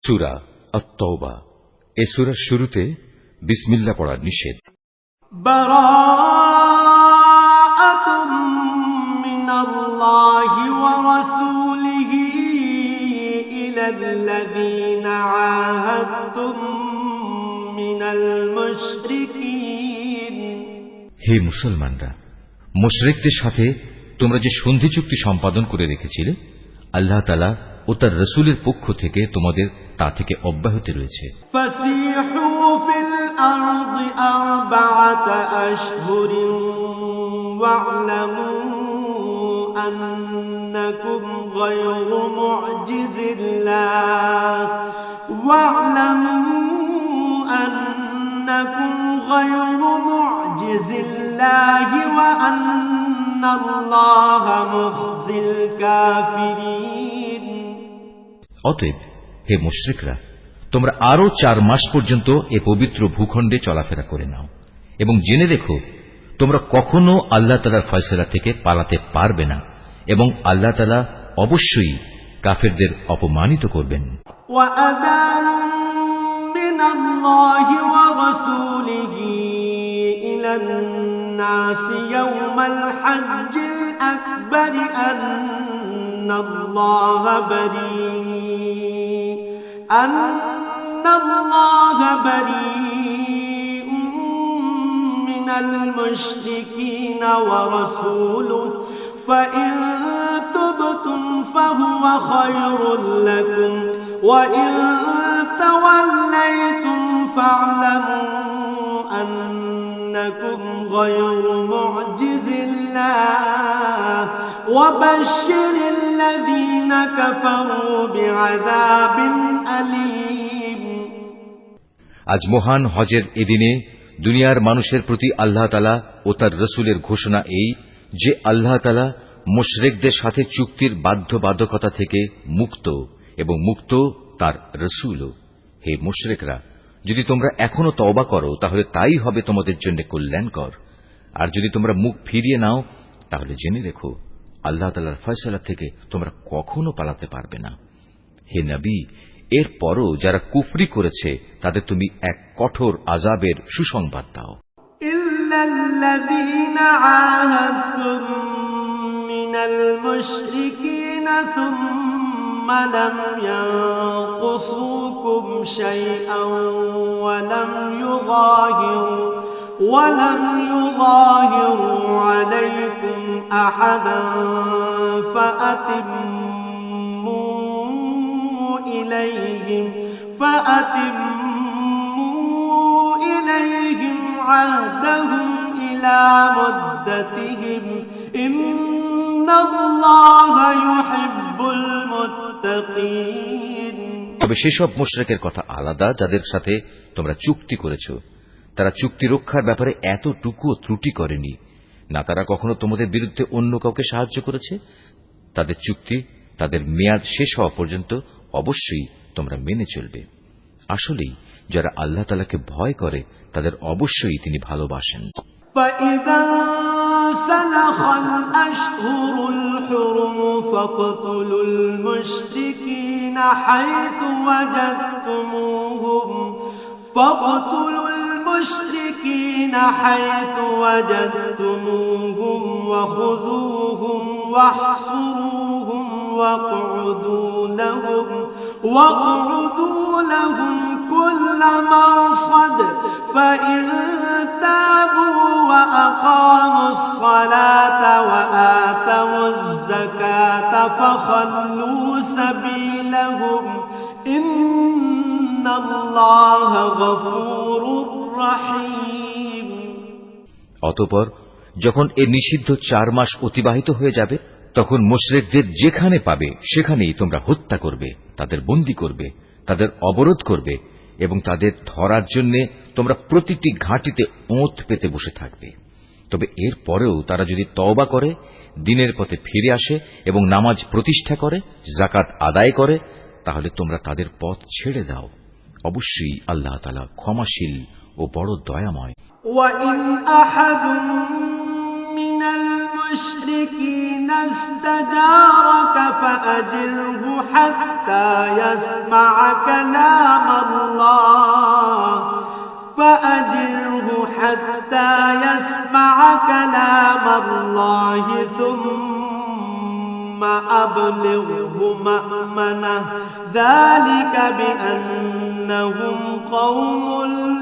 সূরা আত-তাওবা। এই সূরার শুরুতে বিসমিল্লাহ পড়া নিষেধ। বারাআতুম মিনাল্লাহি ওয়া রাসূলিহি ইলাল্লাযীনা আহাদতুম মিনাল মুশরিকিন। হে মুসলমানরা, মুশরিকদের সাথে তোমরা যে সন্ধি চুক্তি সম্পাদন করে রেখেছিলে, আল্লাহ তাআলা ও তার রাসূলের পক্ষ থেকে তোমাদের তা থেকে অব্যাহতি রয়েছে। ফাসিহু ফিল আরদি আরবাআতা আশহুরিন ওয়া'লামু আন্নাকুম গায়রু মু'জিজিল্লাহ ওয়া আন্নাল্লাহা মুখজিল কাফিরিন। অতএব হে মুশরিকরা, তোমরা আরো 4 মাস পর্যন্ত এ পবিত্র ভূখণ্ডে চলাফেরা করে নাও এবং জেনে রেখো তোমরা কখনো আল্লাহ তাআলার ফয়সালা থেকে পালাতে পারবে না এবং আল্লাহ তাআলা অবশ্যই কাফেরদের অপমানিত করবেন। ওয়াআযানুম মিনাল্লাহি ওয়া রাসূলিহি ইলান নাসি ইয়াওমাল হজ্জিল আকবার আন্নাল্লাহা বারীউম মিনাল মুশরিকিনা ওয়া রাসূলুহু ফাইন তুবতুম ফাহুয়া খায়রুল লাকুম ওয়া ইন তাওয়াল্লাইতুম ফা'লামু আন্নাকুম গায়রু মু'জিজিল্লাহ ওয়া বাশশিরিল লাযীনা কাফারু বি'আযাবিন আলীম। আজ মহান হজের এদিনে দুনিয়ার মানুষের প্রতি আল্লাহ তাআলা ও তার রাসূলের ঘোষণা এই যে আল্লাহ তাআলা মুশরিকদের সাথে চুক্তির বাধ্যবাধকতা থেকে মুক্ত এবং মুক্ত তার রাসূলও। হে মুশরিকরা, যদি তোমরা এখনো তওবা করো তাহলে তাই হবে তোমাদের জন্য কল্যাণকর, আর যদি তোমরা মুখ ফিরিয়ে নাও তাহলে জেনে রেখো আল্লাহ তাআলার ফয়সালা থেকে তোমরা কখনো পালাতে পারবে না। হে নবী, এর পরও যারা কুফরি করেছে তাদের তুমি এক কঠোর আযাবের সুসংবাদ দাও। ইল্লাল্লাযীনা আহাদতুম মিনাল মুশরিকিনা সুম্মা লাম ইয়ানকুসুকুম শাইআন ওয়া লাম ইউযাহিরু আলাইকুম আহাদান ফাআতিম্মু ইলাইহিম আহদাহুম ইলা মুদ্দাতিহিম ইন্নাল্লাহা ইউহিব্বুল মুত্তাকিন। তবে সেসব মুশরিকের কথা আলাদা যাদের সাথে তোমরা চুক্তি করেছ। তারা চুক্তি রক্ষার ব্যাপারে এতটুকুও ত্রুটি করেনি, না তারা কখনো তোমাদের বিরুদ্ধে অন্য কাউকে সাহায্য করেছে। তাদের চুক্তি তাদের মেয়াদ শেষ হওয়া পর্যন্ত অবশ্যই তোমরা মেনে চলবে। আসলেই যারা আল্লাহ তাআলাকে ভয় করে তাদের অবশ্যই তিনি ভালোবাসেন। فَإِذَا انسَلَخَ الْأَشْهُرُ الْحُرُمُ فَاقْتُلُوا الْمُشْرِكِينَ حَيْثُ وَجَدتُّمُوهُمْ وَخُذُوهُمْ وَاحْصُرُوهُمْ وَاقْعُدُوا لَهُمْ كُلَّ مَرْصَدٍ فَإِن تَابُوا وَأَقَامُوا الصَّلَاةَ وَآتَوُا الزَّكَاةَ فَخَلُّوا سَبِيلَهُمْ إِنَّ اللَّهَ غَفُورٌ رَحِيمٌ। অতঃপর যখন এ নিষিদ্ধ 4 মাস অতিবাহিত হয়ে যাবে তখন মুশরিকদের যেখানে পাবে সেখানেই তোমরা হত্যা করবে, তাদের বন্দী করবে, তাদের অবরোধ করবে এবং তাদের ধরার জন্য তোমরা প্রতিটি ঘাঁটিতে ওঁত পেতে বসে থাকবে। তবে এর পরেও তারা যদি তওবা করে, দ্বীনের পথে ফিরে আসে এবং নামাজ প্রতিষ্ঠা করে, যাকাত আদায় করে, তাহলে তোমরা তাদের পথ ছেড়ে দাও। অবশ্যই আল্লাহ তাআলা ক্ষমাশীল ও বড় দয়াময়। وَإِنْ أَحَدٌ من المشركين استجارك فأجره حتى يسمع كلام الله ثم أبلغه مأمنه ذلك بأنهم قوم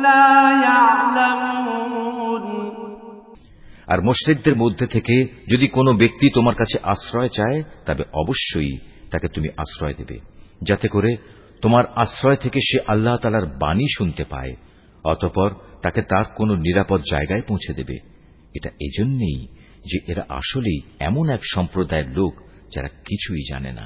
لا يعلمون। আর মুশরিকদের মধ্যে থেকে যদি কোনো ব্যক্তি তোমার কাছে আশ্রয় চায় তবে অবশ্যই তাকে তুমি আশ্রয় দেবে, যাতে করে তোমার আশ্রয় থেকে সে আল্লাহ তাআলার বাণী শুনতে পায়, অতঃপর তাকে তার কোনো নিরাপদ জায়গায় পৌঁছে দেবে। এটা এজন্যই যে এরা আসলেই এমন এক সম্প্রদায়ের লোক যারা কিছুই জানে না।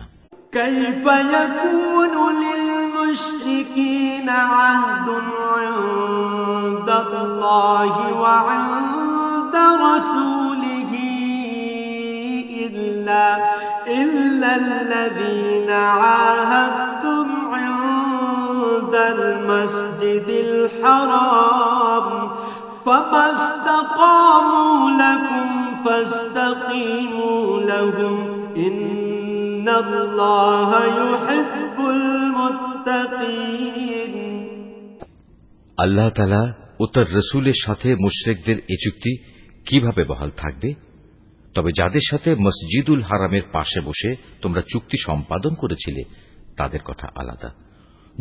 كيف يكون للمشركين عهد عند الله وعند رسوله إلا الذين عاهدتم عند المسجد الحرام فما استقاموا لكم فاستقيموا لهم إن الله يحب المتقين। আল্লাহ তাআলা ও তার রাসূলের সাথে মুশরিকদের এই চুক্তি কিভাবে বহাল থাকবে? তবে যাদের সাথে মসজিদুল হারামের পাশে বসে তোমরা চুক্তি সম্পাদন করেছিলে তাদের কথা আলাদা।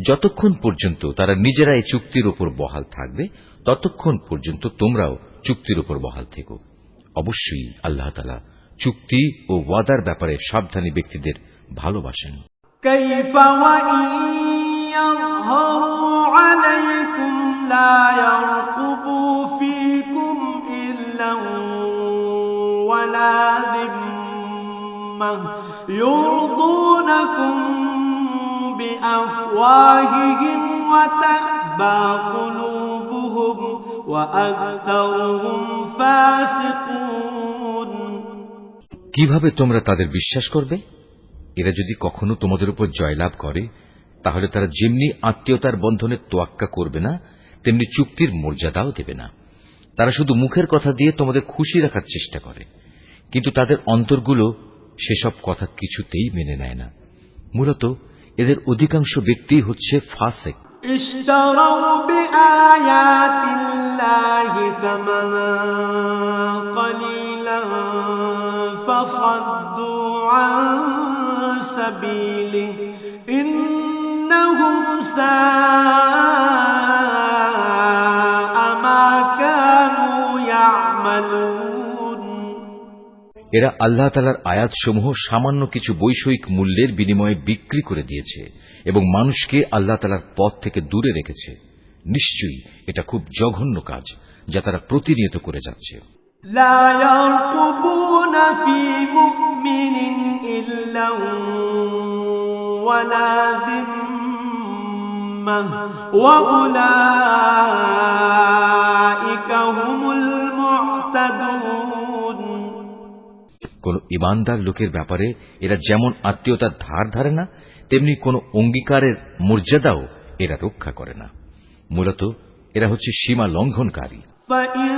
যতক্ষণ পর্যন্ত তারা নিজেরা এই চুক্তির উপর বহাল থাকবে ততক্ষণ পর্যন্ত তোমরাও চুক্তির উপর বহাল থেকো। অবশ্যই আল্লাহ তাআলা চুক্তি ও ওয়াদার ব্যাপারে সাবধানী ব্যক্তিদের ভালোবাসেন। كيف وإن يظهروا عليكم لا يرقبوا فيكم إلا ولا ذمة يرضونكم بأفواههم وتأبى قلوبهم وأكثرهم فاسقون। কিভাবে তোমরা তাদের বিশ্বাস করবে? এরা যদি কখনো তোমাদের উপর জয়লাভ করে তাহলে তারা যেমনি আত্মীয়তার বন্ধনে তোয়াক্কা করবে না তেমনি চুক্তির মর্যাদাও দেবে না। তারা শুধু মুখের কথা দিয়ে তোমাদের খুশি রাখার চেষ্টা করে, কিন্তু তাদের অন্তরগুলো সেসব কথা কিছুতেই মেনে নেয় না। মূলত এদের অধিকাংশ ব্যক্তি হচ্ছে ফাসিক। اشتروا بآيات الله ثمنا قليلا فصدوا عن سبيله إنهم ساء ما كانوا يعملون। এরা আল্লাহ তাআলার আয়াতসমূহ সামান্য কিছু বৈষয়িক মূল্যের বিনিময়ে বিক্রি করে দিয়েছে এবং মানুষকে আল্লাহ তাআলার পথ থেকে দূরে রেখেছে। নিশ্চয়ই এটা খুব জঘন্য কাজ যা তারা প্রতিনিয়ত করে যাচ্ছে। لا يرقبون في مؤمن إلا ولا ذمة وأولئك هم المعتدون। কোন ইমানদার লোকের ব্যাপারে এরা যেমন আত্মীয়তার ধার ধারে না তেমনি কোন অঙ্গীকারের মর্যাদাও এরা রক্ষা করে না। মূলত এরা হচ্ছে সীমা লঙ্ঘনকারী। فإن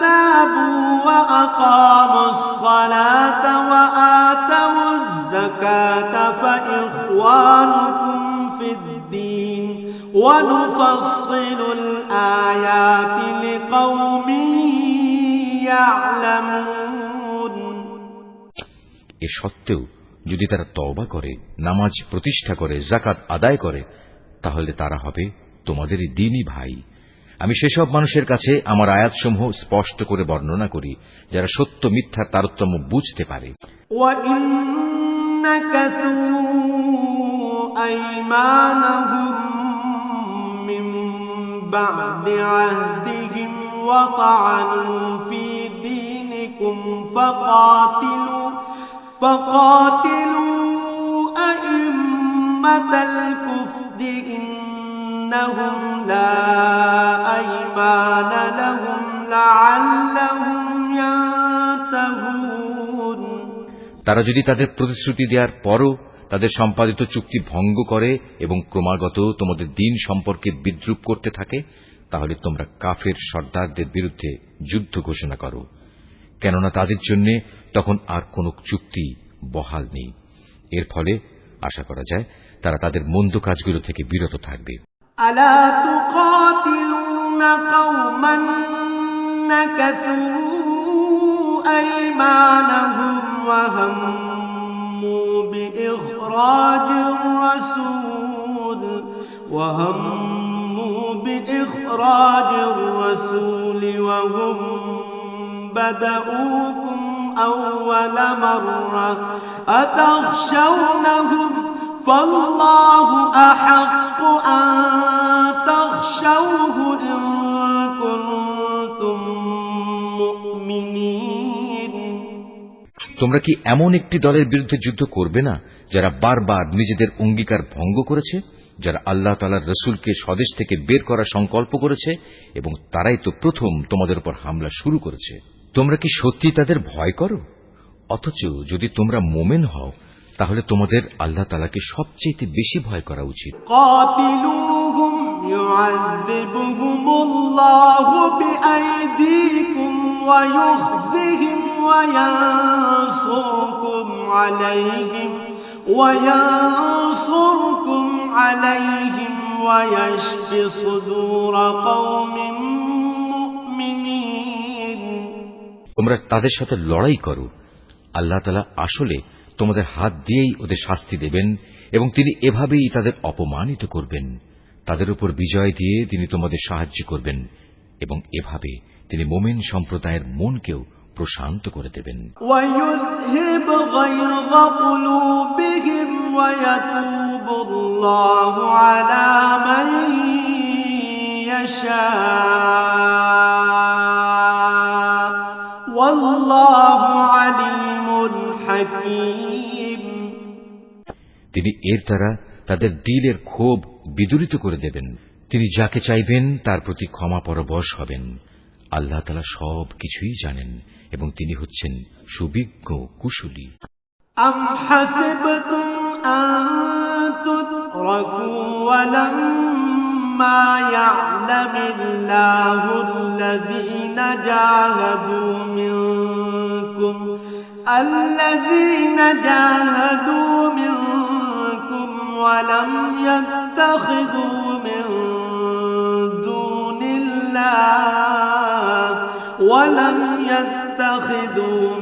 تابوا وأقاموا الصلاة وآتوا الزكاة فإخوانكم في الدين ونفصل الآيات لقوم يعلمون। এ সত্ত্বেও যদি তারা তওবা করে, নামাজ প্রতিষ্ঠা করে, যাকাত আদায় করে, তাহলে তারা হবে তোমাদেরই দ্বীনী ভাই। আমি সেসব মানুষের কাছে আমার আয়াতসমূহ স্পষ্ট করে বর্ণনা করি যারা সত্য মিথ্যার তারতম্য বুঝতে পারে। وَإِن نَكَثُوا أَيْمَانَهُم مِّن بَعْدِ عَهْدِهِمْ وَطَعَنُوا فِي دِينِكُمْ فَقَاتِلُوا أَئِمَّةَ الْكُفْرِ إِنَّهُمْ لَا أَيْمَانَ لَهُمْ لَعَلَّهُمْ يَنْتَهُونَ। তারা যদি তাদের প্রতিশ্রুতি দেওয়ার পরও তাদের সম্পাদিত চুক্তি ভঙ্গ করে এবং ক্রমাগত তোমাদের দ্বীন সম্পর্কে বিদ্রূপ করতে থাকে, তাহলে তোমরা কাফের সর্দারদের বিরুদ্ধে যুদ্ধ ঘোষণা করো। কেননা তাদের জন্য তখন আর কোন চুক্তি বহাল নেই। এর ফলে আশা করা যায় তারা তাদের মন্দ কাজগুলো থেকে বিরত থাকবে। ألا تقاتلون قوما نكثوا أيمانهم وهموا بإخراج الرسول وهم بدؤوكم أول مرة أتخشونهم فالله أحق أن تخشوه إن كنتم مؤمنين। তোমরা কি এমন একটি দলের বিরুদ্ধে যুদ্ধ করবে না যারা বারবার নিজেদের অঙ্গীকার ভঙ্গ করেছে, যারা আল্লাহ তাআলার রাসূলকে স্বদেশ থেকে বের করার সংকল্প করেছে এবং তারাই তো প্রথম তোমাদের উপর হামলা শুরু করেছে? তোমরা কি সত্যি তাদের ভয় করো? অথচ যদি তোমরা মুমিন হও তাহলে তোমাদের আল্লাহ তাআলাকে সবচেয়ে বেশি ভয় করা উচিত। قاتلوهم يعذبهم الله بأيديكم ويخزهم وينصركم عليهم ويشف صدور قوم مؤمنين। তোমরা তাদের সাথে লড়াই করো, আল্লাহ তাআলা আসলে তোমাদের হাত দিয়েই ওদের শাস্তি দেবেন এবং তিনি এভাবেই তাদের অপমানিত করবেন। তাদের উপর বিজয় দিয়ে তিনি তোমাদের সাহায্য করবেন এবং এভাবে তিনি মুমিন সম্প্রদায়ের মনকেও প্রশান্ত করে দেবেন। وَيُذْهِبْ غَيْظَ قُلُوبِهِمْ وَيَتُوبُ اللَّهُ عَلَى مَن يَشَاءُ وَاللَّهُ عَلِيمٌ حَكِيمٌ। তিনি এর দ্বারা তাদের দিলের ক্ষোভ বিদূরিত করে দেবেন। তিনি যাকে চাইবেন তার প্রতি ক্ষমা পরবশ হবেন। আল্লাহ তাআলা সব কিছুই জানেন এবং তিনি হচ্ছেন সুবিজ্ঞ কুশলী। أَمْ حَسِبْتُمْ أَن تُتْرَكُوا وَلَمَّا يَعْلَمِ اللَّهُ الَّذِينَ جَاهَدُوا مِنكُمْ وَلَمْ يَتَّخِذُوا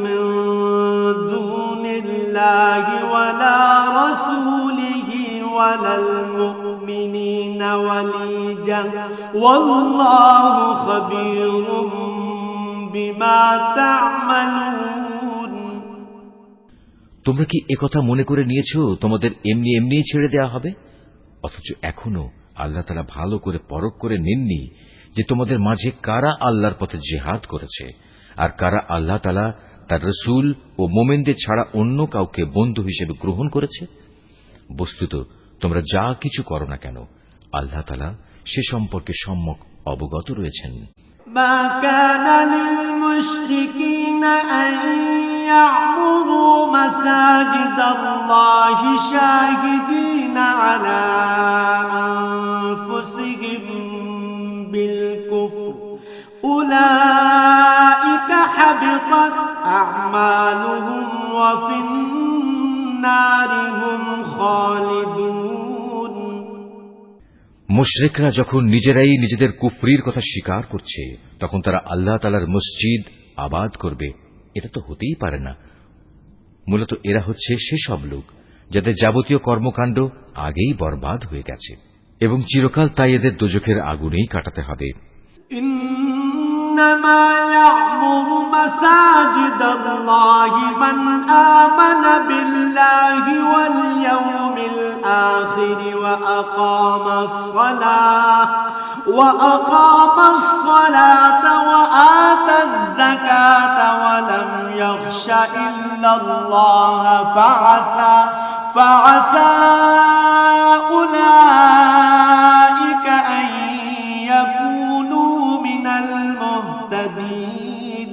مِن دون الله ولا رسوله ولا المؤمنين وليجا والله خبير بما تعملون। তোমরা কি একথা মনে করে নিয়েছো তোমাদের এমনি এমনি ছেড়ে দেয়া হবে? অথচ এখনো আল্লাহ তাআলা ভালো করে পরখ করে নেননি যে তোমাদের মাঝে কারা আল্লাহর পথে জিহাদ করেছে আর কারা আল্লাহ তাআলা তার রাসূল ও মুমিনদের ছাড়া অন্য কাউকে বন্ধু হিসেবে গ্রহণ করেছে। বস্তুত তোমরা যা কিছু করো না কেন আল্লাহ তাআলা সে সম্পর্কে সম্যক অবগত রয়েছেন। মা কানা লিল মুশরিকিনা আন ইয়া'মুরু মাসাজিদাল্লাহি শাহিদিনা আলা আনফুসিহিম বিল কুফর উলাইকা হাবিতাত আ'মালুহুম ওয়া ফিন নারি হুম খালিদুন। মুশরিকরা যখন নিজেরাই নিজেদের কুফরির কথা স্বীকার করছে তখন তারা আল্লাহ তাআলার মসজিদ আবাদ করবে, এটা তো হতেই পারে না। মূলত এরা হচ্ছে সেসব লোক যাদের যাবতীয় কর্মকাণ্ড আগেই বরবাদ হয়ে গেছে এবং চিরকাল তাই এদের দোজখের আগুনেই কাটাতে হবে। إنما يعمر مساجد الله من آمن بالله واليوم الآخر وأقام الصلاة وآتى الزكاة ولم يخش إلا الله فعسى أولئك أن يكونوا من المهتدين।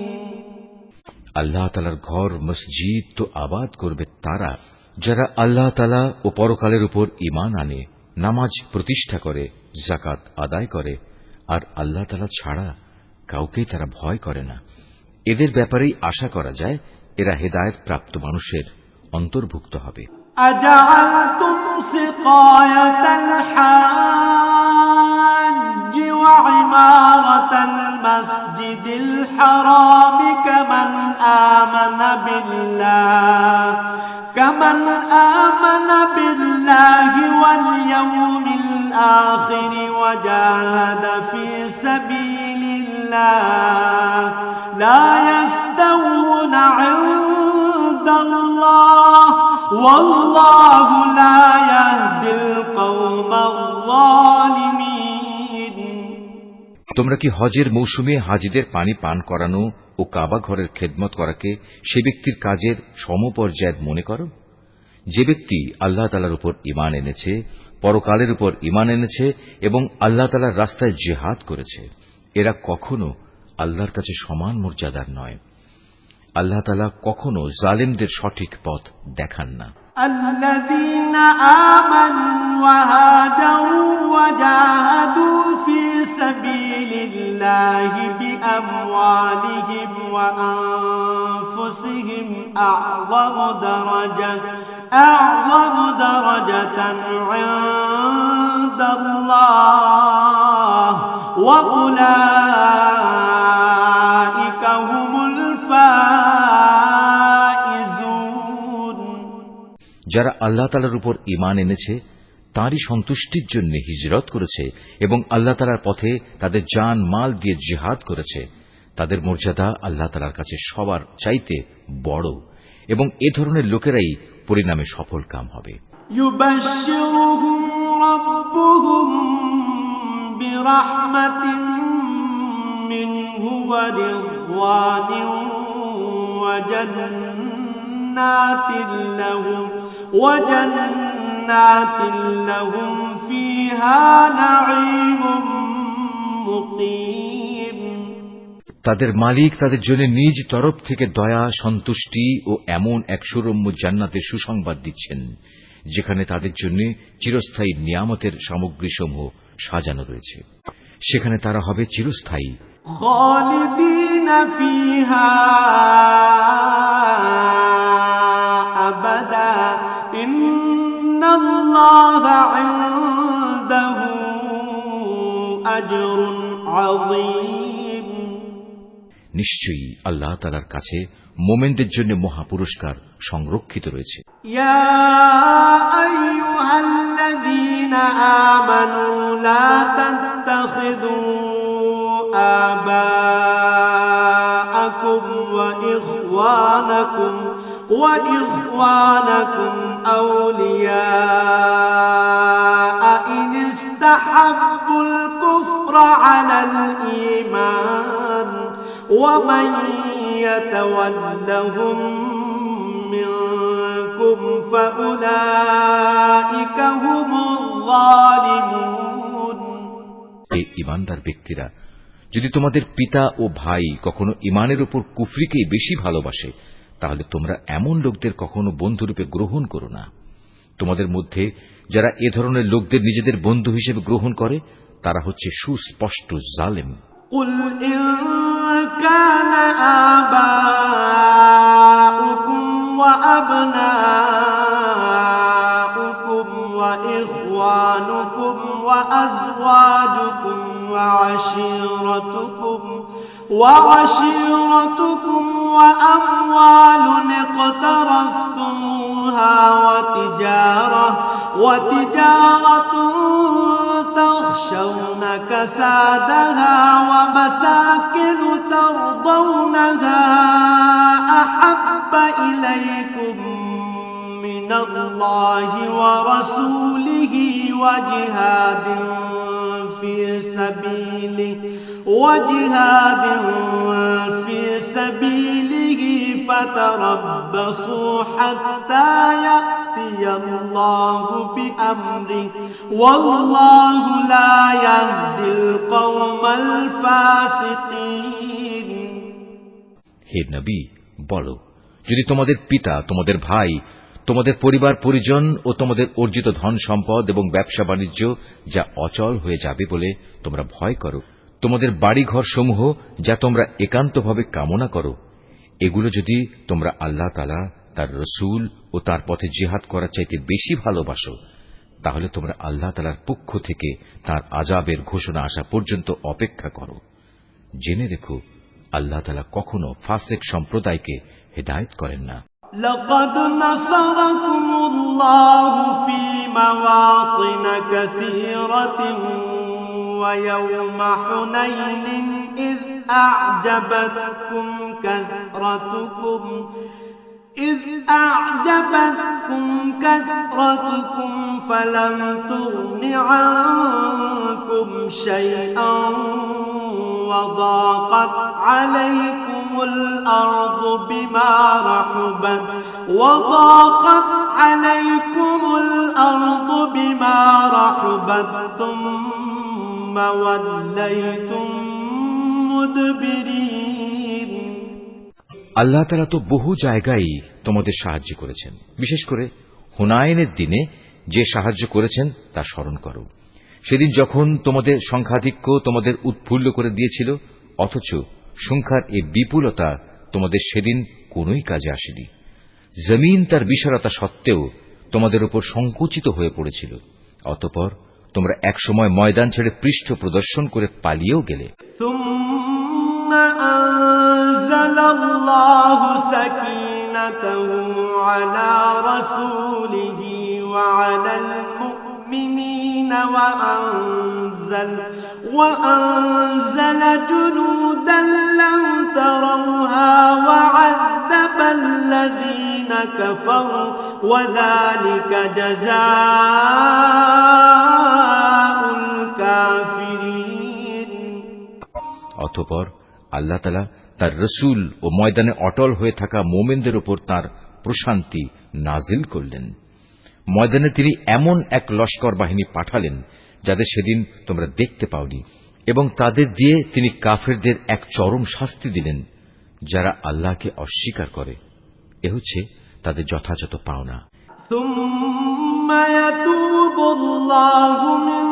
আল্লাহ তাআলার ঘর মসজিদ তো আবাদ করবে তারা যারা আল্লাহ তাআলা ও পরকালের উপর ঈমান আনে, নামাজ প্রতিষ্ঠা করে, যাকাত আদায় করে আর আল্লাহ তাআলা ছাড়া কাউকেই তারা ভয় করে না। এদের ব্যাপারেই আশা করা যায় এরা হেদায়েত প্রাপ্ত মানুষের অন্তর্ভুক্ত হবে। أجعلتم سقاية الحاج وعمارة المسجد الحرام كمن آمن بالله واليوم الآخر وجاهد في سبيل الله لا يستوون عند الله والله لا يهدي القوم الظالمين। তোমরা কি হজের মৌসুমে হাজিদের পানি পান করানো ও কাবা ঘরের খেদমত করাকে সে ব্যক্তির কাজের সমপর্যায়ের মনে করো? যে ব্যক্তি আল্লাহ তাআলার উপর ঈমান এনেছে, পরকালের উপর ঈমান এনেছে এবং আল্লাহ তাআলার রাস্তায় জিহাদ করেছে, এরা কখনো আল্লাহর কাছে সমান মর্যাদার নয়। আল্লাহ তাআলা কখনো জালিমদের সঠিক পথ দেখান না। الذين آمنوا وهاجروا وجاهدوا في سبيل الله بأموالهم وأنفسهم أعظم درجة عند الله وأولئك هم الفائزون। যারা আল্লাহ তাআলার উপর ঈমান এনেছে, তাঁরই সন্তুষ্টির জন্য হিজরত করেছে এবং আল্লাহ তাআলার পথে তাদের জান মাল দিয়ে জিহাদ করেছে, তাদের মর্যাদা আল্লাহ তাআলার কাছে সবার চাইতে বড় এবং এ ধরনের লোকেরাই পরিণামে সফল কাম হবে। يبشرهم ربهم برحمة منه ورضوان وجنات لهم فيها نعيم مقيم। তাদের মালিক তাদের জন্য নিজ তরফ থেকে দয়া, সন্তুষ্টি ও এমন এক সুরম্য জান্নাতের সুসংবাদ দিচ্ছেন, যেখানে তাদের জন্য চিরস্থায়ী নিয়ামতের সামগ্রীসমূহ সাজানো রয়েছে। সেখানে তারা হবে চিরস্থায়ী। খালিদিন ফিহা আবাদা ইন্নাল্লাহা ইনদাহু আজরুন আযীম। নিশ্চয়ই আল্লাহ তাআলার কাছে মুমিনদের জন্য মহা পুরস্কার সংরক্ষিত রয়েছে। ইয়া আইয়ুহাল্লাযীনা আমানু লা তাত্তাখিযু আবাআকুম ওয়া ইখওয়ানাকুম আউলিয়া ইন ইসতাহাব্বুল কুফরা আলাল ঈমান ومن يتولهم منكم فأولئك هم الظالمون। এই ঈমানদার ব্যক্তিরা, যদি তোমাদের পিতা ও ভাই কখনো ঈমানের উপর কুফরিকেই বেশি ভালোবাসে, তাহলে তোমরা এমন লোকদের কখনো বন্ধুরূপে গ্রহণ করো না। তোমাদের মধ্যে যারা এ ধরনের লোকদের নিজেদের বন্ধু হিসেবে গ্রহণ করে, তারা হচ্ছে সুস্পষ্ট জালেম। قل إن كان آباؤكم وأبناؤكم وإخوانكم وأزواجكم وعشيرتكم وأموال اقترفتموها وتجارة تخشون كسادها ومساكن ترضونها أحب إليكم من الله ورسوله وجهاد في سبيله فتربصوا حتى يأتي الله بأمره والله لا يهدي القوم الفاسقين। হে নবী, বলো, যদি তোমাদের পিতা, তোমাদের ভাই, তোমাদের পরিবার পরিজন ও তোমাদের অর্জিত ধন সম্পদ এবং ব্যবসা বাণিজ্য যা অচল হয়ে যাবে বলে তোমরা ভয় করো, তোমাদের বাড়িঘর সমূহ যা তোমরা একান্তভাবে কামনা করো, এগুলো যদি তোমরা আল্লাহ তাআলা, তার রসূল ও তার পথে জিহাদ করার চাইতে বেশি ভালোবাসো, তাহলে তোমরা আল্লাহ তাআলার পক্ষ থেকে তার আযাবের ঘোষণা আসা পর্যন্ত অপেক্ষা করো। জেনে রেখো, আল্লাহ তাআলা কখনো ফাসিক সম্প্রদায়কে হেদায়েত করেন না। لقد نصركم الله في مواطن كثيرة ويوم حنين إذ أعجبتكم كثرتكم فلم تغن عنكم شيئا وضاقت عليكم الأرض بما رحبت ثم وليتم مدبرين। আল্লাহ তাআলা তো বহু জায়গায় তোমাদের সাহায্য করেছেন। বিশেষ করে হুনাইনের দিনে যে সাহায্য করেছেন তা স্মরণ করো। সেদিন যখন তোমাদের সংখ্যাধিক্য তোমাদের উৎফুল্ল করে দিয়েছিল, অথচ সংখ্যার এই বিপুলতা তোমাদের সেদিন কোনোই কাজে আসেনি। জমিন তার বিশালতা সত্ত্বেও তোমাদের উপর সংকুচিত হয়ে পড়েছিল। অতঃপর তোমরা একসময় ময়দান ছেড়ে পৃষ্ঠ প্রদর্শন করে পালিয়েও গেলে। ثم أنزل الله سكينته على رسوله وعلى المؤمنين وأنزل جنودا لم تروها وعذب الذين كفروا وذلك جزاء الكافرين। অতঃপর আল্লাহ তাআলা তার রসূল ও ময়দানে অটল হয়ে থাকা মুমিনদের উপর তার প্রশান্তি নাজিল করলেন। ময়দানে তিনি এমন এক লস্কর বাহিনী পাঠালেন যাদের সেদিন তোমরা দেখতে পাওনি, এবং তাদের দিয়ে তিনি কাফেরদের এক চরম শাস্তি দিলেন, যারা আল্লাহকে অস্বীকার করে। এ হচ্ছে তাদের যথাযথ পাওনা। ثم يتوب الله من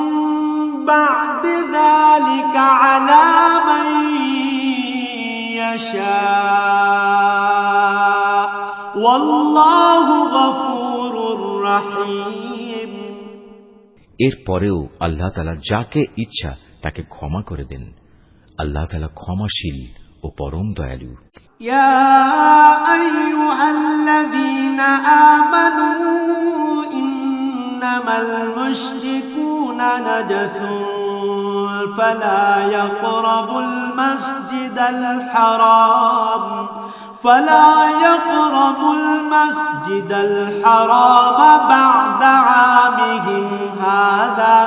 بعد ذلك على من يشاء والله غفور رحيم। এরপরেও আল্লাহ তাআলা যাকে ইচ্ছা তাকে ক্ষমা করে দেন। আল্লাহ তাআলা ক্ষমাশীল ও পরম দয়ালু। يا أيها الذين آمنوا إنما المشركون نجس فلا يقربوا المسجد الحرام بعد عامهم هذا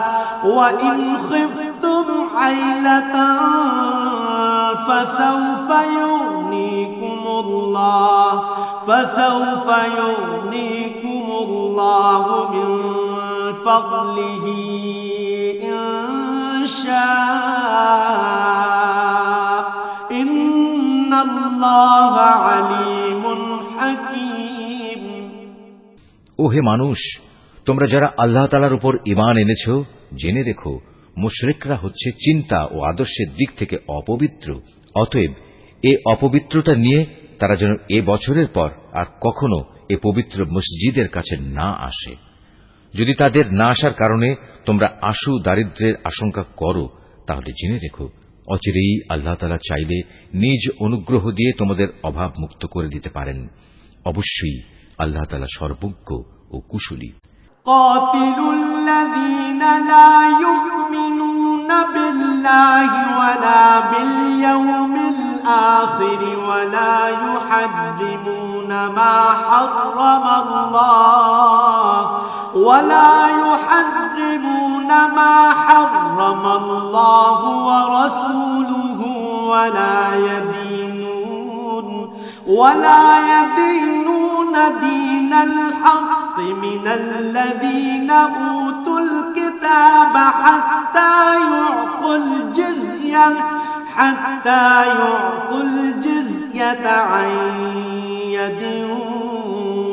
وإن خفتم عيلة فسوف يغنيكم الله من فضله إن شاء إن الله عليم حكيم। ওহে মানুষ, তোমরা যারা আল্লাহ তাআলার উপর ঈমান এনেছ, জেনে রেখো, মুশরিকরা হচ্ছে চিন্তা ও আদর্শের দিক থেকে অপবিত্র। অতএব এ অপবিত্রতা নিয়ে তারা যেন এ বছরের পর আর কখনো এ পবিত্র মসজিদের কাছে না আসে। যদি তাদের না আসার কারণে তোমরা আশু দারিদ্র্যের আশঙ্কা করো, তাহলে জেনে রেখো, অচিরেই আল্লাহ তাআলা চাইলে নিজ অনুগ্রহ দিয়ে তোমাদের অভাব মুক্ত করে দিতে পারেন। অবশ্যই আল্লাহ তাআলা সর্বজ্ঞ ও কুশলী। قاتلوا الذين لا يؤمنون بالله ولا باليوم الآخر ولا يحرمون ما حرم الله ورسوله ولا يدينون دين الحق من الذين أوتوا الكتاب حتى يعطوا الجزية عن يد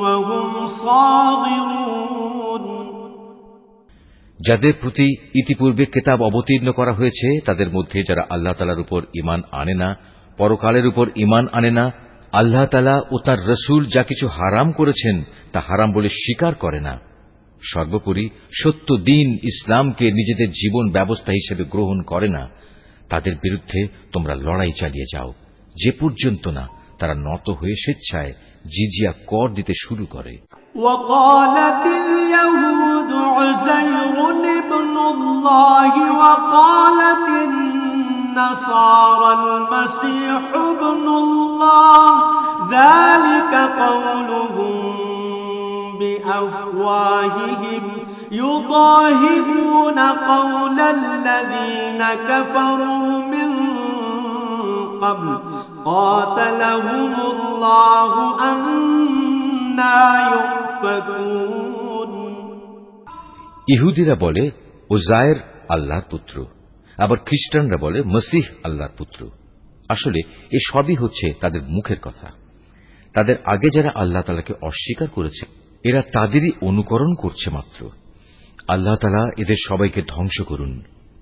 وهم صاغرون। যাদের প্রতি ইতিপূর্বে কিতাব অবতীর্ণ করা হয়েছে তাদের মধ্যে যারা আল্লাহ তাআলার উপর ঈমান আনে না, পরকালের উপর ঈমান আনে না, আল্লাহ তাআলা ও তাঁর রাসূল যা কিছু হারাম করেছেন তা হারাম বলে স্বীকার করে না, সর্বোপরি সত্য দ্বীন ইসলামকে নিজেদের জীবন ব্যবস্থা হিসেবে গ্রহণ করে না, তাদের বিরুদ্ধে তোমরা লড়াই চালিয়ে যাও যে পর্যন্ত না তারা নত হয়ে স্বেচ্ছায় জিজিয়া কর দিতে শুরু করে। وقالت اليهود عزير ابن الله وقالت النصارى المسيح ابن الله ذلك قولهم بأفواههم يضاهئون قول الذين كفروا من قبل قاتلهم الله أنا يؤفكون। ইহুদিরা বলে উজায়ের আল্লাহর পুত্র, আবার খ্রিস্টানরা বলে মসিহ আল্লাহর পুত্র। আসলে এ সবই হচ্ছে তাদের মুখের কথা। তাদের আগে যারা আল্লাহ তাআলাকে অস্বীকার করেছে এরা তাদেরই অনুকরণ করছে মাত্র। আল্লাহ তাআলা এদের সবাইকে ধ্বংস করুন।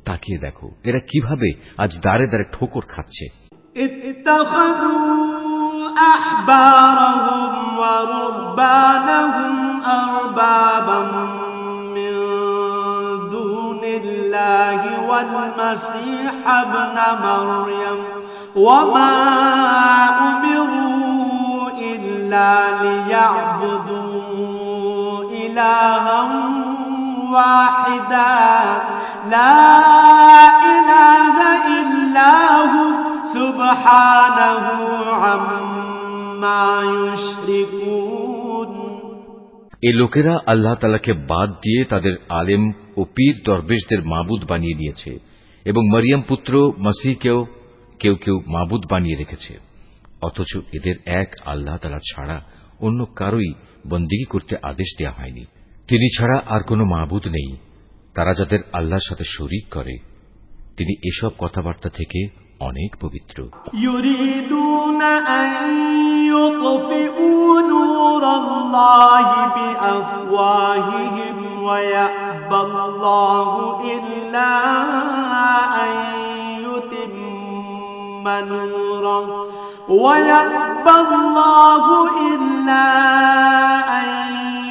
তাকিয়ে দেখো এরা কিভাবে আজ দাঁড়ে দাঁড়ে ঠোকর খাচ্ছে। أحبارهم ورهبانهم أربابا من دون الله والمسيح ابن مريم وما أمروا إلا ليعبدوا إلها واحدا لا إله إلا هو سبحانه عما يشركون। এই লোকেরা আল্লাহ তাআলাকে বাদ দিয়ে তাদের আলেম ও পীর দরবেশদের মাবুদ বানিয়ে নিয়েছে এবং মরিয়ম পুত্র মসিহকেও কেউ কেউ মাবুদ বানিয়ে রেখেছে, অথচ এদের এক আল্লাহ তাআলা ছাড়া অন্য কারোই বন্দেগী করতে আদেশ দেওয়া হয়নি। তিনি ছাড়া আর কোনো মাবুদ নেই। তারা যাদের আল্লাহর সাথে শরীক করে তিনি এসব কথাবার্তা থেকে অনেক পবিত্র। يريدون أن يطفئوا نور الله بأفواههم ويأبى الله إلا أن يتم نوره ويأبى الله إلا أن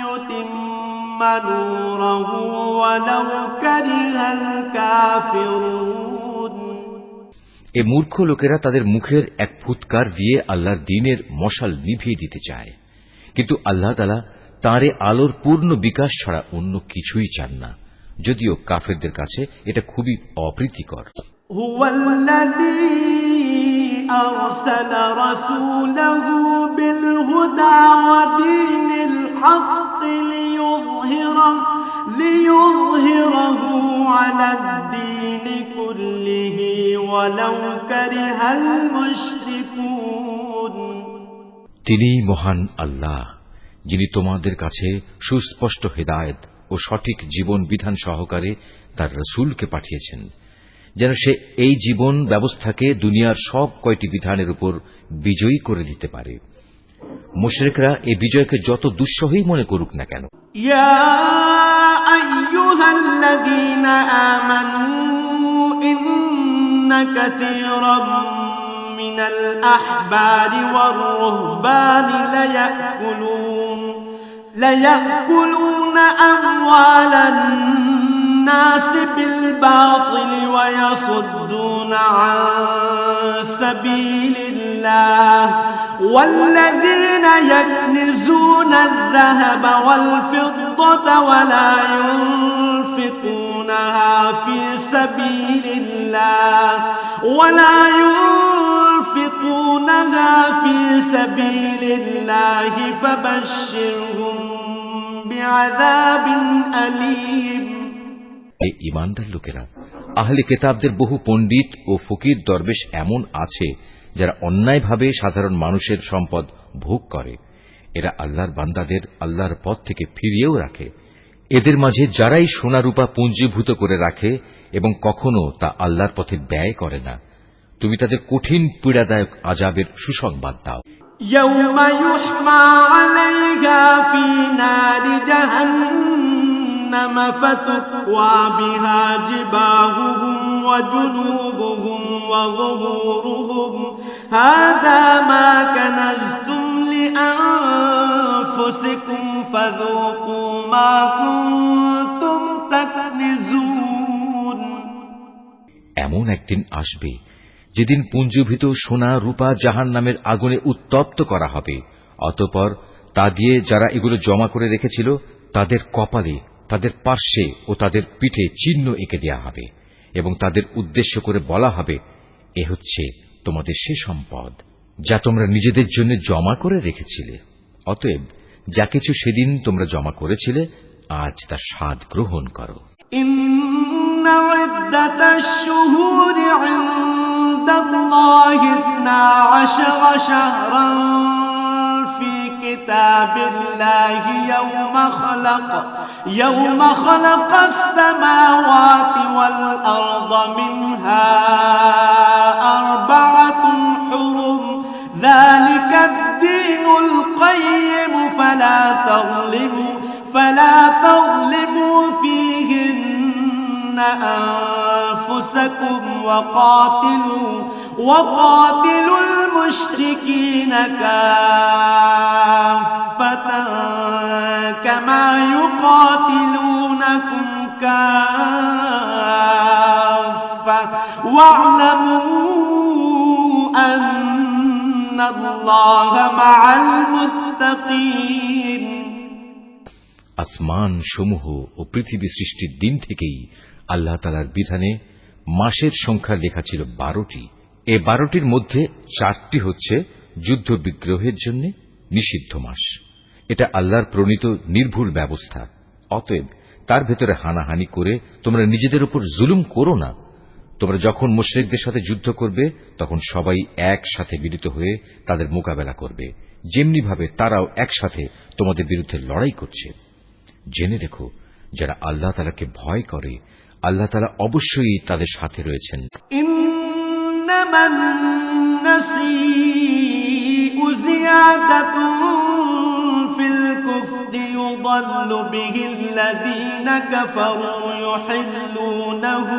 يتم نوره ولو كره الكافرون। এ মূর্খ লোকেরা তাদের মুখের এক ফুৎকার দিয়ে আল্লাহর দ্বীনের মশাল নিভিয়ে দিতে চায়, কিন্তু আল্লাহ তাআলা তাঁর আলোর পূর্ণ বিকাশ ছাড়া অন্য কিছুই চান না, যদিও কাফেরদের কাছে এটা খুবই অপ্রীতিকর। হুয়াল্লাযী আরসালা রাসূলাহু বিল হুদা ওয়া দীনিল হক লিইয়ুযহিরাহু আলাদ দীনি কুল্লিহি ওয়ালাউ কারিহাল মুশরিকুন। তিনি মহান আল্লাহ, যিনি তোমাদের কাছে সুস্পষ্ট হিদায়াত ও সঠিক জীবন বিধান সহকারে তার রাসূলকে পাঠিয়েছেন, যেন সে এই জীবন ব্যবস্থাকে দুনিয়ার সব কয়টি বিধানের উপর বিজয়ী করে দিতে পারে। মুশরিকরা এই বিজয়কে যত দুঃসহই মনে করুক না কেন। ইয়া আইয়ুহাল্লাযীনা আমানু ইন্না কাসীরাম মিনাল আহবারি ওয়ার রুহবানি লায়াকুলুনা আমওয়ালান الناس بالباطل ويصدون عن سبيل الله والذين يكنزون الذهب والفضة ولا ينفقونها في سبيل الله فبشرهم بعذاب أليم। এই ঈমানদার লোকেরা, আহলে কিতাবদের বহু পণ্ডিত ও ফকির দরবেশ এমন আছে যারা অন্যায়ভাবে সাধারণ মানুষের সম্পদ ভোগ করে। এরা আল্লাহর বান্দাদের আল্লাহর পথ থেকে ফিরিয়েও রাখে। এদের মাঝে যারাই সোনা রূপা পুঞ্জীভূত করে রাখে এবং কখনো তা আল্লাহর পথে ব্যয় করে না, তুমি তাদের কঠিন পীড়াদায়ক আযাবের সুসংবাদ দাও। ইয়াউমা ইউহমা আলাইহা ফি নারি জাহান্নাম جهنم فتكوى بها جباههم وجنوبهم وظهورهم هذا ما كنزتم لأنفسكم فذوقوا ما كنتم تكنزون এমন একদিন আসবে যেদিন পুঞ্জীভূত সোনা রূপা জাহান্নামের আগুনে উত্তপ্ত করা হবে, অতঃপর তা দিয়ে যারা এগুলো জমা করে রেখেছিল তাদের কপালে, তাদের পার্শ্বে ও তাদের পিঠে চিহ্ন এঁকে দেয়া হবে এবং তাদের উদ্দেশ্য করে বলা হবে, এ হচ্ছে তোমাদের সে সম্পদ যা তোমরা নিজেদের জন্য জমা করে রেখেছিলে। অতএব যা কিছু সেদিন তোমরা জমা করেছিলে আজ তার স্বাদ গ্রহণ করো। إن عدة الشهور عند الله 12 شهرا في كتاب الله يوم خلق السماوات والأرض منها 4 حرم ذلك الدين القيم فلا تظلموا فيهن أنفسكم وقاتلوا المشركين كافة كما يقاتلونكم كافة واعلموا أن الله مع المتقين আসমান সমূহ ও পৃথিবী সৃষ্টির দিন থেকেই আল্লাহ তাআলার বিধানে মাসের সংখ্যা লেখা ছিল 12টি। এই 12টির মধ্যে 4টি হচ্ছে যুদ্ধ বিগ্রহের জন্য নিষিদ্ধ মাস। এটা আল্লাহর প্রণীত নির্ভুল ব্যবস্থা। অতএব তার ভেতরে হানাহানি করে তোমরা নিজেদের উপর জুলুম করো না। তোমরা যখন মুশরিকদের সাথে যুদ্ধ করবে তখন সবাই একসাথে মিলিত হয়ে তাদের মোকাবেলা করবে, যেমনি ভাবে তারাও একসাথে তোমাদের বিরুদ্ধে লড়াই করছে। জেনে রেখো, যারা আল্লাহ তাআলাকে ভয় করে আল্লাহ তাআলা অবশ্যই তাদের সাথে রয়েছেন। ইন্নামান নাসিউ জিয়াদাতুন ফিল কুফরি ইউদাল্লু বিহিল্লাযীনা কাফারু ইউহিল্লুনাহু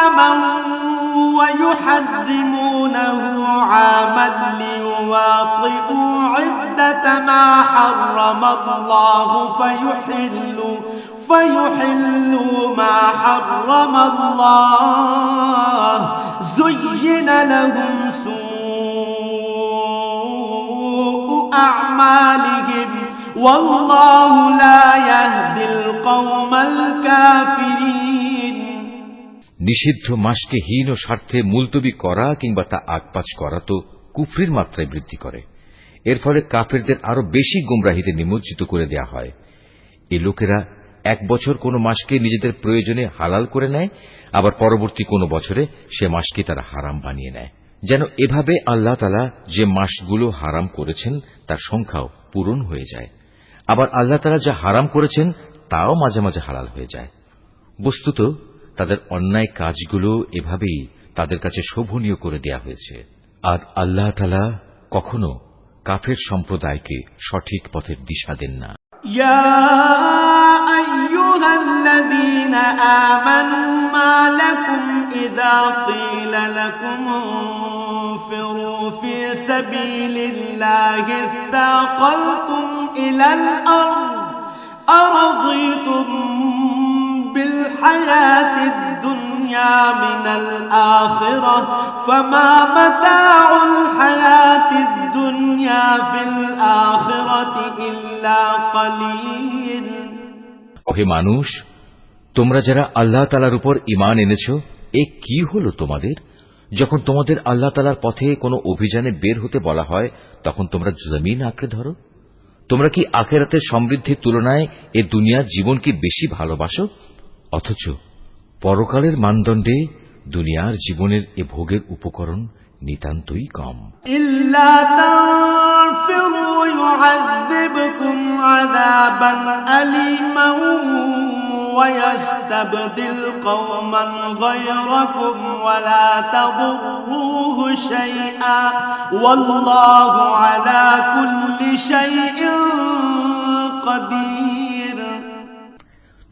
আমান ويحرمونه عاما ليواطئوا عدة ما حرم الله فيحلوا ما حرم الله زين لهم سوء أعمالهم والله لا يهدي القوم الكافرين নিষিদ্ধ মাসকে হীন ও স্বার্থে মুলতবি করা কিংবা তা আগপাচ করা তো কুফরির মাত্রায় বৃদ্ধি করে। এর ফলে কাফেরদের আরো বেশি গুমরাহিতে নিমজ্জিত করে দেয়া হয়। এই লোকেরা এক বছর কোন মাসকে নিজেদের প্রয়োজনে হালাল করে নেয়, আবার পরবর্তী কোন বছরে সে মাসকে তারা হারাম বানিয়ে নেয়, যেন এভাবে আল্লাহ তাআলা যে মাসগুলো হারাম করেছেন তার সংখ্যাও পূরণ হয়ে যায়। আবার আল্লাহ তাআলা যা হারাম করেছেন তাও মাঝে মাঝে হালাল হয়ে যায়। বস্তুত তাদের অন্যায় কাজগুলো এভাবেই তাদের কাছে শোভনীয় করে দেয়া হয়েছে। আর আল্লাহ তাআলা কখনো কাফের সম্প্রদায়কে সঠিক পথের দিশা দেন না। ইয়া আইয়ুহাল্লাযীনা আমানু মা লাকুম ইযা ক্বিলা লাকুম ইনফিরু ফি সাবিলিল্লাহি ইসতাকালতুম ইলাল আরদ আরাদিতুম بالحياة الدنيا من الآخرة فما متاع الحياة الدنيا في الآخرة إلا قليل ওহে মানুষ, তোমরা যারা আল্লাহ তাআলার উপর ঈমান এনেছো, এ কি হলো তোমাদের? যখন তোমাদের আল্লাহ তাআলার পথে কোনো অভিযানে বের হতে বলা হয় তখন তোমরা জমিন আঁকড়ে ধরো। তোমরা কি আখিরাতের সমৃদ্ধির তুলনায় এ দুনিয়ার জীবন কি বেশি ভালোবাসো? অথচ পরকালের মানদণ্ডে দুনিয়ার জীবনের এ ভোগের উপকরণ নিতান্তই কম। ইল্লা তানফিরু ইউআযযিবকুম আযাবান আলীমান ويستبدل قوما غيركم ولا تضروه شيئا والله على كل شيء قدير।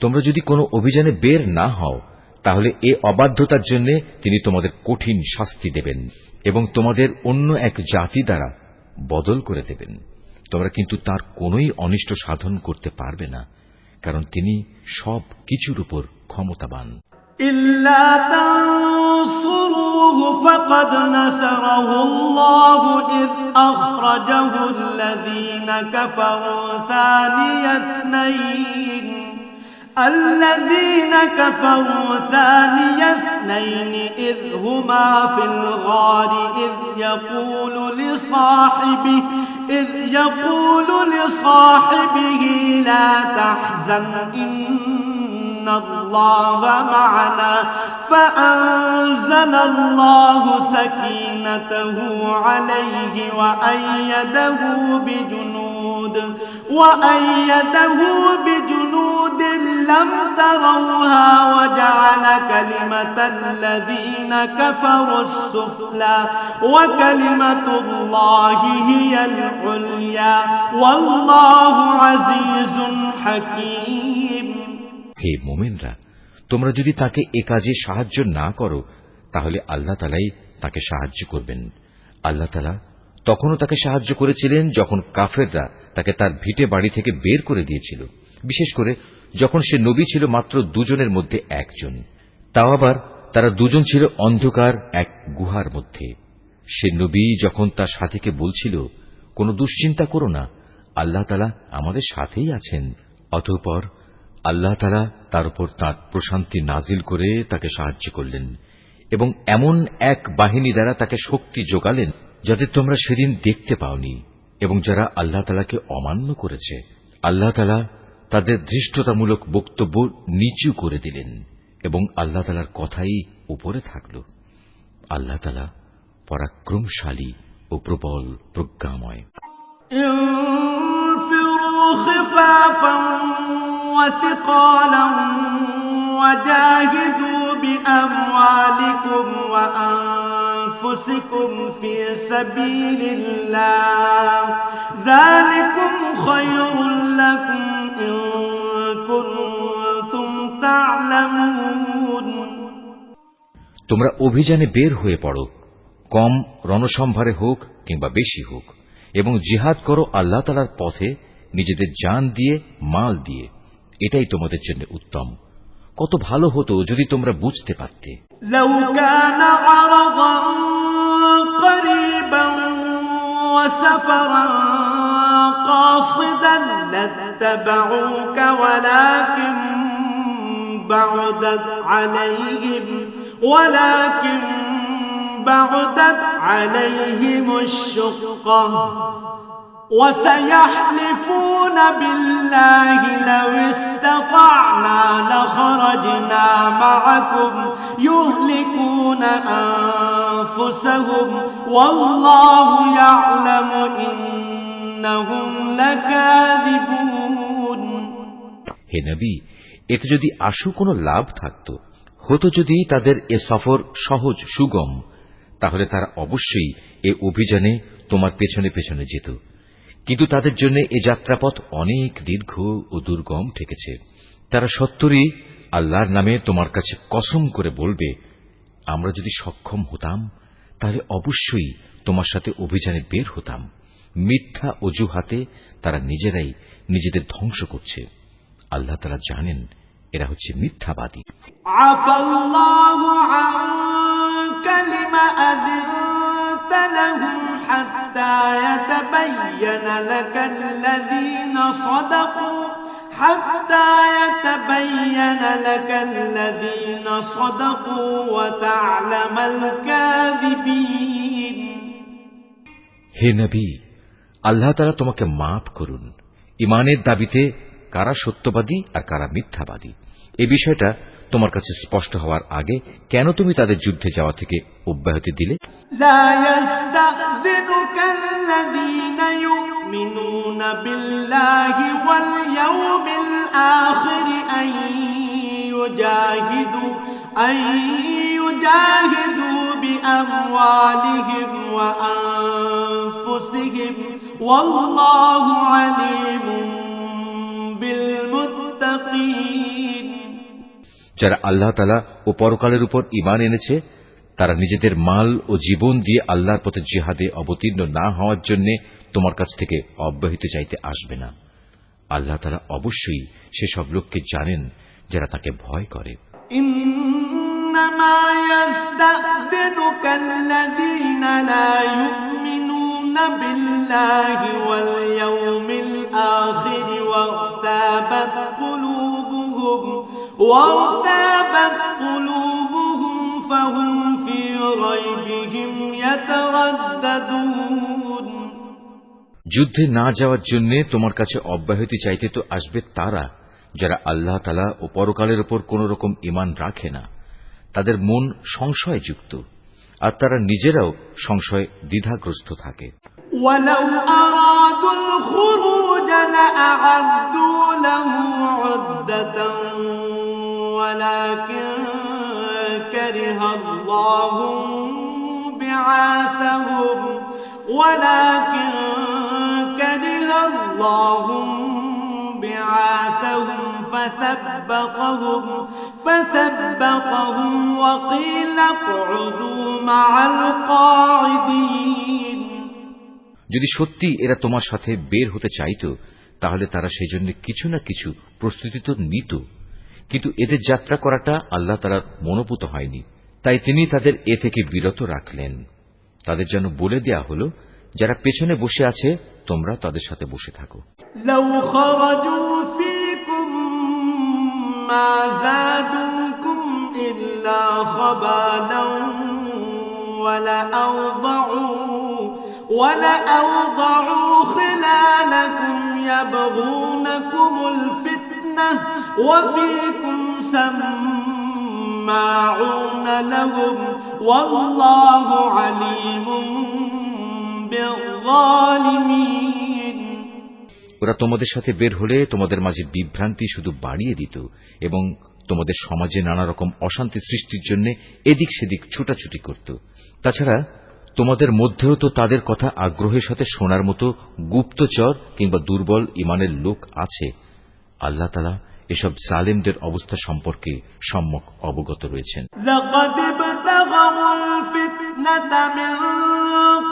তোমরা যদি কোনো অভিযানে বের না হও তাহলে এ অবাধ্যতার জন্য তিনি তোমাদের কঠিন শাস্তি দেবেন এবং তোমাদের অন্য এক জাতি দ্বারা বদল করে দেবেন। তোমরা কিন্তু তার কোনোই অনিষ্ট সাধন করতে পারবে না, কারণ তিনি সব কিছুর উপর ক্ষমতাবান। إلا تنصروه فقد نصره الله إذ أخرجه الذين كفروا ثاني اثنين إذ هما في الغار إذ يقول لصاحبه لا تحزن إن الله معنا فأنزل الله سكينته عليه وأيده بجنود لم تروها وجعل كلمة الذين كفروا السفلى وكلمة الله هي العليا والله عزيز حكيم। হে মুমিনরা, তোমরা যদি তাকে এ কাজে সাহায্য না করো তাহলে আল্লাহ তাআলাই তাকে সাহায্য করবেন। আল্লাহ তাআলা তখনও তাকে সাহায্য করেছিলেন যখন কাফেররা তাকে তার ভিটে বাড়ি থেকে বের করে দিয়েছিল, বিশেষ করে যখন সে নবী ছিল মাত্র দুজনের মধ্যে একজন, তাও আবার তারা দুজন ছিল অন্ধকার এক গুহার মধ্যে। সে নবী যখন তার সাথীকে বলছিল, কোনো দুশ্চিন্তা করো না, আল্লাহ তাআলা আমাদের সাথেই আছেন, অতঃপর আল্লাহ তাআলা তার উপর তাঁর প্রশান্তি নাজিল করে তাকে সাহায্য করলেন এবং এমন এক বাহিনী দ্বারা তাকে শক্তি যোগালেন যাদের তোমরা সেদিন দেখতে পাওনি, এবং যারা আল্লাহ তাআলাকে অমান্য করেছে আল্লাহ তাআলা তাদের ধৃষ্টতামূলক বক্তব্য নিচু করে দিলেন এবং আল্লাহ তাআলার কথাই উপরে থাকল। আল্লাহ তাআলা পরাক্রমশালী ও প্রবল প্রজ্ঞাময়। انفروا خفافا وثقالا وجاهدوا بأموالكم وأنفسكم في سبيل الله ذلكم خير لكم إن كنتم تعلمون। তোমরা অভিযানে বের হয়ে পড়ো, কম রণসম্ভারে হোক কিংবা বেশি হোক, এবং জিহাদ করো আল্লাহ তাআলার পথে নিজেদের জান দিয়ে, মাল দিয়ে। এটাই তোমাদের জন্য উত্তম। কত ভালো হতো যদি তোমরা বুঝতে পারতে। لو كان عرضا قريبا وسفرا قاصدا لاتبعوك ولكن بعدت عليهم الشقة وسيحلفون بالله لو استطعنا لخرجنا معكم يهلكون أنفسهم والله يعلم إنهم لكاذبون। হে নবী, এতে যদি আশু কোনো লাভ থাকত, হতো যদি তাদের এ সফর সহজ সুগম, তাহলে তারা অবশ্যই এ অভিযানে তোমার পেছনে পেছনে যেত, কিন্তু তাদের জন্য এ যাত্রাপথ অনেক দীর্ঘ ও দুর্গম ঠেকেছে। তারা সত্তরই আল্লাহর নামে তোমার কাছে কসম করে বলবে, আমরা যদি সক্ষম হতাম তাহলে অবশ্যই তোমার সাথে অভিযানে বের হতাম। মিথ্যা অজুহাতে তারা নিজেরাই নিজেদের ধ্বংস করছে। আল্লাহ তাআলা জানেন এরা হচ্ছে মিথ্যাবাদী। আফাল্লাহু আনকা লিমা আযনতা লাহুম হাত্তা ইয়াতাবায়্যানা লাকাল্লাযীনা সাদাকু ওয়া তা'লামাল কাযিবিন। হে নবী, আল্লাহ তাআলা তোমাকে মাফ করুন। ঈমানের দাবিতে কারা সত্যবাদী আর কারা মিথ্যাবাদী এই বিষয়টা তোমার কাছে স্পষ্ট হওয়ার আগে কেন তুমি তাদের যুদ্ধে যাওয়া থেকে অব্যাহতি দিলে? লা ইয়াস্তাযিনুকাল্লাযীনা ইউমিনুনা বিল্লাহি ওয়াল ইয়াউমিল আখির আন يجاهدوا بأموالهم وأنفسهم والله عليم بالمتقين যারা আল্লাহ তাআলা ও পরকালের উপর ঈমান এনেছে তারা নিজেদের মাল ও জীবন দিয়ে আল্লাহর পথে জিহাদে অবতীর্ণ না হওয়ার জন্য তোমার কাছ থেকে অব্যাহতি চাইতে আসবে না। আল্লাহ তাআলা অবশ্যই সেসব লোককে জানেন যারা তাকে ভয় করে। إنما يستأذنك الذين لا يؤمنون بالله واليوم الآخر وارتابت قلوبهم فهم في ريبهم يترددون যুদ্ধে না যাওয়ার জন্য তোমার কাছে অব্যাহতি চাইতে তো আসবে তারা যারা আল্লাহ তাআলা ও পরকালের উপর কোন রকম ঈমান রাখে না, তাদের মন সংশয়যুক্ত আর তারা নিজেরাও সংশয় দ্বিধাগ্রস্ত থাকে। ولو أرادوا الخروج لأعدوا له عدة ولكن كره الله بعاثهم فثبطهم وقيل اقعدوا مع القاعدين যদি সত্যি এরা তোমার সাথে বের হতে চাইত তাহলে তারা সেই জন্য কিছু না কিছু প্রস্তুতি তো নিত, কিন্তু এদের যাত্রা করাটা আল্লাহ তাআলার মনোপুত হয়নি, তাই তিনি তাদের এ থেকে বিরত রাখলেন। তাদের যেন বলে দেয়া হলো, যারা পেছনে বসে আছে তোমরা তাদের সাথে বসে থাকো। لو خرجوا فيكم ما زادوكم إلا خبالا ولأوضعوا خلالكم يبغونكم الفتنة وفيكم سماعون لهم والله عليم بالظالمين ওরা তোমাদের সাথে বের হলে তোমাদের মাঝে বিভ্রান্তি শুধু বাড়িয়ে দিত এবং তোমাদের সমাজে নানা রকম অশান্তি সৃষ্টির জন্য এদিক সেদিক ছুটাছুটি করত। তাছাড়া তোমাদের মধ্যেও তো তাদের কথা আগ্রহের সাথে শোনার মতো গুপ্তচর কিংবা দুর্বল ঈমানের লোক আছে। আল্লাহ তাআলা এসব জালেমদের অবস্থা সম্পর্কে সম্যক অবগত রয়েছেন। لقد ابتغوا الفتنة من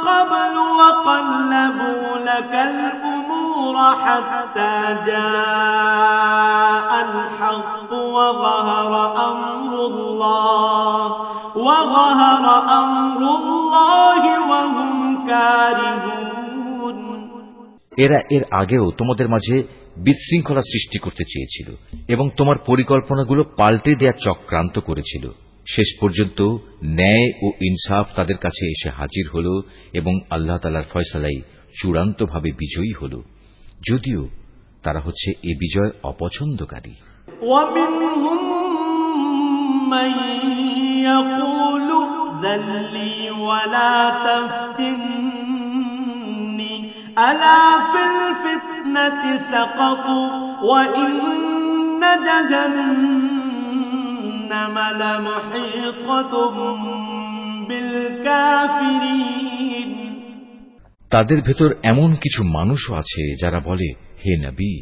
قبل وقلبوا لك الأمور حتى جاء الحق وظهر أمر الله وهم كارهون এরা এর আগেও তোমাদের মাঝে বিশৃঙ্খলা সৃষ্টি করতে চেয়েছিল এবং তোমার পরিকল্পনাগুলো পাল্টে দেয়া চক্রান্ত করেছিল। শেষ পর্যন্ত ন্যায় ও ইনসাফ তাদের কাছে এসে হাজির হল এবং আল্লাহ তাআলার ফয়সালাই চূড়ান্তভাবে বিজয়ী হল, যদিও তারা হচ্ছে এ বিজয় অপছন্দকারী। ومنهم من يقول ائذن لي ولا تفتني ألا في الفتنة سقطوا وإن جهنم لمحيطة بالكافرين তাদের ভেতর এমন কিছু মানুষও আছে যারা বলে, হে নবী,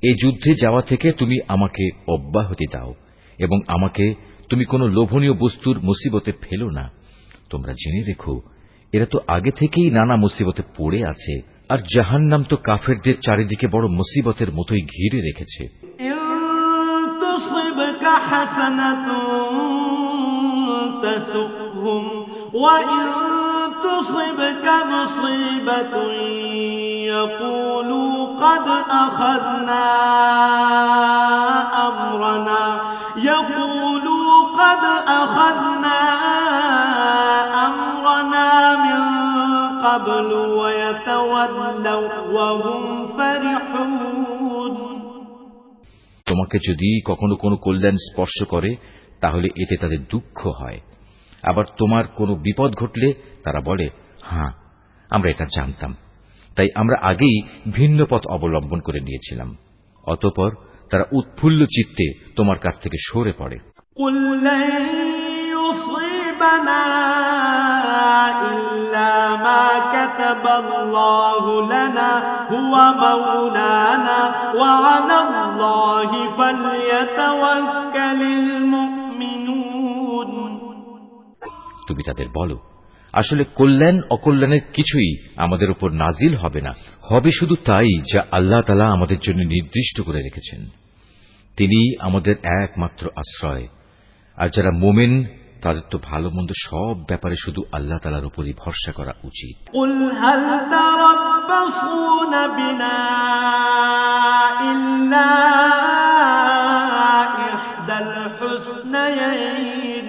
এই যুদ্ধে যাওয়া থেকে তুমি আমাকে অব্যাহতি দাও এবং আমাকে তুমি কোনো লোভনীয় বস্তুর মুসিবতে ফেলো না। তোমরা জেনে রেখো, এরা তো আগে থেকেই নানা মুসিবতে পড়ে আছে, আর জাহান্নাম তো কাফেরদের চারিদিকে বড় মুসিবতের মতোই ঘিরে রেখেছে। إن تصبك حسنة تسؤهم وإن تصبك مصيبة يقولوا قد أخذنا أمرنا من قبل ويتولوا وهم فرحون তোমাকে যদি কখনো কোনো কল্যাণ স্পর্শ করে তাহলে এতে তাদের দুঃখ হয়, আবার তোমার কোনো বিপদ ঘটলে তারা বলে, হ্যাঁ, আমরা এটা জানতাম, তাই আমরা আগেই ভিন্ন পথ অবলম্বন করে নিয়েছিলাম। অতঃপর তারা উৎফুল্ল চিত্তে তোমার কাছ থেকে সরে পড়ে। قل لن يصيبنا إلا ما كتب الله لنا هو مولانا وعلى الله فليتوكل المؤمنون। তুমি তাদের বলো, আসলে কল্যাণ অকল্যাণের কিছুই আমাদের উপর নাজিল হবে না, হবে শুধু তাই যা আল্লাহ তাআলা আমাদের জন্য নির্দিষ্ট করে রেখেছেন। তিনি আমাদের একমাত্র আশ্রয়। আর যারা মুমিন তাদের তো ভালো মন্দ সব ব্যাপারে শুধু আল্লাহ তাআলার উপরই ভরসা করা উচিত। قل هل تربصون بنا إلا إحدى الحسنيين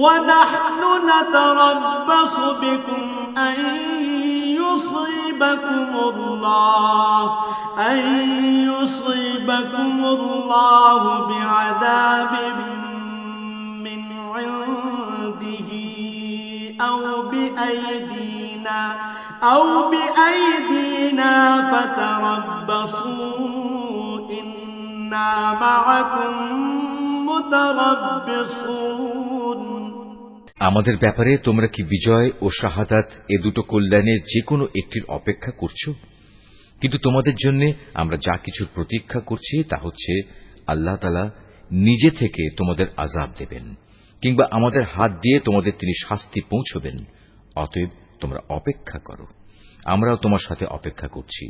ونحن نتربص بكم أن يصيبكم الله بعذاب من عنده أو بأيدينا فتربصوا إنا معكم متربصون। আমাদের ব্যাপারে তোমরা কি বিজয় ও শাহাদাত এ দুটো কল্যাণের যে কোনো একটির অপেক্ষা করছো? কিন্তু তোমাদের জন্য আমরা যা কিছুর প্রতীক্ষা করছি তা হচ্ছে আল্লাহ তাআলা নিজে থেকে তোমাদের আযাব দেবেন, কিংবা আমাদের হাত দিয়ে তোমাদের তিনি শাস্তি পৌঁছবেন। অতএব তোমরা অপেক্ষা করো, আমরাও তোমার সাথে অপেক্ষা করছি।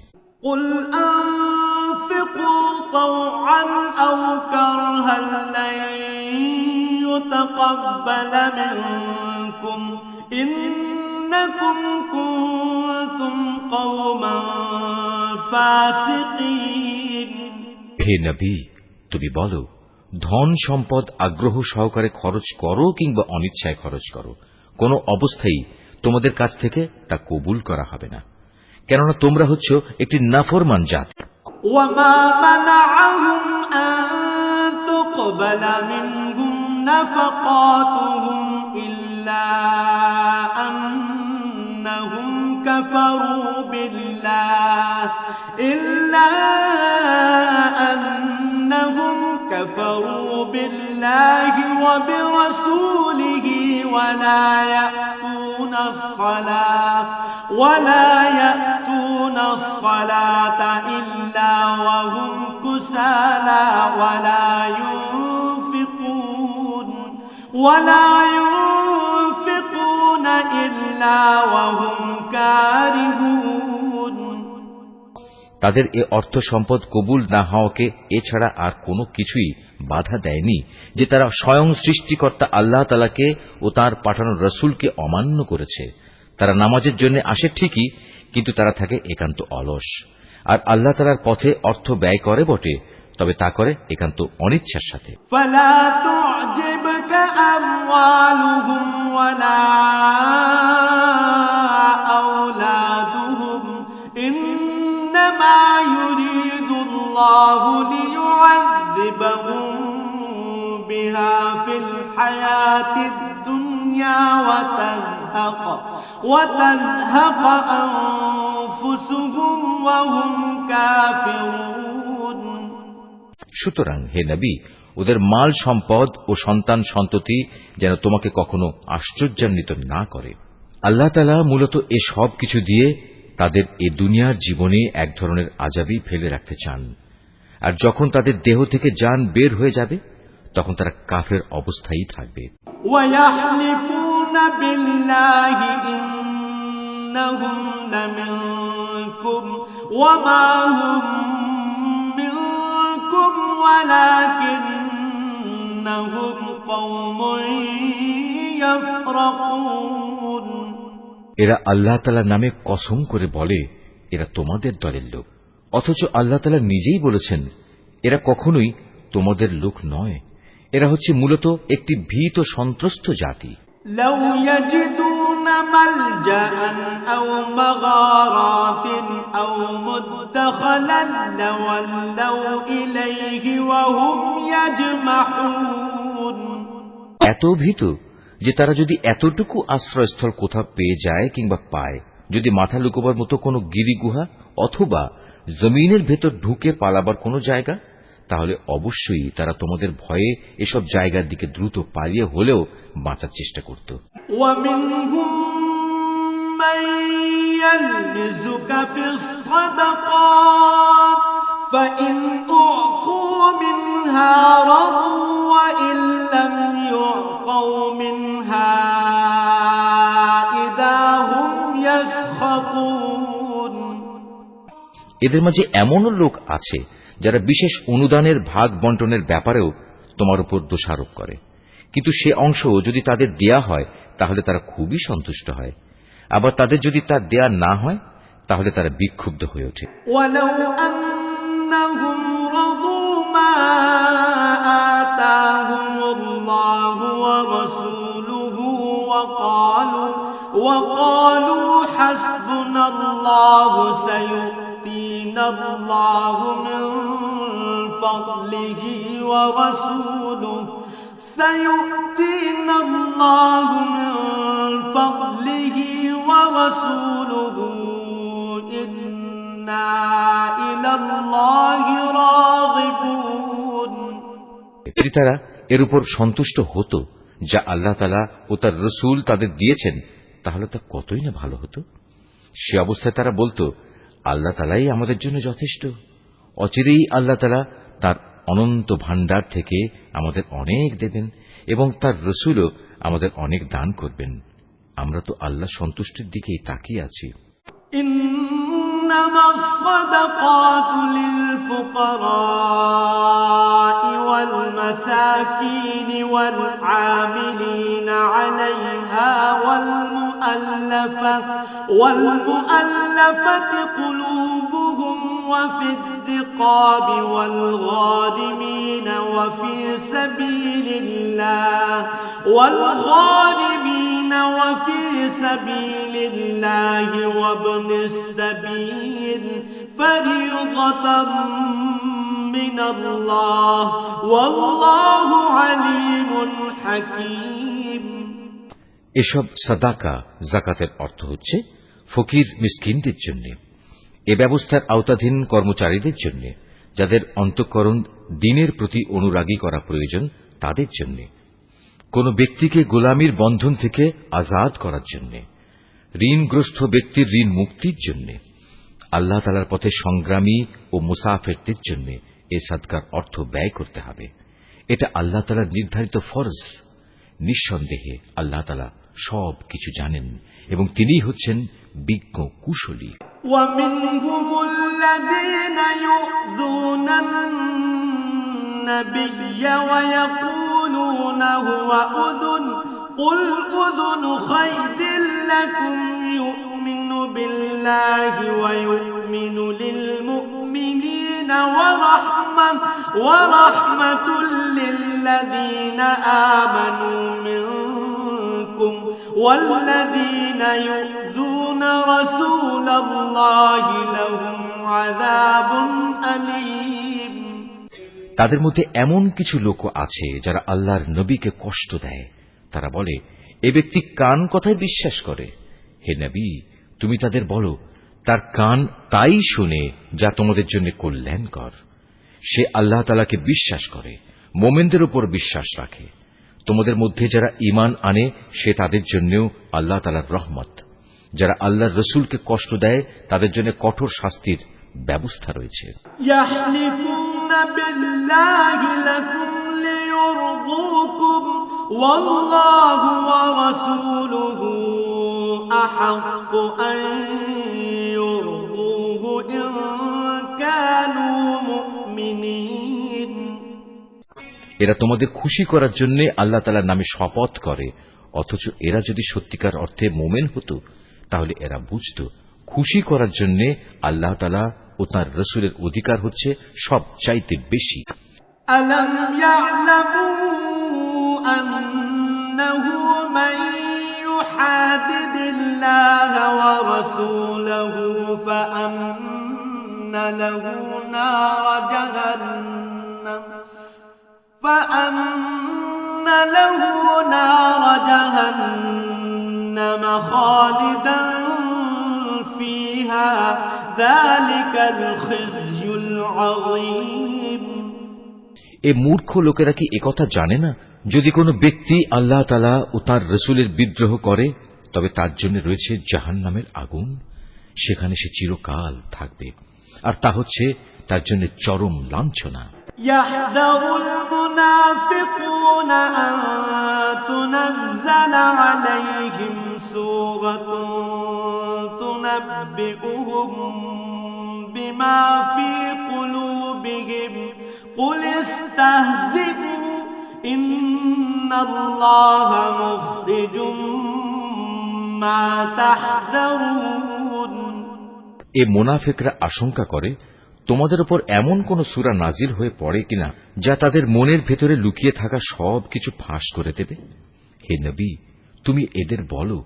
قل أنفقوا طوعا أو كرها لن يتقبل منكم إنكم كنتم قوما فاسقين। হে নবী, তুমি বলো, ধন সম্পদ আগ্রহ সহকারে খরচ করো কিংবা অনিচ্ছায় খরচ করো, কোনো অবস্থায় তোমাদের কাছ থেকে তা কবুল করা হবে না, কেননা তোমরা হচ্ছ একটি নাফরমান জাতি। وما منعهم أن تقبل منهم نفقاتهم إلا أنهم كفروا بالله وبرسوله ولا يأتون الصلاة إلا وهم كسالى ولا ينفقون إلا وهم كارهون। তাদের এ অর্থ সম্পদ কবুল না হওয়াকে এছাড়া আর কোনো কিছুই বাধা দেয়নি যে তারা স্বয়ং সৃষ্টিকর্তা আল্লাহ তাআলাকে ও তার পাঠানো রসুলকে অমান্য করেছে। তারা নামাজের জন্য আসে ঠিকই, কিন্তু তারা থাকে একান্ত অলস, আর আল্লাহ তাআলার পথে অর্থ ব্যয় করে বটে, তবে তা করে একান্ত অনিচ্ছার সাথে। فلا تعجبك أموالهم ولا أولادهم إنما يريد الله ليعذبهم بها في الحياة الدنيا وتزهق أنفسهم وهم كافرون। সুতরাং হে নবী, ওদের মাল সম্পদ ও সন্তান সন্ততি যেন তোমাকে কখনো আশ্চর্যান্বিত না করে। আল্লাহ তাআলা মূলত এ সব কিছু দিয়ে তাদের এ দুনিয়ার জীবনে এক ধরনের আযাবই ফেলে রাখতে চান, আর যখন তাদের দেহ থেকে জান বের হয়ে যাবে তখন তারা কাফের অবস্থায় থাকবে। وَيَحْلِفُونَ بِاللَّهِ إِنَّهُمْ لَمِنكُمْ وَمَا هُمْ مِنكُمْ وَلَكِنَّهُمْ قَوْمٌ يَفْرَقُونَ। এরা আল্লাহ তাআলার নামে কসম করে বলে এরা তোমাদের দলের লোক, অথচ আল্লাহ তাআলা নিজেই বলেছেন এরা কখনোই তোমাদের লোক নয়। এরা হচ্ছে মূলত একটি ভীত সন্ত্রস্ত জাতি। لو يجدون ملجأ أو مغارات أو مدخلا لولوا إليه وهم يجمحون। এত ভীত যে তারা যদি এতটুকু আশ্রয়স্থল কোথাও পেয়ে যায় কিংবা পায়, যদি মাথা লুকোবার মতো কোনো গিরিগুহা অথবা জমিনের ভেতর ঢুকে পালাবার কোনো জায়গা, তাহলে অবশ্যই তারা তোমাদের ভয়ে এসব জায়গার দিকে দ্রুত পালিয়ে হলেও বাঁচার চেষ্টা করত। ومنهم من يلمزك في الصدقات فإن أعطوا منها رضوا وإن لم يعطوا منها إذا هم يسخطون। এদের মাঝে এমনও লোক আছে যারা বিশেষ অনুদানের ভাগ বন্টনের ব্যাপারেও তোমার উপর দোষারোপ করে, কিন্তু সে অংশ যদি তাদের দেয়া হয় তাহলে তারা খুবই সন্তুষ্ট হয়, আবার তাদের যদি তা দেয়া না হয় তাহলে তারা বিক্ষুব্ধ হয়ে ওঠে। ولو أنهم رضوا ما آتاهم الله ورسوله وقالوا حسبنا الله سيؤتينا الله من فضله ورسوله إنا إلى الله راغبون। যদি তারা এর উপর সন্তুষ্ট হতো যা আল্লাহ তাআলা ও তার রাসূল তাদের দিয়েছেন তাহলে তা কতই না ভালো হতো। সে অবস্থায় তারা বলতো, আল্লাহ তাআলাই আমাদের জন্য যথেষ্ট, অচিরেই আল্লাহ তাআলা তার অনন্ত ভাণ্ডার থেকে আমাদের অনেক দেবেন এবং তার রাসূলও আমাদের অনেক দান করবেন। আমরা তো আল্লাহ সন্তুষ্টির দিকেই তাকিয়ে আছি। إنما الصدقات للفقراء والمساكين والعاملين عليها والمؤلفة قلوبهم وفي الرقاب والغارمين وفي سبيل الله وابن السبيل فريضة من الله والله عليم حكيم। এসব সাদাকা যাকাতের অর্থ হচ্ছে ফকির মিসকিনদের জন্য, এ ব্যবস্থার আওতাধীন কর্মচারীদের জন্য, যাদের অন্তঃকরণ দ্বীনের প্রতি অনুরাগী করা প্রয়োজন তাদের জন্য, কোন ব্যক্তিকে গোলামির বন্ধন থেকে আজাদ করার জন্য, ঋণগ্রস্ত ব্যক্তির ঋণ মুক্তির জন্য, আল্লাহ তাআলার পথে সংগ্রামী ও মুসাফিরদের জন্য এই সাদকার অর্থ ব্যয় করতে হবে। এটা আল্লাহ তাআলার নির্ধারিত ফরজ। নিঃসন্দেহে আল্লাহ তাআলা সব কিছু জানেন এবং তিনিই হচ্ছেন বিজ্ঞ কুশলী। ومنهم الذين يؤذون النبي ويقولون هو أذن قل أذن خير لكم يؤمن بالله ويؤمن للمؤمنين ورحمة للذين آمنوا منكم والذين يؤذون رسول الله لهم عذاب أليم। তাদের মধ্যে এমন কিছু লোক আছে যারা আল্লাহর নবীকে কষ্ট দেয়। তারা বলে, এ ব্যক্তি কান কথায় বিশ্বাস করে। হে নবী, তুমি তাদের বলো, তার কান তাই শুনে যা তোমাদের জন্য কল্যাণকর। সে আল্লাহ তাআলাকে বিশ্বাস করে, মোমেনদের উপর বিশ্বাস রাখে। তোমাদের মধ্যে যারা ঈমান আনে সে তাদের জন্যও আল্লাহ তাআলার রহমত। যারা আল্লাহর রাসূলকে কষ্ট দেয় তাদের জন্য কঠোর শাস্তির ব্যবস্থা রয়েছে। ইয়াহলিফুনা বিল্লাহি লাকুম লিয়ুরদুকুম ওয়াল্লাহু ওয়া রাসূলুহু আহাক্কু আন ইউরদুহু ইন কানু মুমিনিন। এরা তোমাদের খুশি করার জন্য আল্লাহ তাআলার নামে শপথ করে, অথচ এরা যদি সত্যিকার অর্থে মুমিন হতো তাহলে এরা বুঝত খুশি করার জন্য আল্লাহ তাআলা ও তাঁর রাসূলের অধিকার হচ্ছে সবচাইতে বেশি। আলাম ইয়ালামু আন্নাহু মান ইউহাদিদিল্লাহ ওয়া রাসূলাহু ফাআন্না লাহু নার জাহান্নাম খালিদান ফিহা যালিকাল খিজয়ুল আযীম। এ মূর্খ লোকেরা কি একথা জানে না? যদি কোনো ব্যক্তি আল্লাহ তাআলা ও তাঁর রাসূলের বিদ্রোহ করে তবে তার জন্য রয়েছে জাহান্নামের আগুন, সেখানে সে চিরকাল থাকবে, আর তা হচ্ছে তার জন্য চরম লাঞ্ছনা। يحذر المنافقون أن تنزل عليهم سورة تنبئهم بما في قلوبهم قل استهزئوا إن الله مخرج ما تحذرون। এ মুনাফিকরা আশঙ্কা করে তোমাদের উপর এমন কোন সূরা নাজিল হয়ে পড়ে কিনা যা তাদের মনের ভেতরে লুকিয়ে থাকা সব কিছু ফাঁস করে দেবে। হে নবী, তুমি এদের বলো,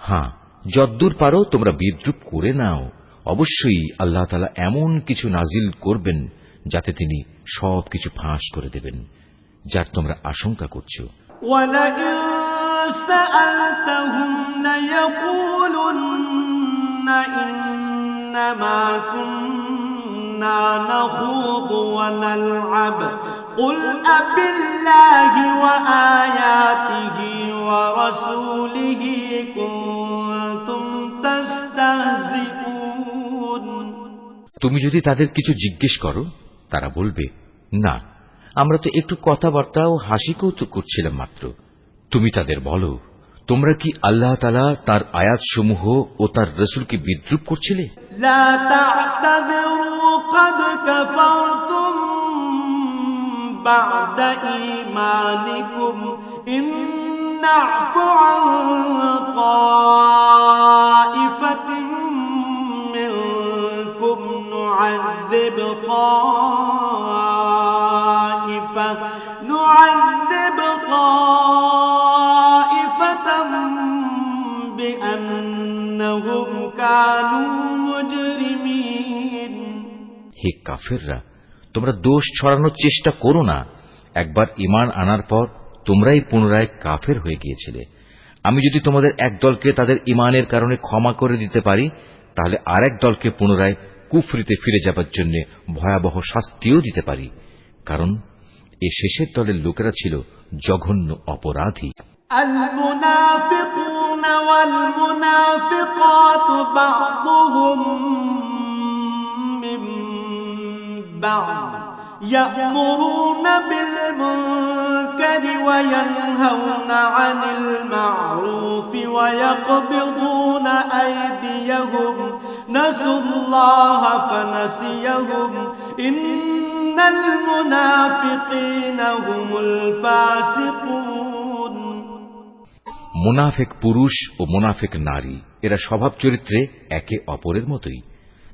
হ্যাঁ, যদ্দূর পারো তোমরা বিদ্রূপ করে নাও, অবশ্যই আল্লাহ তাআলা এমন কিছু নাজিল করবেন যাতে তিনি সব কিছু ফাঁস করে দেবেন যার তোমরা আশঙ্কা করছো। وَلَئِن سَأَلْتَهُمْ لَيَقُولُنَّ إِنَّمَا كُنَّا نَخُوضُ وَنَلْعَبُ قُلْ أَبِاللَّهِ وَآيَاتِهِ وَرَسُولِهِ كُنتُمْ تَسْتَهْزِئُونَ। তুমি যদি তাদের কিছু জিজ্ঞেস করো, তারা বলবে, না, আমরা তো একটু কথাবার্তা ও হাসি কৌতুক করছিলাম মাত্র। তুমি তাদের বলো, তোমরা কি আল্লাহ তাআলা তার আয়াতসমূহ ও তার রাসূলকে বিদ্রূপ করছিলে? لا تعتذروا قد كفرتم بعد إيمانكم إن نعف عن طائفة منكم نعذب طائفة بأنهم كانوا مجرمين। হে কাফেররা, তোমরা দোষ ছড়ানোর চেষ্টা করো না। একবার ঈমান আনার পর তোমরাই পুনরায় কাফের হয়ে গিয়েছিলে। আমি যদি তোমাদের এক দলকে তাদের ঈমানের কারণে ক্ষমা করে দিতে পারি, তাহলে আরেক দলকে পুনরায় কুফরিতে ফিরে যাবার জন্য ভয়াবহ শাস্তিও দিতে পারি, কারণ এ শেষের দলের লোকেরা ছিল জঘন্য অপরাধী। المنافقون والمنافقات بعضهم من بعض يأمرون بالمنكر وينهون عن المعروف ويقبضون أيديهم نسوا الله فنسيهم إن المنافقين هم الفاسقون। মুনাফিক পুরুষ ও মুনাফিক নারী এরা স্বভাব চরিত্রে একে অপরের মতোই।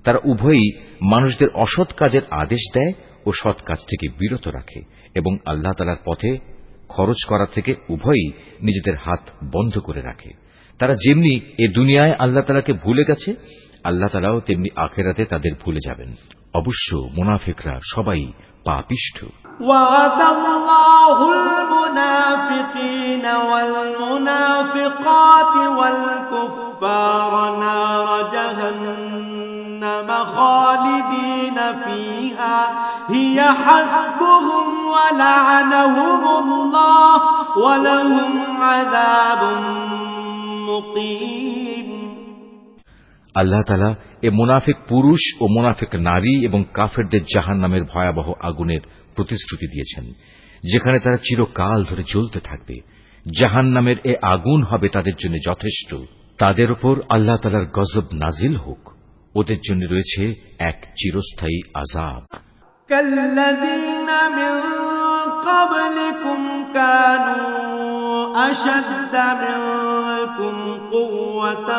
তারা উভয়ই মানুষদের অসৎ কাজের আদেশ দেয় ও সৎ কাজ থেকে বিরত রাখে এবং আল্লাহ তাআলার পথে খরচ করা থেকে উভয়ই নিজেদের হাত বন্ধ করে রাখে। তারা যেমনি এ দুনিয়ায় আল্লাহ তাআলাকে ভুলে গেছে, আল্লাহ তাআলাও তেমনি আখিরাতে তাদের ভুলে যাবেন। অবশ্য মুনাফিকরা সবাই পাপিষ্ঠ। وعد الله المنافقين والمنافقات والكفار نار جهنم خالدين فيها هي حسبهم ولعنهم الله ولهم عذاب مقيم। আল্লাহ তাআলা এ মুনাফিক পুরুষ ও মুনাফিক নারী এবং কাফেরদের জাহান্নামের ভয়াবহ আগুনের প্রতিশ্রুতি দিয়েছেন, যেখানে তারা চিরকাল ধরে জ্বলতে থাকবে। জাহান্নামের এ আগুন হবে তাদের জন্য যথেষ্ট। তাদের উপর আল্লাহ তাআলার গজব নাজিল হোক। ওদের জন্য রয়েছে এক চিরস্থায়ী আযাব। كالذين من قبلكم كانوا أشد منكم قوة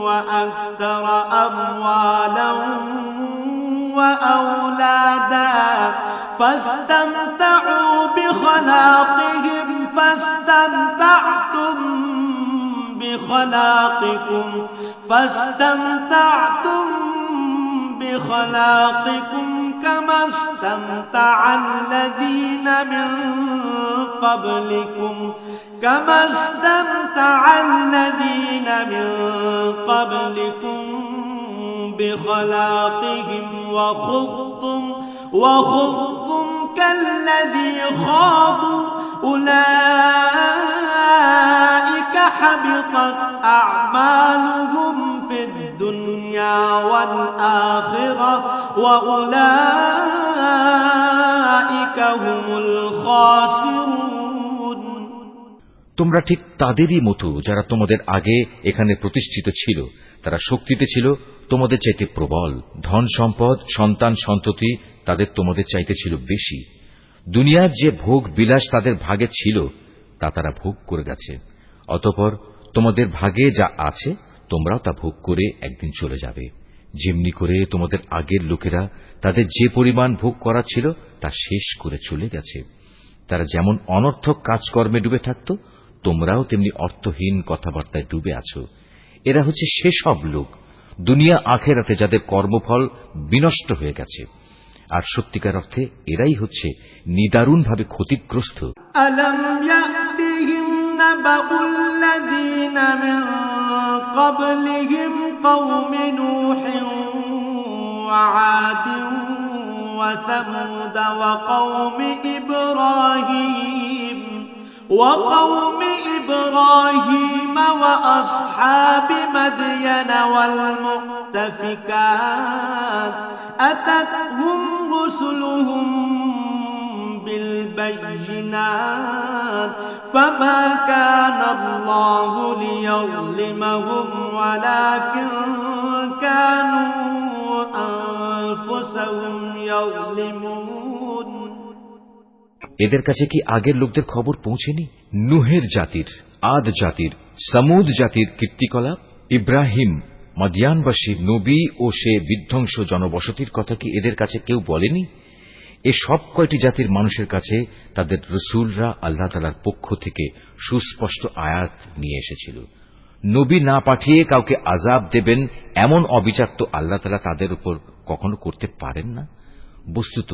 وأكثر أموالا وأولادا فاستمتعوا بخلاقهم فاستمتعتم بخلاقكم كما استمتع الذين من قبلكم بخلاقهم وخضتم كالذي خاضوا أولئك حبطت أعمالهم في الدنيا والآخرة وأولئك هم الخاسرون তোমরা ঠিক তাদেরই মতো যারা তোমাদের আগে এখানে প্রতিষ্ঠিত ছিল। তারা শক্তিতে ছিল তোমাদের চাইতে প্রবল, ধন সম্পদ, সন্তান সন্ততি তাদের তোমাদের চাইতে ছিল বেশি। দুনিয়ার যে ভোগ বিলাস তাদের ভাগে ছিল তা তারা ভোগ করে গেছে। অতঃপর তোমাদের ভাগে যা আছে তোমরাও তা ভোগ করে একদিন চলে যাবে। যেমনি করে তোমাদের আগের লোকেরা তাদের যে পরিমাণ ভোগ করা ছিল তা শেষ করে চলে গেছে। তারা যেমন অনর্থক কাজকর্মে ডুবে থাকত, তোমরাও তেমনি অর্থহীন কথাবার্তায় ডুবে আছো। এরা হচ্ছে সেসব লোক দুনিয়া আখেরাতে যাদের কর্মফল বিনষ্ট হয়ে গেছে, আর সত্যিকার অর্থে এরাই হচ্ছে নিদারুণভাবে ক্ষতিগ্রস্ত। ألم يأتهم نبأ الذين من قبلهم قوم نوح وعاد وثمود وقوم إبراهيم وأصحاب مدين والمؤتفكات أتتهم رسلهم بالبينات فما كان الله ليظلمهم ولكن كانوا أنفسهم يظلمون এদের কাছে কি আগের লোকদের খবর পৌঁছেনি? নুহের জাতির, আদ জাতির, সামুদ জাতির কীর্তিকলাপ, ইব্রাহিম, মদিয়ানবাসী নবী ও সে বিধ্বংস জনবসতির কথা কি এদের কাছে কেউ বলেনি? এ সব কয়টি জাতির মানুষের কাছে তাদের রসুলরা আল্লাহ তাআলার পক্ষ থেকে সুস্পষ্ট আয়াত নিয়ে এসেছিল। নবী না পাঠিয়ে কাউকে আযাব দেবেন এমন অবিচার তো আল্লাহ তাআলা তাদের উপর কখনো করতে পারেন না। বস্তুত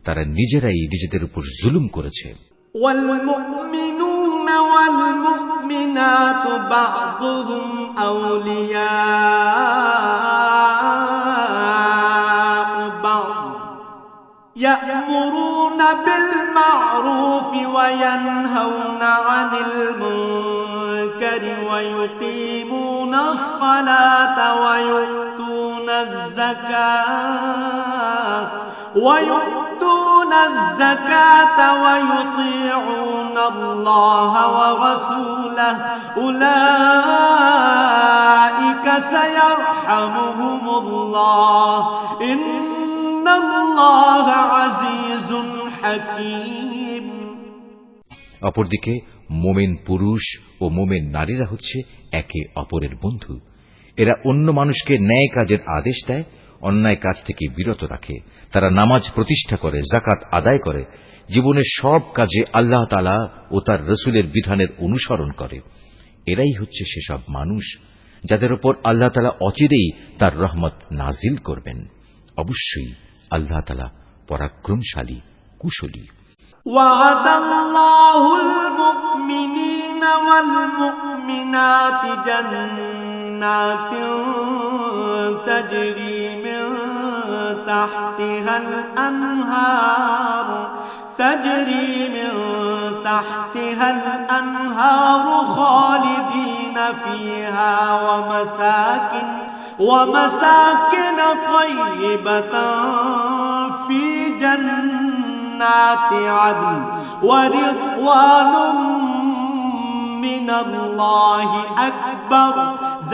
তারা নিজেরাই নিজেদের উপর জুলুম করেছে। والمؤمنون والمؤمنات بعضهم أولياء بعض يأمرون بالمعروف وينهون عن المنكر ويقيمون الصلاة ويؤتون الزكاة ويطيعون الله ورسوله أولئك سيرحمهم الله إن الله عزيز حكيم অপরদিকে মোমেন পুরুষ ও মোমেন নারীরা হচ্ছে একে অপরের বন্ধু। এরা অন্য মানুষকে ন্যায় কাজের আদেশ দেয়, অন্যায় কাজ থেকে বিরত রাখে। তারা নামাজ প্রতিষ্ঠা করে, যাকাত আদায় করে, জীবনের সব কাজে আল্লাহ তাআলা ও তার রসুলের বিধানের অনুসরণ করে। এরাই হচ্ছে সেসব মানুষ যাদের উপর আল্লাহ তাআলা অচিরেই তার রহমত নাজিল করবেন। অবশ্যই আল্লাহ তাআলা পরাক্রমশালী, কুশলী। وعد الله المؤمنين والمؤمنات جنات تجري من تحتها الأنهار خالدين فيها ومساكن طيبة في جنات عدن ورضوان من الله أكبر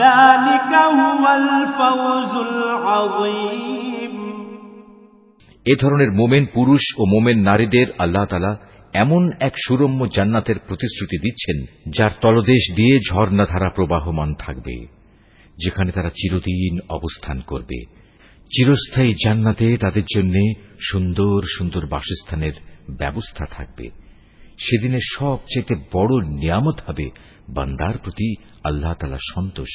ذلك هو الفوز العظيم এ ধরনের মোমেন পুরুষ ও মোমেন নারীদের আল্লাহ তাআলা এমন এক সুরম্য জান্নাতের প্রতিশ্রুতি দিচ্ছেন যার তলদেশ দিয়ে ঝর্ণাধারা প্রবাহমান থাকবে, যেখানে তারা চিরদিন অবস্থান করবে। চিরস্থায়ী জান্নাতে তাদের জন্য সুন্দর সুন্দর বাসস্থানের ব্যবস্থা থাকবে। সেদিনের সবচেয়ে বড় নিয়ামত হবে বান্দার প্রতি আল্লাহ তাআলার সন্তোষ।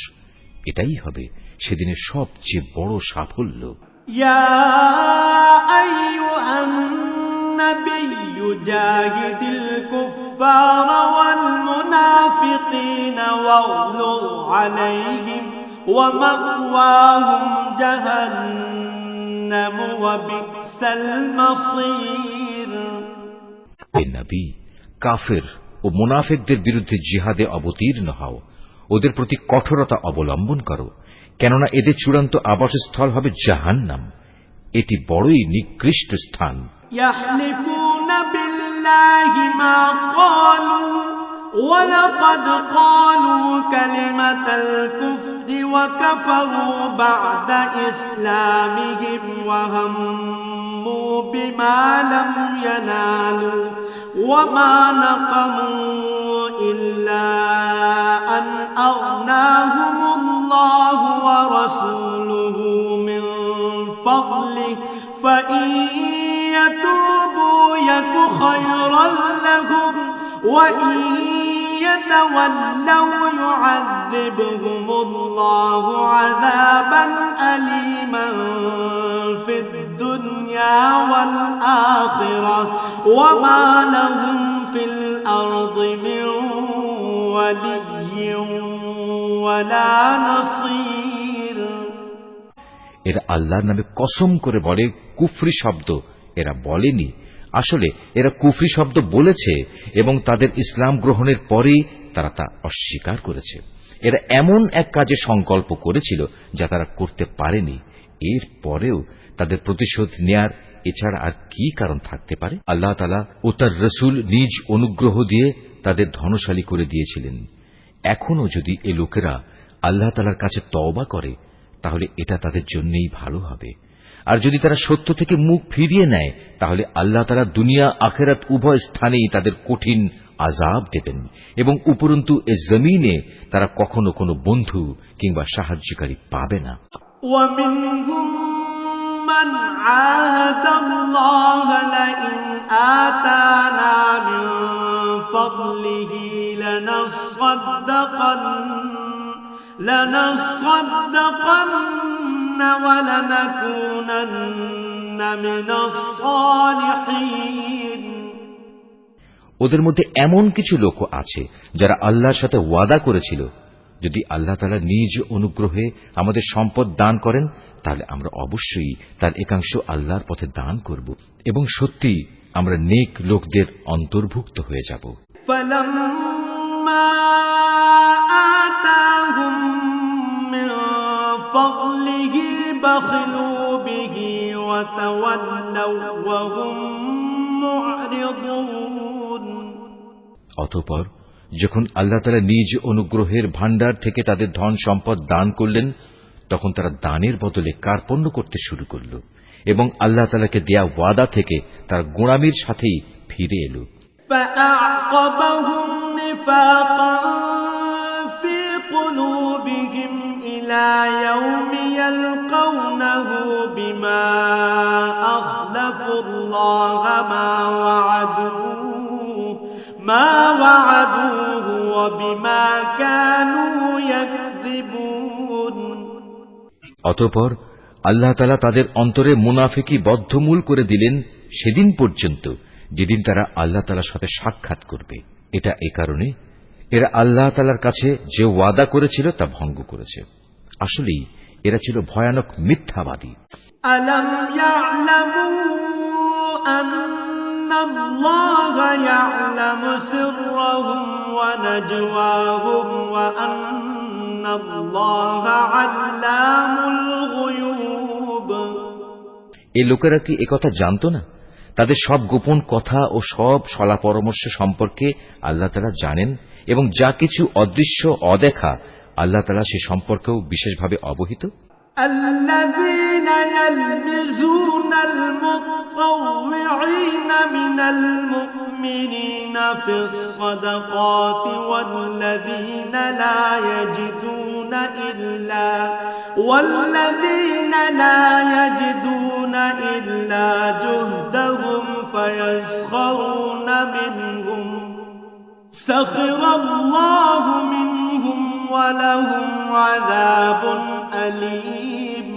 এটাই হবে সেদিনের সবচেয়ে বড় সাফল্য। يا أيها النبي جاهد الكفار والمنافقين واغلظ عليهم ومأواهم جهنم وبئس المصير হে নবী, কাফের ও মুনাফিকদের বিরুদ্ধে জিহাদে অবতীর্ণ হও, ওদের প্রতি কঠোরতা অবলম্বন করো, কেননা এদের চূড়ান্ত আবাসস্থল হবে জাহান্নাম। এটি বড়ই নিকৃষ্ট স্থান। يحلفون بالله ما قالوا ولقد قالوا كلمة الكفر وكفروا بعد إسلامهم وهموا بما لم ينالوا وما نقموا إلا أن أغناهم الله ورسوله من فضله فإن يتوبوا يك خيرا لهم وإن يتولوا يعذبهم الله عذابا أليما في الدنيا والآخرة وما لهم في الأرض من ولي ولا نصير। এরা আল্লাহর নামে কসম করে বলে কুফরি শব্দ এরা বলেনি, আসলে এরা কুফরি শব্দ বলেছে এবং তাদের ইসলাম গ্রহণের পরেই তারা তা অস্বীকার করেছে। এরা এমন এক কাজে সংকল্প করেছিল যা তারা করতে পারেনি, এর পরেও তাদের প্রতিশোধ নেয়ার এছাড়া আর কি কারণ থাকতে পারে? আল্লাহ তাআলা ও তার রাসূল নিজ অনুগ্রহ দিয়ে তাদের ধনশালী করে দিয়েছিলেন। এখনো যদি এ লোকেরা আল্লাহ তাআলার কাছে তওবা করে তাহলে এটা তাদের জন্যই ভালো হবে, আর যদি তারা সত্য থেকে মুখ ফিরিয়ে নেয় তাহলে আল্লাহ তাআলা দুনিয়া আখিরাত উভয় স্থানেই তাদের কঠিন আযাব দেবেন এবং উপরন্তু এ জমিনে তারা কখনো কোনো বন্ধু কিংবা সাহায্যকারী পাবে না। ومنهم من عاهد الله لئن آتانا من فضله لنصدقن ولنكونن من الصالحين। ওদের মধ্যে এমন কিছু লোক আছে যারা আল্লাহর সাথে ওয়াদা করেছিল, যদি আল্লাহ তাআলা নিজ অনুগ্রহে আমাদের সম্পদ দান করেন তাহলে আমরা অবশ্যই তার একাংশ আল্লাহর পথে দান করব এবং সত্যি আমরা নেক লোকদের অন্তর্ভুক্ত হয়ে যাব। فلما آتاهم من فضله بخلوا به وتولوا وهم معرضون। অতঃপর যখন আল্লাহ তাআলা নিজ অনুগ্রহের ভাণ্ডার থেকে তাদের ধন সম্পদ দান করলেন তখন তারা দানের বদলে কার্পণ্য করতে শুরু করল এবং আল্লাহ তাআলাকে দেয়া ওয়াদা থেকে তার গোঁড়ামির সাথেই ফিরে এলো। فأعقبهم نفاقا في قلوبهم إلى يوم يلقونه بما أخلفوا الله ما وعدوه وبما كانوا يكذبون। অতঃপর আল্লাহ তাআলা তাদের অন্তরে মুনাফিকি বদ্ধমূল করে দিলেন সেদিন পর্যন্ত যেদিন তারা আল্লাহ তাআলার সাথে সাক্ষাৎ করবে। এটা এ কারণে এরা আল্লাহ তাআলার কাছে যে ওয়াদা করেছিল তা ভঙ্গ করেছে। আসলেই এরা ছিল ভয়ানক মিথ্যাবাদী। আলম ইয়ালামু আন্নাল্লাহা ইয়ালামু সিররাহুম ওয়া নাজওয়াহুম ওয়া আন্নাল্লাহা আল্লামুল গুয়ুব। এই লোকেরা কি একথা জানতো না? তাদের সব গোপন কথা ও সব সলা পরামর্শ সম্পর্কে আল্লাহ তাআলা জানেন এবং যা কিছু অদৃশ্য অদেখা আল্লাহ তাআলা সে সম্পর্কেও বিশেষভাবে অবহিত। الذين يلمزون المطوعين من المؤمنين في الصدقات والذين لا يجدون إلا جهدهم فيسخرون منهم سخر الله منهم ولهم عذاب أليم।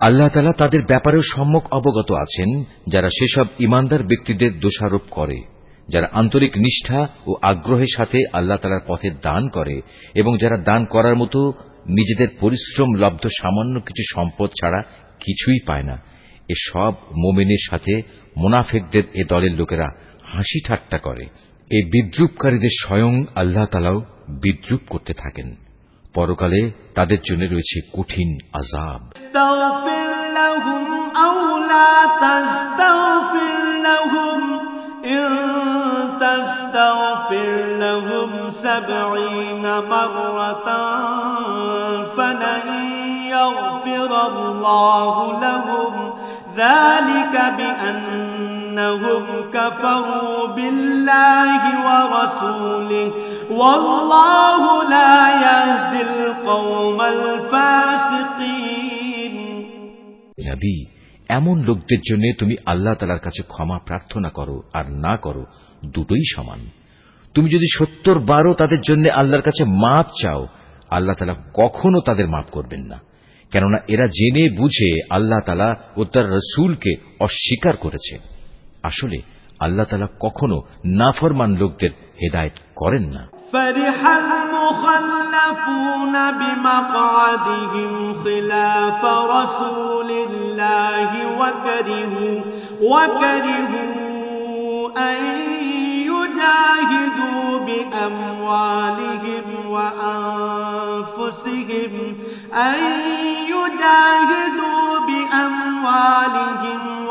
আল্লাহ তাআলা তাদের ব্যাপারেও সম্যক অবগত আছেন যারা সেসব ইমানদার ব্যক্তিদের দোষারোপ করে, যারা আন্তরিক নিষ্ঠা ও আগ্রহের সাথে আল্লাহ তাআলার পথে দান করে এবং যারা দান করার মতো নিজেদের পরিশ্রম লব্ধ সামান্য কিছু সম্পদ ছাড়া কিছুই পায় না। এ সব মুমিনের সাথে মুনাফিকদের এ দলের লোকেরা হাসি ঠাট্টা করে। এই বিদ্রূপকারীদের স্বয়ং আল্লাহ তাআলাও বিদ্রূপ করতে থাকেন। পরকালে তাদের জন্য রয়েছে কঠিন আযাব। استغفر لهم أو لا تستغفر لهم إن تستغفر لهم 70 مرة فلن يغفر الله لهم ذلك بأنهم كفروا بالله ورسوله والله لا يهدي القوم الفاسقين নবী, এমন লোকদের জন্য তুমি আল্লাহ তাআলার কাছে ক্ষমা প্রার্থনা করো আর না করো, দুটোই সমান। তুমি যদি 70 বারও তাদের জন্য আল্লাহর কাছে মাপ চাও, আল্লাহ তাআলা কখনো তাদের মাপ করবেন না, কেননা এরা জেনে বুঝে আল্লাহ তাআলা ও তার রাসূলকে অস্বীকার করেছে। আসলে আল্লাহ তাআলা কখনো নাফরমান লোকদের হেদায়েত করেন না। فرح المخلفون بمقعدهم خلاف رسول الله وكرهوا أن يجاهدوا بأموالهم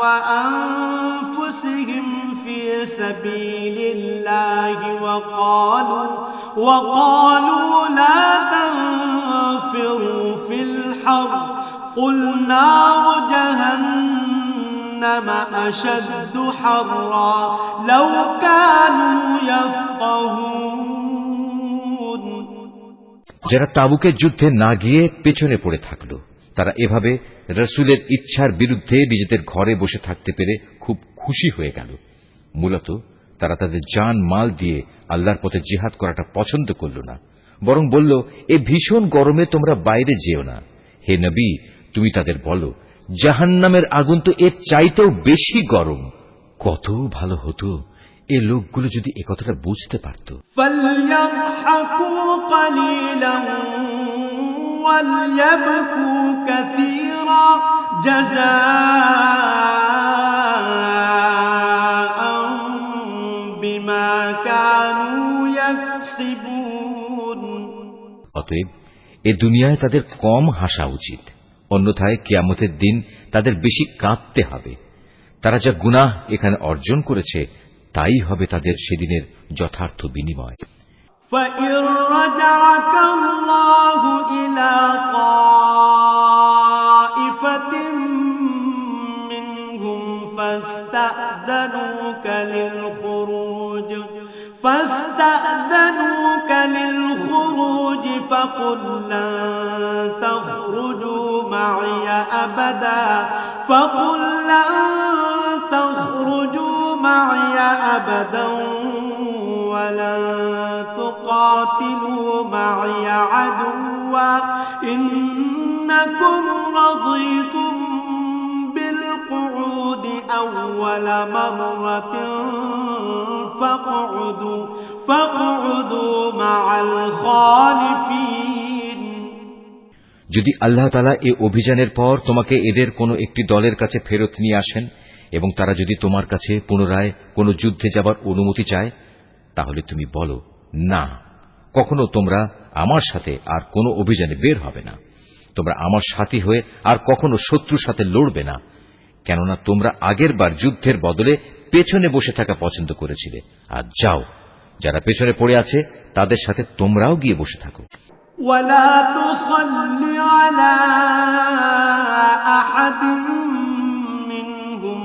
وأنفسهم في سبيل الله وقالوا لا تنفروا في الحر قل نار جهنم أشد حرا لو كانوا يفقهون যারা তাবুকের যুদ্ধে না গিয়ে পেছনে পড়ে থাকল, তারা এভাবে রাসূলের ইচ্ছার বিরুদ্ধে নিজেদের ঘরে বসে থাকতে পেরে খুব খুশি হয়ে গেল। মূলত তারা তাদের জান মাল দিয়ে আল্লাহর পথে জিহাদ করাটা পছন্দ করল না, বরং বলল, এই ভীষণ গরমে তোমরা বাইরে যেও না। হে নবী, তুমি তাদের বলো, জাহান্নামের আগুন তো এর চাইতেও বেশি গরম। কত ভালো হতো এই লোকগুলো যদি একথাটা বুঝতে পারত। فليضحكوا قليلا وليبكوا كثيرا جزاء بما كانوا يكسبون অতএব এ দুনিয়ায় তাদের কম হাসা উচিত, অন্যথায় কিয়ামতের দিন তাদের বেশি কাঁদতে হবে। তারা যা গুনাহ এখানে অর্জন করেছে তাই হবে তাদের সেদিনের যথার্থ বিনিময়। فإن رجعك الله إلى طائفة منهم فاستأذنوك للخروج فقل لن تخرجوا معي أبدا ولن تقاتلوا معي عدوا إنكم رضيتم بالقعود أول مرة فاقعدوا مع الخالفين যদি আল্লাহ তাআলা এই অভিযানের পর তোমাকে এদের কোনো একটি দলের কাছে ফেরত নিয়ে আসেন এবং তারা যদি তোমার কাছে পুনরায় কোনো যুদ্ধে যাবার অনুমতি চায়, তাহলে তুমি বলো, না, কখনো তোমরা আমার সাথে আর কোনো অভিযানে বের হবে না। তোমরা আমার সাথী হয়ে আর কখনো শত্রুর সাথে লড়বে না, কেননা তোমরা আগের বার যুদ্ধের বদলে পেছনে বসে থাকা পছন্দ করেছিলে। আর যাও, যারা পেছনে পড়ে আছে তাদের সাথে তোমরাও গিয়ে বসে থাকো। ولا تصل على أحد منهم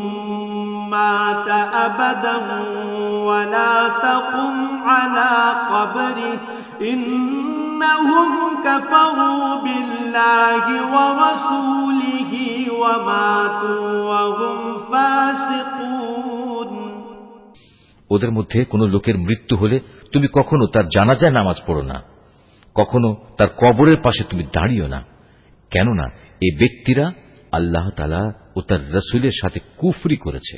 مات أبدا ولا تقم على قبره إنهم كفروا بالله ورسوله وماتوا وهم فاسقون ওদের মধ্যে কোনো লোকের মৃত্যু হলে তুমি কখনো তার জানাজায় নামাজ পড়ো না, কখনো তার কবরের পাশে তুমি দাঁড়িও না, কেননা এই ব্যক্তিরা আল্লাহ তাআলা ও তার রাসূলের সাথে কুফরি করেছে,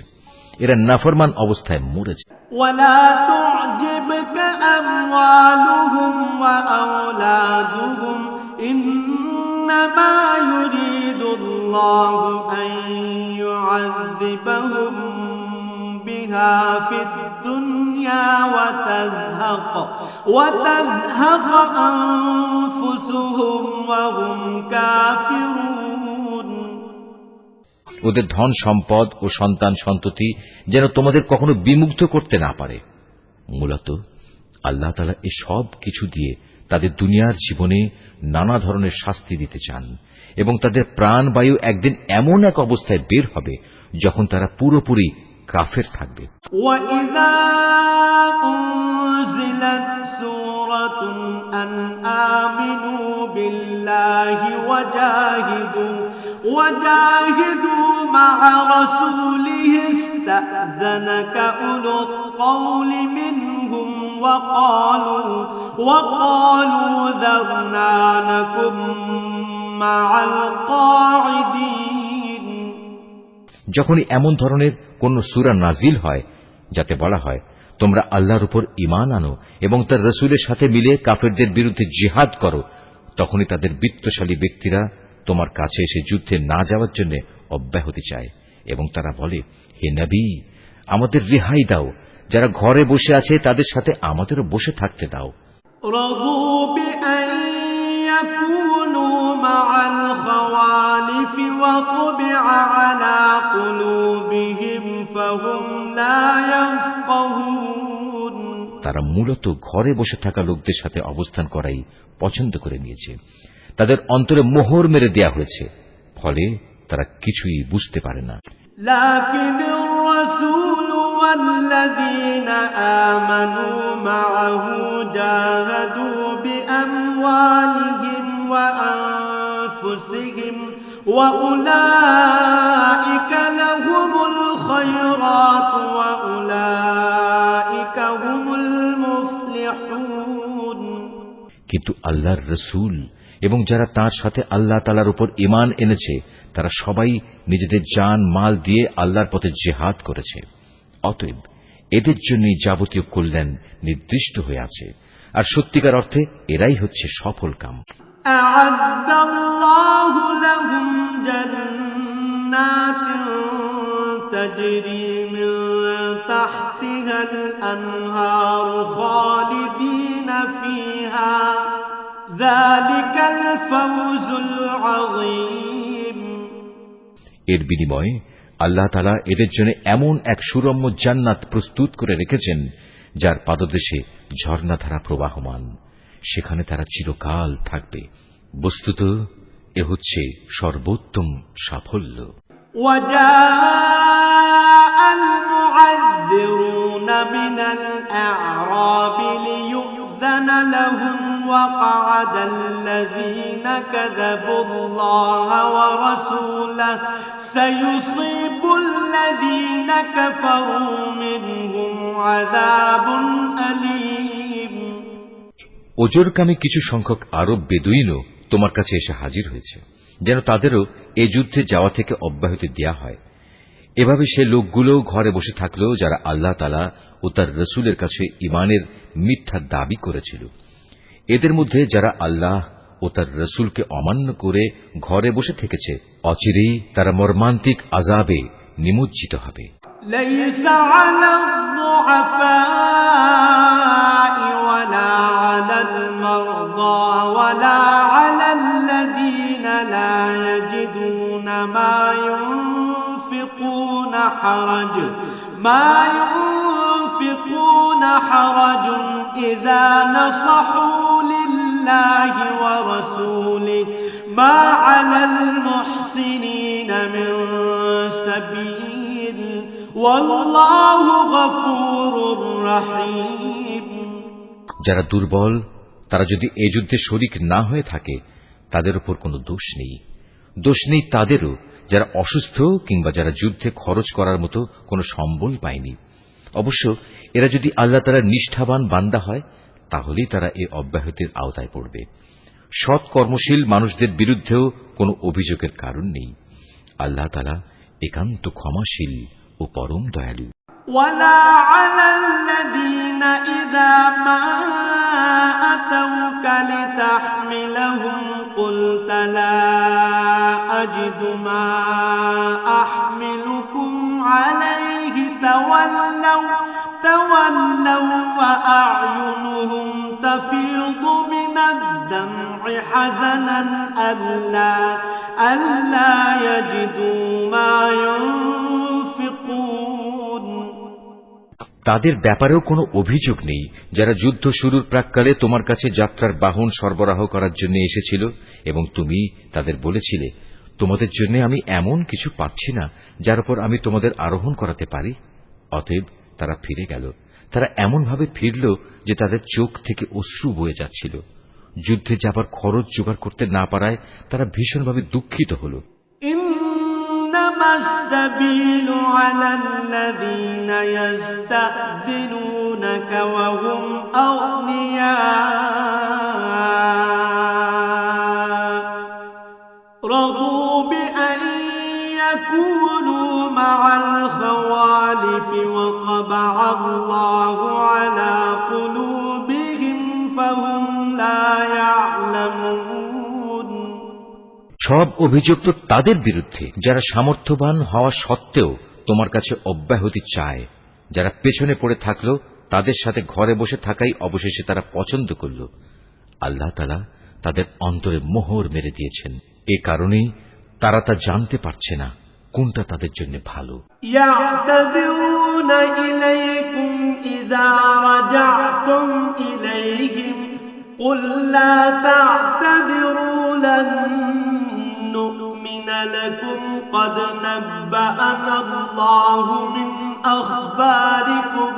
এরা নাফরমান অবস্থায় মরেছে। ولا تعجبك أموالهم وأولادهم إنما يريد الله أن يعذبهم بها في الدنيا وتزهق أنفسهم وهم كافرون ওদের ধন সম্পদ ও সন্তান সন্ততি যেন তোমাদের কখনো বিমুগ্ধ করতে না পারে। মূলত আল্লাহ তাআলা এই সব কিছু দিয়ে তাদের দুনিয়ার জীবনে নানা ধরনের শাস্তি দিতে চান এবং তাদের প্রাণবায়ু একদিন এমন এক অবস্থায় বের হবে যখন তারা পুরোপুরি কাফের থাকবে। وَإِذَا أُنزِلَتْ سُورَةٌ أَنْ آمِنُوا بِاللَّهِ وَجَاهِدُوا مَعَ رَسُولِهِ اسْتَأْذَنَكَ أُولُو الطَّوْلِ مِنْهُمْ وَقَالُوا ذَرْنَا نَكُن مَّعَ الْقَاعِدِينَ যখনই এমন ধরনের কোন সূরা নাজিল হয় যাতে বলা হয় তোমরা আল্লাহর উপর ঈমান আনো এবং তার রাসূলের সাথে মিলে কাফেরদের বিরুদ্ধে জিহাদ করো, তখনই তাদের বিত্তশালী ব্যক্তিরা তোমার কাছে এসে যুদ্ধে না যাওয়ার জন্য অব্যাহতি চায় এবং তারা বলে, হে নবী, আমাদের রেহাই দাও, যারা ঘরে বসে আছে তাদের সাথে আমাদেরও বসে থাকতে দাও। رضوا بأن يكونوا مع الخوالف وطبع على قلوبهم فهم لا يفقهون তারা মূলত ঘরে বসে থাকা লোকদের সাথে অবস্থান করাই পছন্দ করে নিয়েছে। তাদের অন্তরে মোহর মেরে দেয়া হয়েছে, ফলে তারা কিছুই বুঝতে পারে না। لكن الرسول والذين آمنوا معه جاهدوا بأموالهم وأنفسهم وأولئك لهم الخيرات وأولئك هم المفلحون কিন্তু আল্লাহর রাসূল এবং যারা তার সাথে আল্লাহ তাআলার উপর ঈমান এনেছে তারা সবাই নিজেদের জান মাল দিয়ে আল্লাহর পথে জিহাদ করেছে। অতএব এদের জন্যই যাবতীয় কল্যাণ নির্দিষ্ট হয়ে আছে, আর সত্যিকার অর্থে এরাই হচ্ছে সফল কাম। أعد الله لهم جنات تجري من تحتها الأنهار خالدين فيها ذلك الفوز العظيم এর বিনিময়ে আল্লাহ তাআলা এদের জন্য এমন এক সুরম্য জান্নাত প্রস্তুত করে রেখেছেন যার পাদদেশে ঝর্ণাধারা প্রবাহমান, সেখানে তারা চিরকাল থাকবে। বস্তুত এ হচ্ছে সর্বোত্তম সাফল্য। وجاء المعذرون من الأعراب ليؤذن لهم وقعد الذين كذبوا الله ورسوله سيصيب الذين كفروا منهم عذاب أليم ওজরকামী কিছু সংখ্যক আরব বেদুইনও তোমার কাছে এসে হাজির হয়েছে, যেন তাদেরও এ যুদ্ধে যাওয়া থেকে অব্যাহতি দেয়া হয়। এভাবে সে লোকগুলো ঘরে বসে থাকলো যারা আল্লাহ তাআলা ও তার রাসূলের কাছে ঈমানের মিথ্যা দাবি করেছিল। এদের মধ্যে যারা আল্লাহ ও তার রাসূলকে অমান্য করে ঘরে বসে থেকেছে, অচিরেই তারা মর্মান্তিক আযাবে নিমজ্জিত হবে। ليس على الضعفاء ولا على المرضى ولا على الذين لا يجدون ما ينفقون حرج إذا نصحوا لله ورسوله ما على المحسنين من سبيل والله غفور رحيم যারা দুর্বল তারা যদি এই যুদ্ধে শরীক না হয়ে থাকে তাদের উপর কোনো দোষ নেই। দোষ নেই তাদেরও যারা অসুস্থ কিংবা যারা যুদ্ধে খরচ করার মতো কোনো সম্বল পায়নি। অবশ্য এরা যদি আল্লাহ তাআলার নিষ্ঠাবান বান্দা হয় তাহলেই তারা এই অব্যাহতির আওতায় পড়বে। সৎ কর্মশীল মানুষদের বিরুদ্ধেও কোনো অভিযোগের কারণ নেই। আল্লাহ তাআলা একান্ত ক্ষমাশীল ও পরম দয়ালু। ولا على الذين إذا ما أتوك لتحملهم قلت لا أجد ما أحملكم عليه تولوا أعينهم تفيض من الدمع حزنا ألا يجدوا ما ينفقون তাদের ব্যাপারেও কোনো অভিযোগ নেই যারা যুদ্ধ শুরুর প্রাক্কালে তোমার কাছে যাত্রার বাহন সরবরাহ করার জন্য এসেছিল এবং তুমি তাদের বলেছিলে, তোমাদের জন্য আমি এমন কিছু পাচ্ছি না যার উপর আমি তোমাদের আরোহণ করাতে পারি। অতএব তারা ফিরে গেল। তারা এমনভাবে ফিরল যে তাদের চোখ থেকে অশ্রু বয়ে যাচ্ছিল। যুদ্ধে যাবার খরচ জোগাড় করতে না পারায় তারা ভীষণভাবে দুঃখিত হল। إنما السبيل على الذين يستأذنونك وهم أغنياء رضوا بأن يكونوا مع الخوالف وطبع الله على قلوبهم فهم لا يعلمون সব অভিযোগ তো তাদের বিরুদ্ধে যারা সামর্থ্যবান হওয়া সত্ত্বেও তোমার কাছে অব্যাহতি চায়, যারা পেছনে পড়ে থাকলো তাদের সাথে ঘরে বসে থাকাই অবশেষে তারা পছন্দ করল। আল্লাহ তাআলা তাদের অন্তরে মোহর মেরে দিয়েছেন। এ কারণেই তারা তা জানতে পারছে না কোনটা তাদের জন্য ভালো। يعتذرون إليكم إذا رجعتم إليهم قل لا تعتذروا لن نؤمن لكم قد نبأنا الله من أخباركم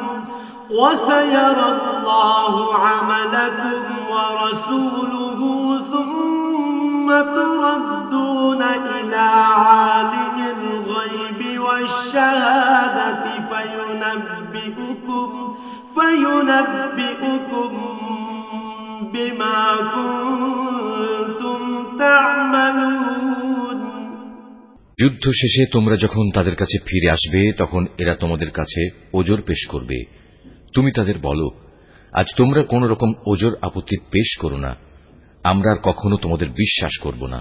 وسيرى الله عملكم ورسوله ثم تردون إلى عالم الغيب والشهادة فينبئكم بما كنتم تعملون যুদ্ধ শেষে তোমরা যখন তাদের কাছে ফিরে আসবে তখন এরা তোমাদের কাছে ওজর পেশ করবে। তুমি তাদের বলো, আজ তোমরা কোন রকম ওজর আপত্তি পেশ করো না, আমরা আর কখনো তোমাদের বিশ্বাস করব না।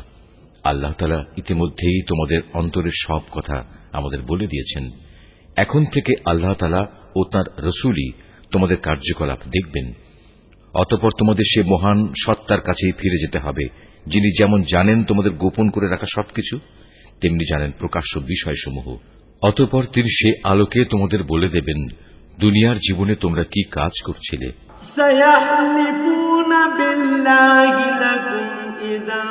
আল্লাহ তাআলা ইতিমধ্যেই তোমাদের অন্তরের সব কথা আমাদের বলে দিয়েছেন। এখন থেকে আল্লাহ তাআলা ও তাঁর রাসূলই তোমাদের কার্যকলাপ দেখবেন। অতঃপর তোমাদের সে মহান সত্তার কাছেই ফিরে যেতে হবে, যিনি যেমন জানেন তোমাদের গোপন করে রাখা সবকিছু, তেমনি জানেন প্রকাশ্য বিষয়সমূহ। অতঃপর তিনি সে আলোকে তোমাদের বলে দেবেন দুনিয়ার জীবনে তোমরা কি কাজ করছিলে। سيحلفون بالله لكم إذا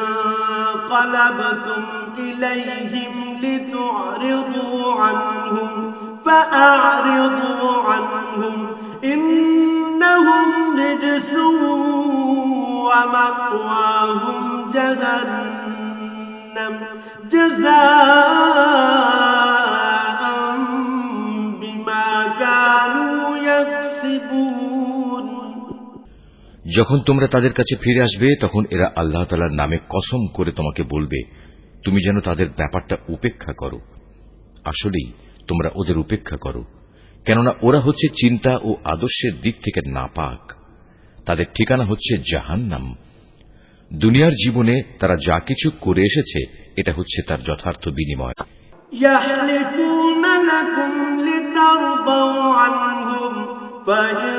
انقلبتم إليهم لتعرضوا عنهم فأعرضوا عنهم إنهم رجس ومأواهم جهنم جزاء بما كانوا يكسبون যখন তোমরা তাদের কাছে ফিরে আসবে তখন এরা আল্লাহ তাআলার নামে কসম করে তোমাকে বলবে তুমি যেন তাদের ব্যাপারটা উপেক্ষা করো। আসলেই তোমরা ওদের উপেক্ষা করো, কেননা ওরা হচ্ছে চিন্তা ও আদর্শের দিক থেকে নাপাক। তাদের ঠিকানা হচ্ছে জাহান্নাম। দুনিয়ার জীবনে তারা যা কিছু করে এসেছে এটা হচ্ছে তার যথার্থ বিনিময়। يحلفون لكم لترضوا عنهم فإن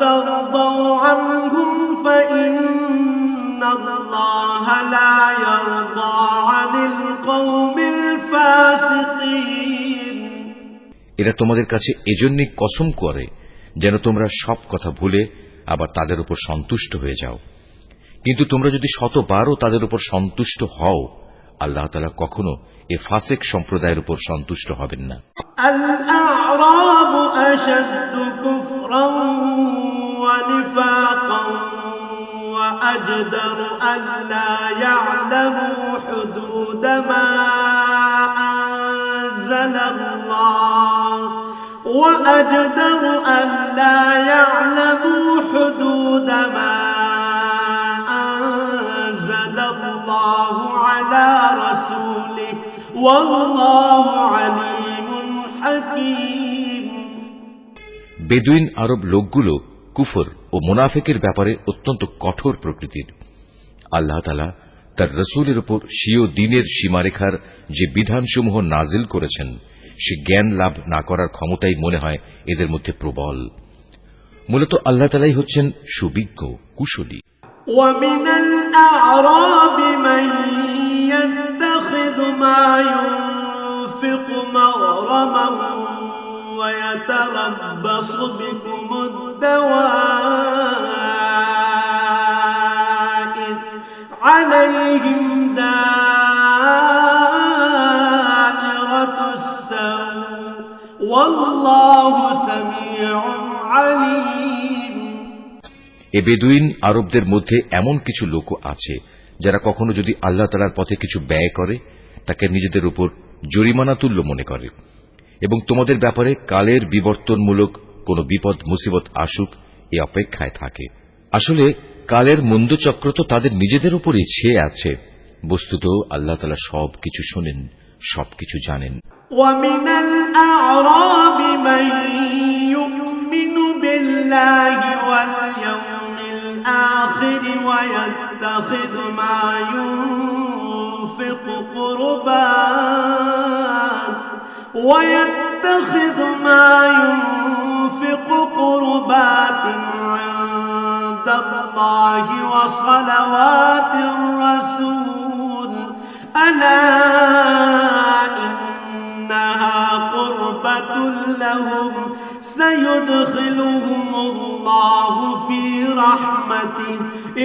ترضوا عنهم فإن الله لا يرضى عن القوم الفاسقين এরা তোমাদের কাছে এজন্যই কসম করে যেন তোমরা সব কথা ভুলে আবার তাদের উপর সন্তুষ্ট হয়ে যাও। কিন্তু তোমরা যদি শতবারও তাদের উপর সন্তুষ্ট হও, আল্লাহ তাআলা কখনো এ ফাসিক সম্প্রদায়ের উপর সন্তুষ্ট হবেন না। الأعراب أشد كفرا ونفاقا وأجدر ألا يعلموا حدود ما أنزل الله وأجدر ألا يعلموا حدود ما أنزل الله على رسوله والله عليم حكيم বেদুইন আরব লোকগুলো কুফর ও মুনাফিকের ব্যাপারে অত্যন্ত কঠোর প্রকৃতির। আল্লাহ তাআলা তার রাসূলের উপর স্বীয় দ্বীনের সীমারেখার যে বিধানসমূহ নাজিল করেছেন সে জ্ঞান লাভ না করার ক্ষমতাই মনে হয় এদের মধ্যে প্রবল। মূলত আল্লাহ তাআলাই হচ্ছেন সুবিজ্ঞ, কুশলী। ومن الأعراب من يتخذ ما ينفق مغرما ويتربص بكم الدوائر عليهم دائرة السوء والله سميع عليم। এ বেদুইন আরবদের মধ্যে এমন কিছু লোক আছে যারা কখনো যদি আল্লাহ তাআলার পথে কিছু ব্যয় করে তাকে নিজেদের উপর জরিমানা তুল্য মনে করে এবং তোমাদের ব্যাপারে কালের বিবর্তনমূলক কোনো বিপদ মুসিবত আসুক এ অপেক্ষায় থাকে। আসলে কালের মন্দচক্র তো তাদের নিজেদের উপরই ছেয়ে আছে। বস্তুত আল্লাহ তাআলা সবকিছু শোনেন, সবকিছু জানেন। ومن الأعراب من يؤمن بالله واليوم الآخر ويتخذ ما ينفق قربات عند الله وصلوات الرسول ألا إنها قربة لهم سيدخلهم الله في رحمته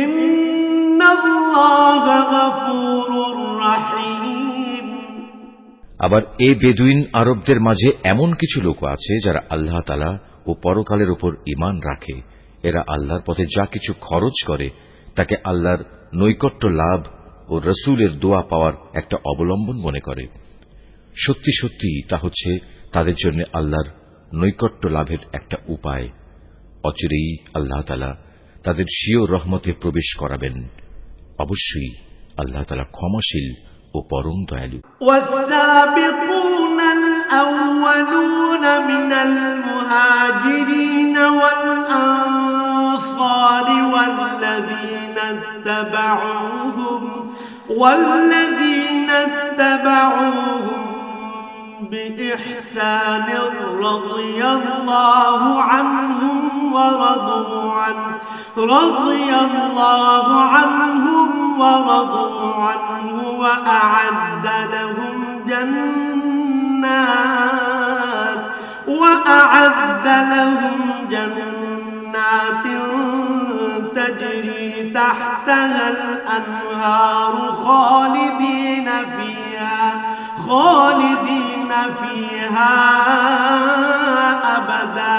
إن الله غفور رحيم। আবার এই বেদুইন আরবদের মাঝে এমন কিছু লোক আছে যারা আল্লাহ তাআলা ও পরকালের উপর ঈমান রাখে। এরা আল্লাহর পথে যা কিছু খরচ করে তাকে আল্লাহর নৈকট্য লাভ ও রাসূলের দোয়া পাওয়ার একটা অবলম্বন মনে করে। সত্যি সত্যি তা হচ্ছে তাদের জন্য আল্লাহর নৈকট্য লাভের একটা উপায়। অচিরেই আল্লাহ তাআলা তাদের স্বীয় রহমতে প্রবেশ করাবেন। অবশ্যই আল্লাহ তাআলা ক্ষমাশীল ও পরম দয়ালু। والسابقون الأولون من المهاجرين والأنصار والذين اتبعوهم بإحسان رضي الله عنهم ورضوا عنه وأعد لهم جنات تجري تحتها الأنهار خالدين فيها أبدا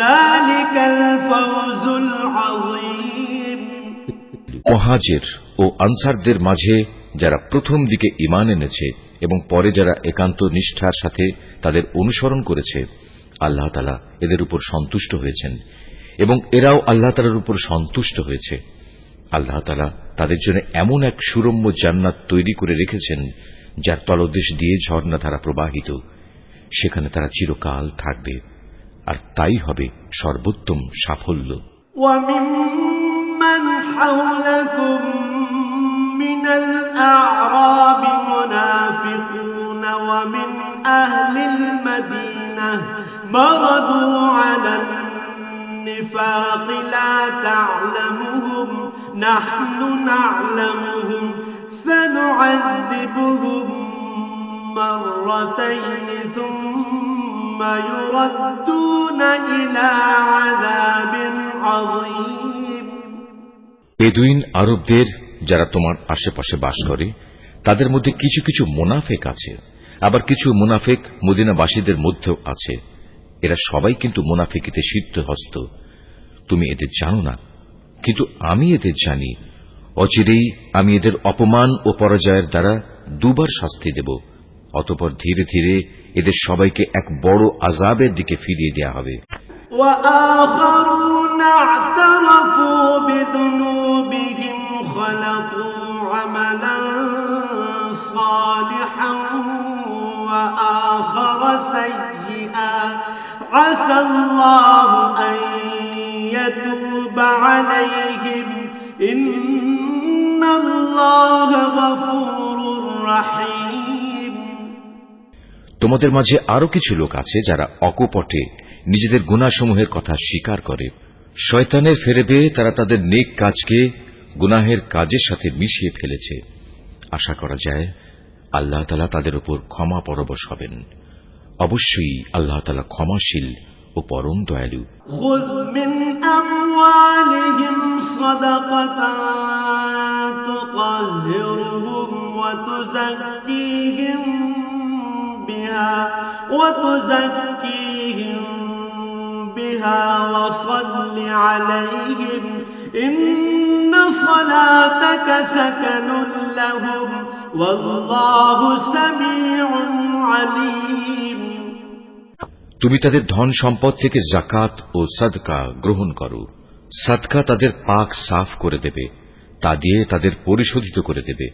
ذلك الفوز العظيم। মুহাজির ও আনসারদের মাঝে যারা প্রথম দিকে ঈমান এনেছে এবং পরে যারা একান্ত নিষ্ঠার সাথে তাদের অনুসরণ করেছে, আল্লাহ তাআলা এদের উপর সন্তুষ্ট হয়েছেন এবং এরাও আল্লাহ তাআলার উপর সন্তুষ্ট হয়েছে। আল্লাহ তাআলা তাদের জন্য এমন এক সুরম্য জান্নাত তৈরি করে রেখেছেন যার তলদেশ দিয়ে ঝর্ণাধারা প্রবাহিত। সেখানে তারা চিরকাল থাকবে, আর তাই হবে সর্বোত্তম সাফল্য। وممن حولكم من الأعراب منافقون ومن أهل المدينة مردوا على النفاق لا تعلمهم نحن نعلمهم سنعذبهم مرتين ثم يردون إلى عذاب عظيم। বেদুইন আরবদের যারা তোমার আশেপাশে বাস করে তাদের মধ্যে কিছু কিছু মুনাফিক আছে, আবার কিছু মুনাফিক মদিনাবাসীদের মধ্যেও আছে। এরা সবাই কিন্তু মুনাফিকিতে সিদ্ধহস্ত। তুমি এদের জানো না, কিন্তু আমি এদের জানি। অচিরেই আমি এদের অপমান ও পরাজয়ের দ্বারা দুবার শাস্তি দেব। অতঃপর ধীরে ধীরে এদের সবাইকে এক বড় আযাবের দিকে ফিরিয়ে দেয়া হবে। وآخرون اعترفوا بذنوبهم خلقوا عملا صالحا وآخر سيئا عسى الله أن يتوب عليهم إن الله غفور رحيم। তোমাদের মাঝে আরো কিছু লোক আছে যারা অকপটে নিজেদের গুনাহসমূহের কথা স্বীকার করে। শয়তানের ফেরেবে তারা তাদের নেক কাজকে গুনাহের কাজের সাথে মিশিয়ে ফেলেছে। আশা করা যায় আল্লাহ তাআলা তাদের উপর ক্ষমা পরবশ হবেন। অবশ্যই আল্লাহ তাআলা ক্ষমাশীল ও পরম দয়ালু। خذ من أموالهم صدقة تطهرهم وتزكيهم بها وصل عليهم إن صلاتك سكن لهم والله سميع عليم। তুমি তাদের ধন সম্পদ থেকে যাকাত ও সাদকা গ্রহণ করো। সাদকা তাদের পাক সাফ করে দেবে, তা দিয়ে তাদের পরিশোধিত করে দেবে।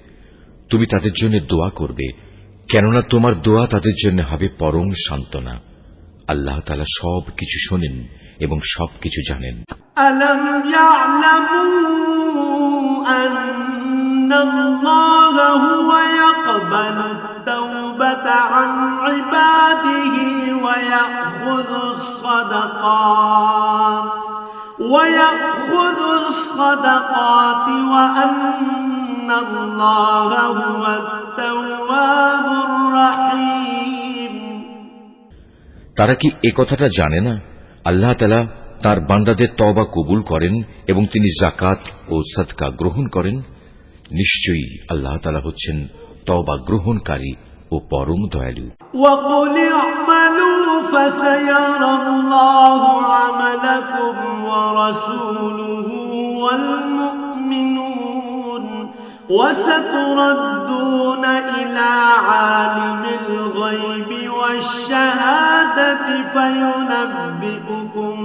তুমি তাদের জন্য দোয়া করবে, কেননা তোমার দোয়া তাদের জন্য হবে পরম সান্ত্বনা। আল্লাহ তাআলা সব কিছু শোনেন এবং সবকিছু জানেন। ألم يعلموا أن الله هو يقبل التوبة عن عباده ويأخذ الصدقات وأن الله هو التواب الرحيم। তারা কি এ কথাটা জানে না আল্লাহ তাআলা তার বান্দাদের তওবা কবুল করেন এবং তিনি যাকাত ও সাদকা গ্রহণ করেন? নিশ্চয়ই আল্লাহ তাআলা হচ্ছেন তওবা গ্রহণকারী ও পরম দয়ালু। وقل اعملوا فسيرى الله عملكم ورسوله والمؤمنون وستردون إلى عالم الغيب والشهادة فينبئكم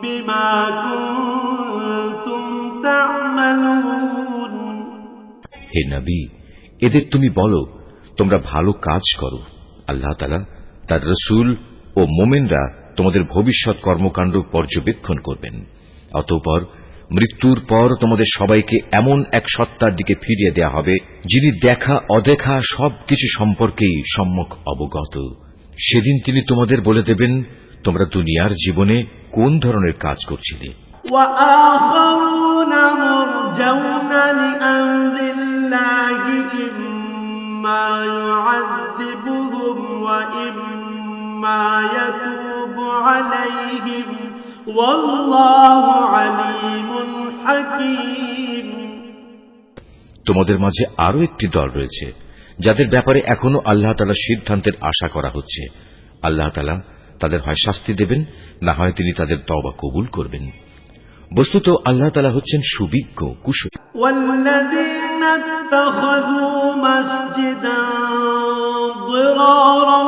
بما كنتم تعملون। হে নবী, এদের তুমি বলো তোমরা ভালো কাজ করো, আল্লাহ তাআলা তার রাসূল ও মুমিনরা তোমাদের ভবিষ্যৎ কর্মকাণ্ড পর্যবেক্ষণ করবেন। অতঃপর মৃত্যুর পর তোমাদের সবাইকে এমন এক সত্তার দিকে ফিরিয়ে দেয়া হবে যিনি দেখা অদেখা সবকিছু সম্পর্কেই সম্যক অবগত। সেদিন তিনি তোমাদের বলে দেবেন তোমরা দুনিয়ার জীবনে কোন ধরনের কাজ করছিলে। وآخرون مرجون لأمر الله إما يعذبهم وإما يتوب عليهم والله عليم حكيم। তোমাদের মাঝে আরো একটি দল রয়েছে যাদের ব্যাপারে এখনো আল্লাহ তাআলার সিদ্ধান্তের আশা করা হচ্ছে। আল্লাহ তাআলা তাদের হয় শাস্তি দেবেন, না হয় তিনি তাদের তওবা কবুল করবেন। বস্তুত আল্লাহ তাআলা হচ্ছেন সুবিজ্ঞ কুশলী। والذين اتخذوا مسجدا ضرارا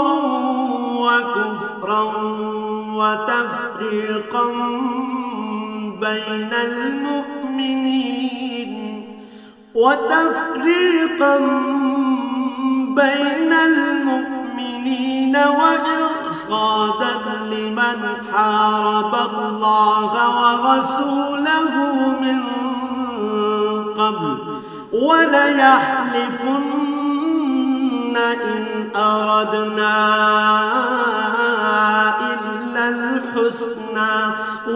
وكفرا وتفريقا بين المؤمنين وإرصادا لمن حارب الله ورسوله من قبل وليحلفن إن أردنا إلا الحسنى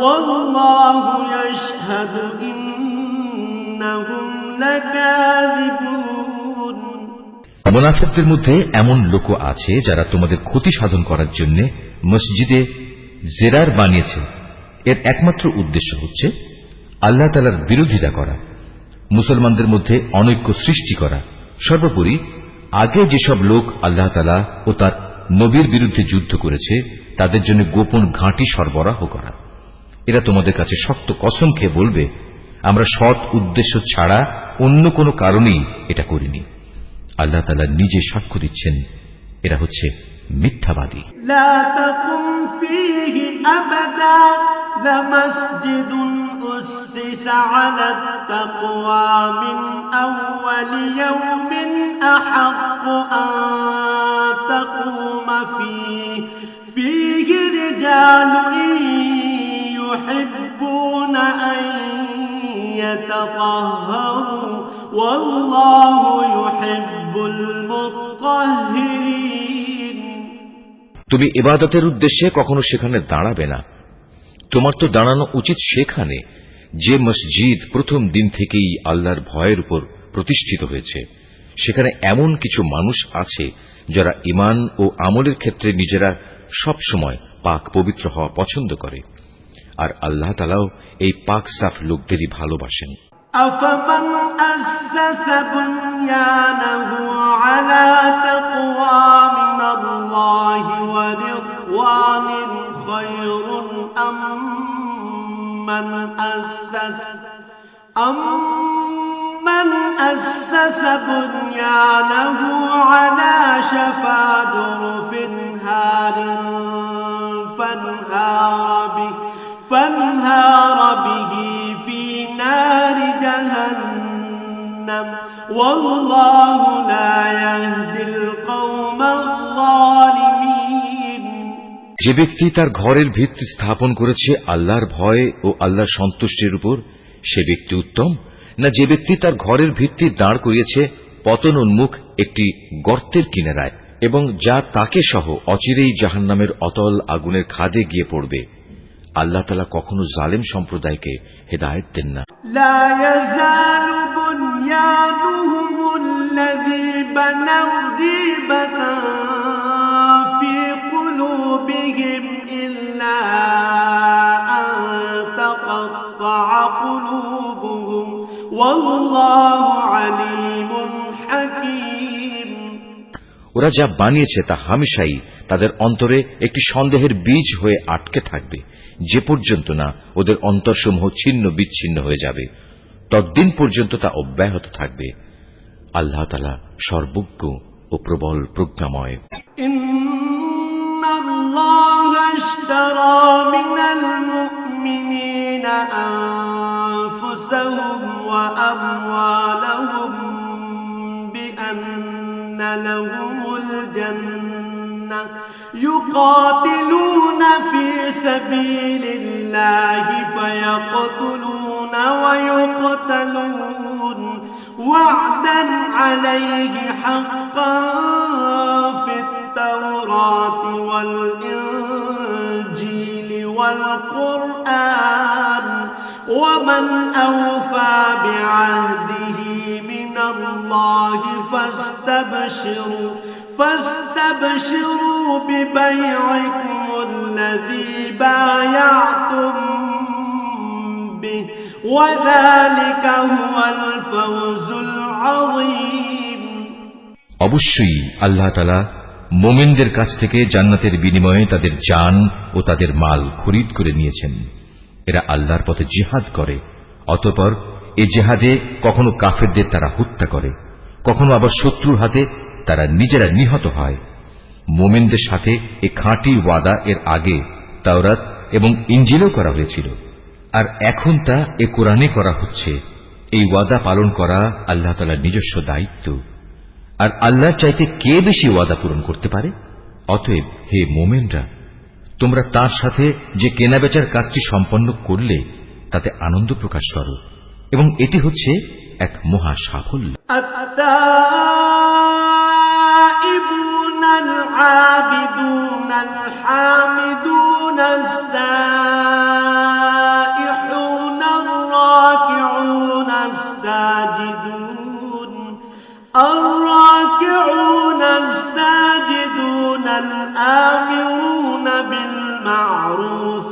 والله يشهد إنهم لكاذبون। মুনাফিকদের মধ্যে এমন লোক আছে যারা তোমাদের ক্ষতি সাধন করার জন্য মসজিদে জেরার বানিয়েছে। এর একমাত্র উদ্দেশ্য হচ্ছে আল্লাহ তাআলার বিরোধিতা করা, মুসলমানদের মধ্যে অনৈক্য সৃষ্টি করা। সর্বোপরি আগে যেসব লোক আল্লাহ তাআলা ও তার নবীর বিরুদ্ধে যুদ্ধ করেছে তাদের জন্য গোপন ঘাঁটি সরবরাহ করা। এরা তোমাদের কাছে শক্ত কসম খেয়ে বলবে আমরা সৎ উদ্দেশ্য ছাড়া অন্য কোনো কারণেই এটা করিনি। আল্লাহ তাআলা নিজে সাক্ষ্য দিচ্ছেন এরা হচ্ছে মিথ্যাবাদী। لا تقم فيه أبدا لمسجد أسس على التقوى من أول يوم أحق أن تقوم فيه رجال يحبون أن يتطهروا والله يحب المطهرين। তুমি ইবাদতের উদ্দেশ্যে কখনো সেখানে দাঁড়াবে না। তোমার তো দাঁড়ানো উচিত সেখানে যে মসজিদ প্রথম দিন থেকেই আল্লাহর ভয়ের উপর প্রতিষ্ঠিত হয়েছে। সেখানে এমন কিছু মানুষ আছে যারা ঈমান ও আমলের ক্ষেত্রে নিজেরা সব সময় পাক পবিত্র হওয়া পছন্দ করে, আর আল্লাহ তাআলাও এই পাক সাফ লোকদেরই ভালোবাসেন। أفمن أسس بنيانه على تقوى من الله ورضوان خير أم من أسس بنيانه على شفا جرف هار فانهار به في نار جهنم والله لا يهدي القوم الظالمين। যে ব্যক্তি তার ঘরের ভিত্তি স্থাপন করেছে আল্লাহর ভয় ও আল্লাহর সন্তুষ্টির উপর, সে ব্যক্তি উত্তম, না যে ব্যক্তি তার ঘরের ভিত্তি দাঁড় করিয়েছে পতন উন্মুখ একটি গর্তের কিনারায় এবং যা তাকে সহ অচিরেই জাহান্নামের অতল আগুনের খাদে গিয়ে পড়বে। আল্লাহ তাআলা কখনো জালেম সম্প্রদায়কে হেদায়েত দেন না। লা ইয়াজালু বুনয়ানুহুম আল্লাযী বানাউ রিবাতান ফি কুলুবিহিম ইল্লা আন তাকাত্তাআ কুলুবুহুম ওয়াল্লাহু আলীমুন হাকীম। ওরা যা বানিয়েছে তা হামেশাই তাদের অন্তরে একটি সন্দেহের বীজ হয়ে আটকে থাকবে, যে পর্যন্ত না ওদের অন্তরসমূহ ছিন্ন বিচ্ছিন্ন হয়ে যাবে, ততদিন পর্যন্ত তা অব্যাহত থাকবে। আল্লাহ তাআলা সর্বজ্ঞ ও প্রবল প্রজ্ঞাময়। ইন্নাল্লাহা ইশতারা মিনাল মুমিনিনা আনফুসাহুম ওয়া আমওয়ালাহুম বিআন্না লাহুমুল জান্নাহ يقاتلون في سبيل الله فيقتلون ويقتلون وعدا عليه حقا في التوراة والإنجيل والقرآن ومن أوفى بعهده من الله فاستبشروا ببيعكم الذي بايعتم به وذلك هو الفوز العظيم। অবশ্যই আল্লাহ তাআলা মুমিনদের কাছ থেকে জান্নাতের বিনিময়ে তাদের জান ও তাদের মাল খরিদ করে নিয়েছেন। এরা আল্লাহর পথে জিহাদ করে, অতঃপর এ জিহাদে কখনো কাফেরদের তারা হত্যা করে, কখনো আবার শত্রুর হাতে তারা নিজেরা নিহত হয়। মুমিনদের সাথে এ খাঁটি ওয়াদা এর আগে তাওরাত এবং ইনজিলেও করা হয়েছিল, আর এখন তা এ কোরআনে করা হচ্ছে। এই ওয়াদা পালন করা আল্লাহ তাআলার নিজস্ব দায়িত্ব, আর আল্লাহর চাইতে কে বেশি ওয়াদা পূরণ করতে পারে? অতএব হে মুমিনরা, তোমরা তার সাথে যে কেনাবেচার কাজটি সম্পন্ন করলে তাতে আনন্দ প্রকাশ করো, এবং এটি হচ্ছে এক মহা সাফল্য। التائبون العابدون الحامدون السائحون الراكعون الساجدون الآمرون بالمعروف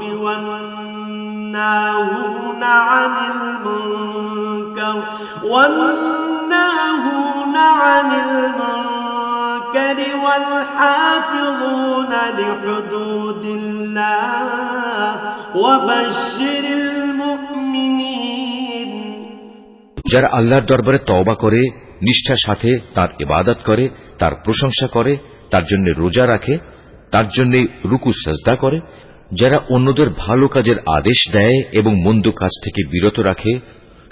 والناهون عن المنكر والحافظون لحدود الله وبشر المؤمنين। যারা আল্লাহর দরবারে তওবা করে, নিষ্ঠার সাথে তার ইবাদত করে, তার প্রশংসা করে, তার জন্য রোজা রাখে, তার জন্য রুকু সাজদা করে, যারা অন্যদের ভালো কাজের আদেশ দেয় এবং মন্দ কাজ থেকে বিরত রাখে,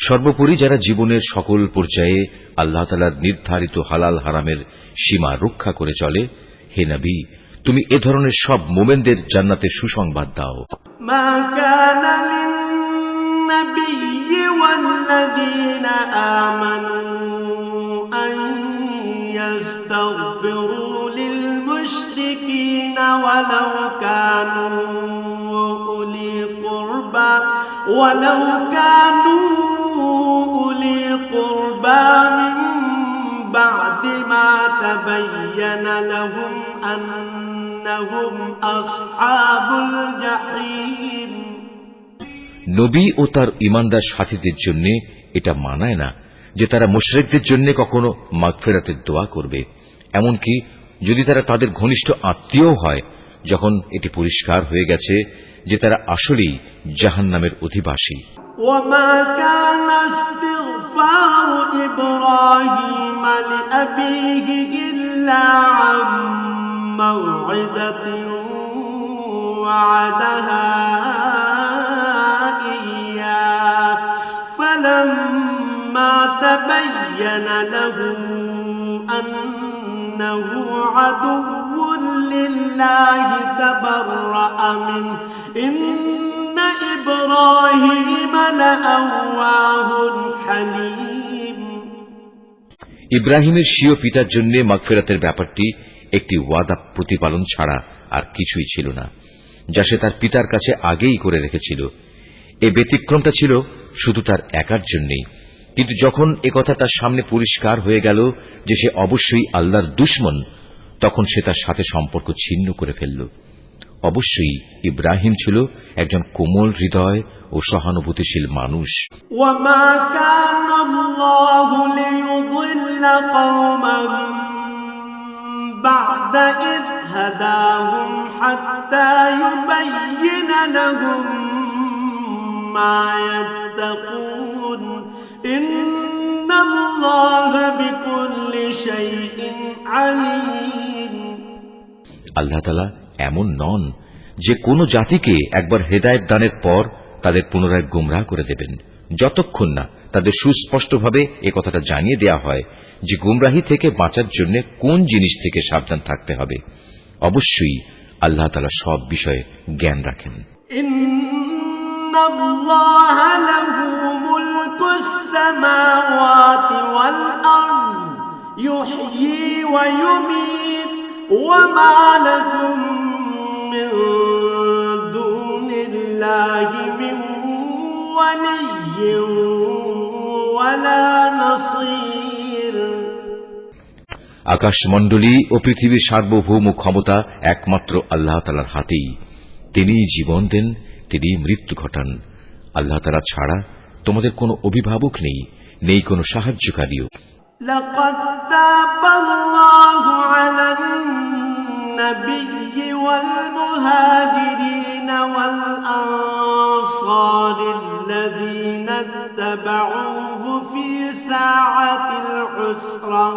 সর্বোপরি যারা জীবনের সকল পর্যায়ে আল্লাহ তাআলার নির্ধারিত হালাল হারামের সীমা রক্ষা করে চলে, হে নবী, তুমি এ ধরনের সব মুমিনদের জান্নাতের সুসংবাদ দাও। মা কানা লিন-নাবিয়্যি ওয়াল্লাযীনা আমানু আন ইস্তাগফিরু লিল-মুশরিকিনা ولو كانوا أولي قربى من بعد ما تبين لهم أنهم أصحاب الجحيم নবী ও তার ঈমানদার সাথীদের জন্য এটা মানায় না যে তারা মুশরিকদের জন্য কখনো মাগফিরাতের দোয়া করবে, এমনকি যদি তারা তাদের ঘনিষ্ঠ আত্মীয় হয়, যখন এটি পরিষ্কার হয়ে গেছে যে তারা আসলেই জাহান্নামের অধিবাসী। وما كان استغفار إبراهيم لأبيه إلا عن موعدة وعدها إياه فلما تبين له أنه عدو لله تبرأ منه إن إبراهيم لأواه حليم ইব্রাহিমের স্বীয় পিতার জন্য মাগফিরাতের ব্যাপারটি একটি ওয়াদা প্রতিপালন ছাড়া আর কিছুই ছিল না, যা সে তার পিতার কাছে আগেই করে রেখেছিল। এই ব্যতিক্রমটা ছিল শুধু তার একার জন্যই, কিন্তু যখন একথা তার সামনে পরিষ্কার হয়ে গেল যে সে অবশ্যই আল্লাহর দুশমন, তখন সে তার সাথে সম্পর্ক ছিন্ন করে ফেলল। অবশ্যই ইব্রাহিম ছিল একজন কোমল হৃদয় ও সহানুভূতিশীল মানুষ। وما كان الله ليضل قوما بعد إذ هداهم حتى يبين لهم ما يتقون إن الله بكل شيء عليم আল্লাহ তাআলা এমন নন যে কোন জাতিকে একবার হেদায়েত দানের পর তাদের পুনরায় গোমরাহ করে দেবেন, যতক্ষণ না তাদের সুস্পষ্টভাবে এ কথাটা জানিয়ে দেয়া হয় যে গোমরাহি থেকে বাঁচার জন্য কোন জিনিস থেকে সাবধান থাকতে হবে। অবশ্যই আল্লাহ তাআলা সব বিষয়ে জ্ঞান রাখেন। ইন্নাল্লাহ লাহু মুলকুস সামাওয়াতি ওয়াল আরদ ইউহয়ী ওয়া ইউমীত ওয়া মা লাকুম মিন দুনিল্লাহি মিন ওয়ালিয়্যিন ওয়ালা নাসীর। আকাশমণ্ডলী ও পৃথিবীর সার্বভৌম ক্ষমতা একমাত্র আল্লাহ তাআলার হাতেই। তিনিই জীবন দেন, তিনিই মৃত্যু ঘটান। আল্লাহ তাআলা ছাড়া তোমাদের কোনো অভিভাবক নেই, নেই কোনো সাহায্যকারীও। লাকাদ তাবাল্লাহু আলান নাবিয়্যি ওয়াল মুহাজিরিন ওয়াল আনসারিল্লাযীনা ইত্তাবাউহু ফি সাআতিল উসরা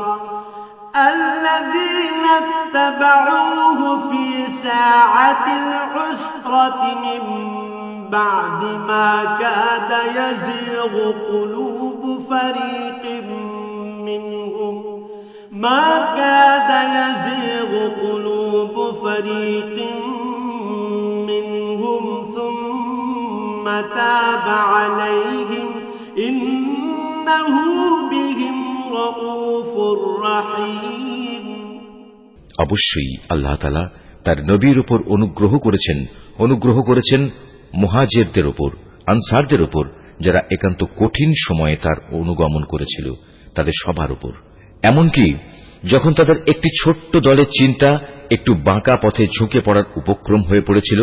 الذين اتبعوه في ساعة العسرة من بعد ما كاد يزيغ قلوب فريق منهم ثم تاب عليهم إنه بهم رؤوف رحيم। অবশ্যই আল্লাহ তাআলা তার নবীর উপর অনুগ্রহ করেছেন মুহাজিরদের উপর, আনসারদের উপর, যারা একান্ত কঠিন সময়ে তার অনুগমন করেছিল, তাদের সবার উপর। এমনকি যখন তাদের একটি ছোট্ট দলের চিন্তা একটু বাঁকা পথে ঝুঁকে পড়ার উপক্রম হয়ে পড়েছিল,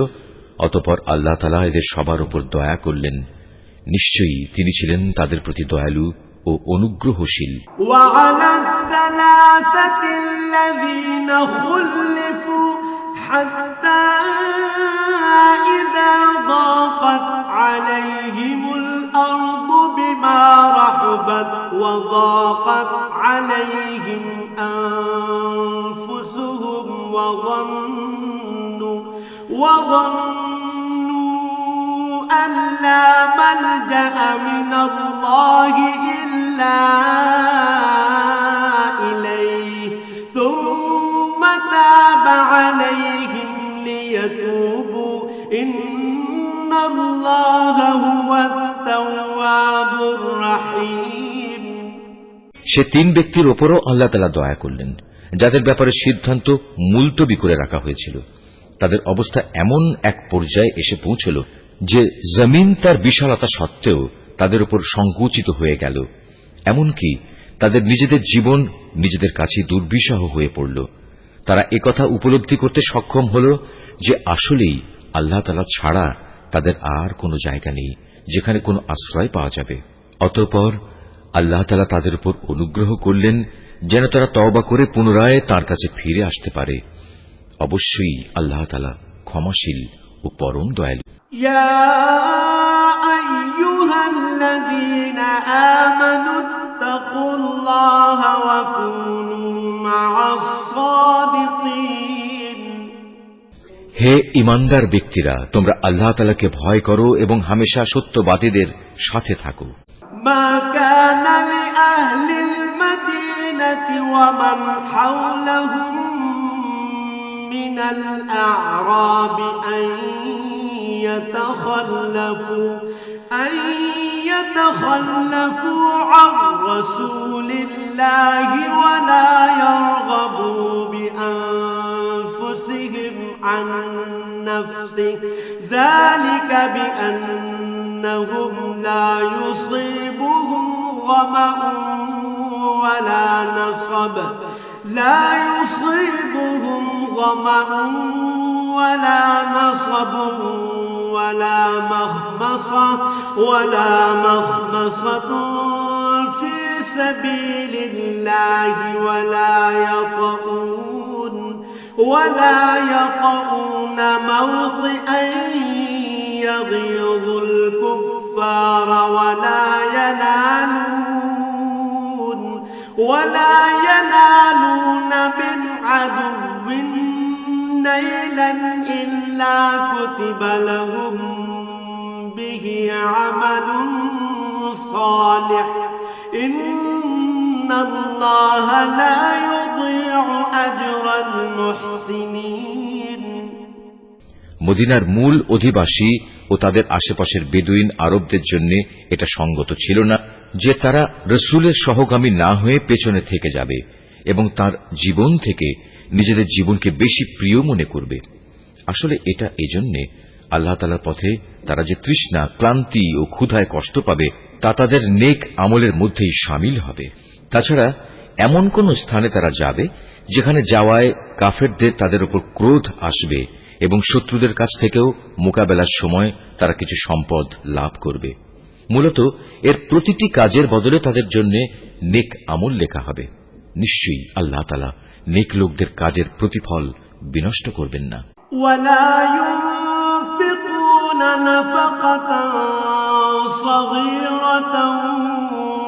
অতঃপর আল্লাহ তাআলা এদের সবার উপর দয়া করলেন। নিশ্চয়ই তিনি ছিলেন তাদের প্রতি দয়ালু ও অনুগ্রহশীল। وعلى الثلاثة الذين خلفوا حتى إذا ضاقت عليهم الأرض بما رحبت وضاقت عليهم أنفسهم وظنوا أن لا ملجأ من الله إلا إليه ثم تاب عليهم ليتوبوا إن الله هو التواب الرحيم। সে তিন ব্যক্তির ওপরও আল্লাহ তাআলা দয়া করলেন, যাদের ব্যাপারে সিদ্ধান্ত মুলতবি করে রাখা হয়েছিল। তাদের অবস্থা এমন এক পর্যায়ে এসে পৌঁছল যে জমিন তার বিশালতা সত্ত্বেও তাদের উপর সংকুচিত হয়ে গেল, এমনকি তাদের নিজেদের জীবন নিজেদের কাছে দুর্বিষহ হয়ে পড়ল। তারা একথা উপলব্ধি করতে সক্ষম হল যে আসলেই আল্লাহ তাআলা ছাড়া তাদের আর কোনো জায়গা নেই যেখানে কোনো আশ্রয় পাওয়া যাবে। অতঃপর আল্লাহ তাআলা তাদের উপর অনুগ্রহ করলেন যেন তারা তওবা করে পুনরায় তাঁর কাছে ফিরে আসতে পারে। অবশ্যই আল্লাহ তাআলা ক্ষমাশীল ও পরম দয়ালু। يا أيها الذين آمنوا اتقوا الله وكونوا مع الصادقين। হে ঈমানদার ব্যক্তিরা, তোমরা আল্লাহ তাআলাকে ভয় করো এবং হামেশা সত্যবাদীদের সাথে থাকো। ما كان لأهل المدينة ومن حولهم من الأعراب أن يتخلفوا عن رسول الله ولا يرغبوا بأنفسهم عن نفسه ذلك بأنهم لا يصيبهم ظمأ ولا نصب ولا مخمصة في سبيل الله ولا يطؤون موطئا يغيظ الكفار ولا ينالون من عدو نيلا إلا كتب لهم به عمل صالح إن الله لا يضيع أجر المحسنين। মদিনার মূল অধিবাসী ও তাদের আশেপাশের বেদুইন আরবদের জন্য এটা সঙ্গত ছিল না যে তারা রসুলের সহগামী না হয়ে পেছনে থেকে যাবে এবং তার জীবন থেকে নিজেদের জীবনকে বেশি প্রিয় মনে করবে। আসলে এটা এজন্যে আল্লাহ তাআলার পথে তারা যে তৃষ্ণা, ক্লান্তি ও ক্ষুধায় কষ্ট পাবে তা তাদের নেক আমলের মধ্যেই শামিল হবে। তাছাড়া এমন কোন স্থানে তারা যাবে যেখানে যাওয়ায় কাফেরদের তাদের উপর ক্রোধ আসবে এবং শত্রুদের কাছ থেকেও মোকাবেলার সময় তারা কিছু সম্পদ লাভ করবে। মূলত এর প্রতিটি কাজের বদলে তাদের জন্য নেক আমল লেখা হবে। নিশ্চয়ই আল্লাহ তাআলা নেক লোকদের কাজের প্রতিফল বিনষ্ট করবেন না। ولا ينفقون نفقة صغيرة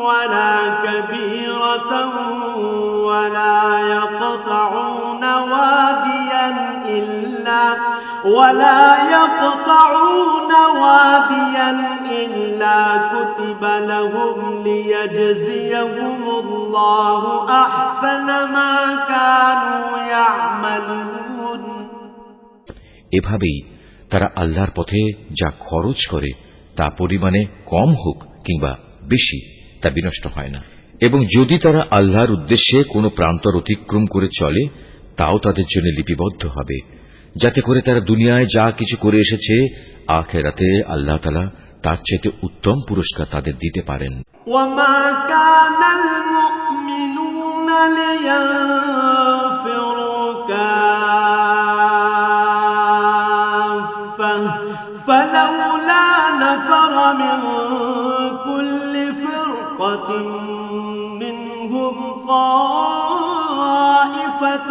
ولا كبيرة ولا يقطعون واديا إلا كتب لهم ليجزيهم الله أحسن ما كانوا يعملون। এভাবেই তারা আল্লাহর পথে যা খরচ করে তা পরিমাণে কম হোক কিংবা বেশি তা বিনষ্ট হয় না, এবং যদি তারা আল্লাহর উদ্দেশ্যে কোনো প্রান্তর অতিক্রম করে চলে তাও তাদের জন্য লিপিবদ্ধ হবে, যাতে করে তারা দুনিয়ায় যা কিছু করে এসেছে আখিরাতে আল্লাহ তাআলা তার চাইতে উত্তম পুরস্কার তাদের দিতে পারেন। وما كان المؤمنون لينفروا كافة فلولا نفر من كل فرقة منهم طائفة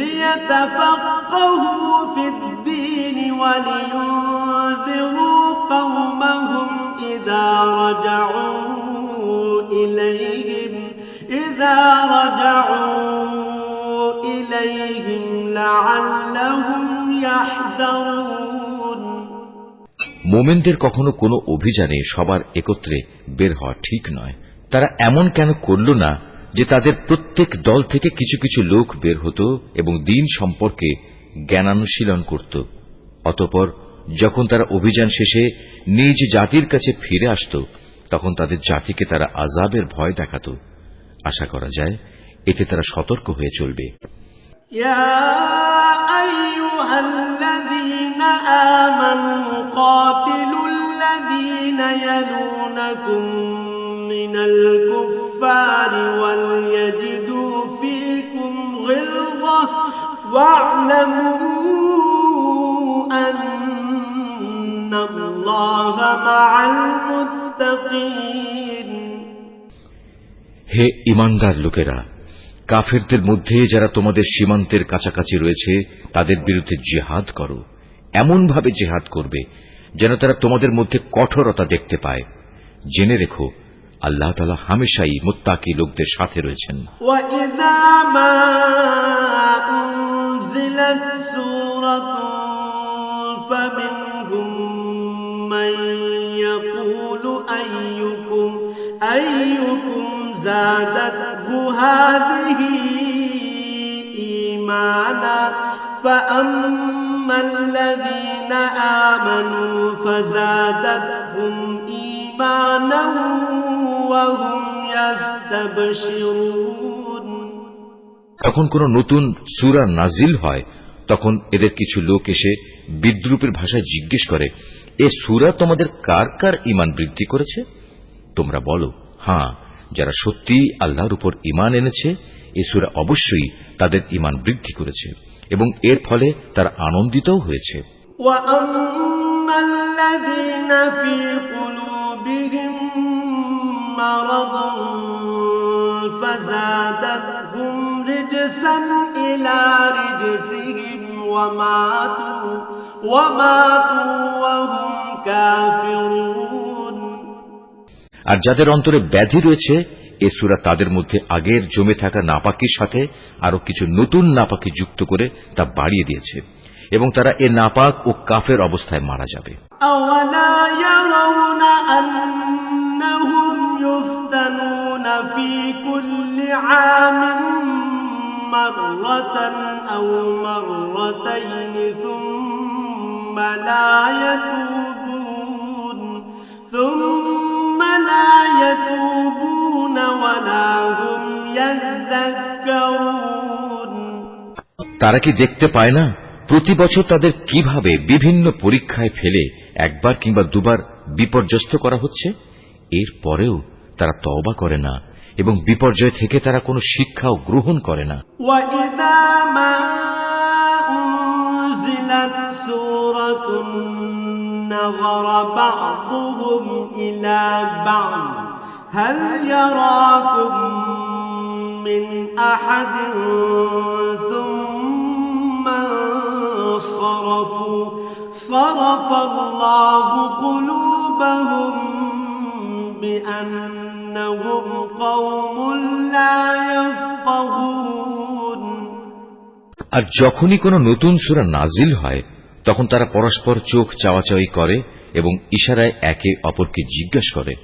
ليتفقهوا في الدين ولينذروا قومهم إذا رجعوا إليهم لعلهم يحذرون। মোমেনদের কখনো কোনো অভিযানে সবার একত্রে বের হওয়া ঠিক নয়। তারা এমন কেন করল না যে তাদের প্রত্যেক দল থেকে কিছু কিছু লোক বের হতো এবং দ্বীন সম্পর্কে জ্ঞানানুশীলন করত। অতঃপর যখন তারা অভিযান শেষে নিজ জাতির কাছে ফিরে আসত তখন তাদের জাতিকে তারা আযাবের ভয় দেখাত। আশা করা যায় এতে তারা সতর্ক হয়ে চলবে। يا أيها الذين آمنوا قاتلوا الذين يلونكم من الكفار وليجدوا فيكم غلظة واعلموا أن الله مع المتقين হে ঈমানদার লোকেরা, কাফেরদের মধ্যে যারা তোমাদের সীমান্তের কাছাকাছি রয়েছে তাদের বিরুদ্ধে জিহাদ করো। এমনভাবে জিহাদ করবে যেন তারা তোমাদের মধ্যে কঠোরতা দেখতে পায়। জেনে রেখো, আল্লাহ তাআলা হামেশাই মুত্তাকি লোকদের সাথে রয়েছেন। وَإِذَا مَا أُنزِلَتْ سُورَةٌ فَمِنْهُم مَّن يَقُولُ أَيُّكُمْ زَادَتْهُ هَٰذِهِ إِيمَانًا فَأَمَّا الَّذِينَ آمَنُوا فَزَادَتْهُمْ إِيمَانًا وَهُمْ يَسْتَبْشِرُونَ যখন কোন নতুন সূরা নাজিল হয় তখন এদের কিছু লোক এসে বিদ্রূপের ভাষায় জিজ্ঞেস করে, এ সূরা তোমাদের কার কার ঈমান বৃদ্ধি করেছে? তোমরা বলো, হ্যাঁ, যারা সত্যিই আল্লাহর উপর ঈমান এনেছে এ সূরা অবশ্যই তাদের ঈমান বৃদ্ধি করেছে এবং এর ফলে তারা আনন্দিতও হয়েছে। وَأَمَّا الَّذِينَ فِي قُلُوبِهِم مَّرَضٌ فَزَادَتْهُمْ رِجْسًا إِلَىٰ رِجْسِهِمْ وَمَاتُوا وَهُمْ كَافِرُونَ আর যাদের অন্তরে ব্যাধি রয়েছে এ সূরা তাদের মধ্যে আগের জমে থাকা নাপাকির সাথে আরো কিছু নতুন নাপাকি যুক্ত করে তা বাড়িয়ে দিয়েছে এবং তারা এ নাপাক ও কাফের অবস্থায় মারা যাবে। أَوَلَا يَرَوْنَ أَنَّهُمْ يُفْتَنُونَ فِي كُلِّ عَامٍ مَّرَّةً أَوْ مَرَّتَيْنِ ثُمَّ لا يتوبون ولا هم يذكرون তারা কি দেখতে পায় না প্রতি বছর তাদের কিভাবে বিভিন্ন পরীক্ষায় ফেলে একবার কিংবা দুবার বিপর্যস্ত করা হচ্ছে? এর পরেও তারা তওবা করে না এবং বিপর্যয় থেকে তারা কোনো শিক্ষাও গ্রহণ করে না। وَإِذَا مَا أُنزِلَتْ سُورَةٌ نَظَرَ بَعْضُهُمْ إِلَى بَعْضٍ هَلْ يَرَاكُم مِّنْ أَحَدٍ ثُمَّ انصَرَفُوا صَرَفَ اللَّهُ قُلُوبَهُم بِأَنَّهُمْ قَوْمٌ لَّا يَفْقَهُونَ আর যখনই কোনো নতুন সূরা নাজিল হয় তখন তারা পরস্পর চোখ চাওয়াচাওয়ি করে এবং ইশারায় একে অপরকে জিজ্ঞাসা করে,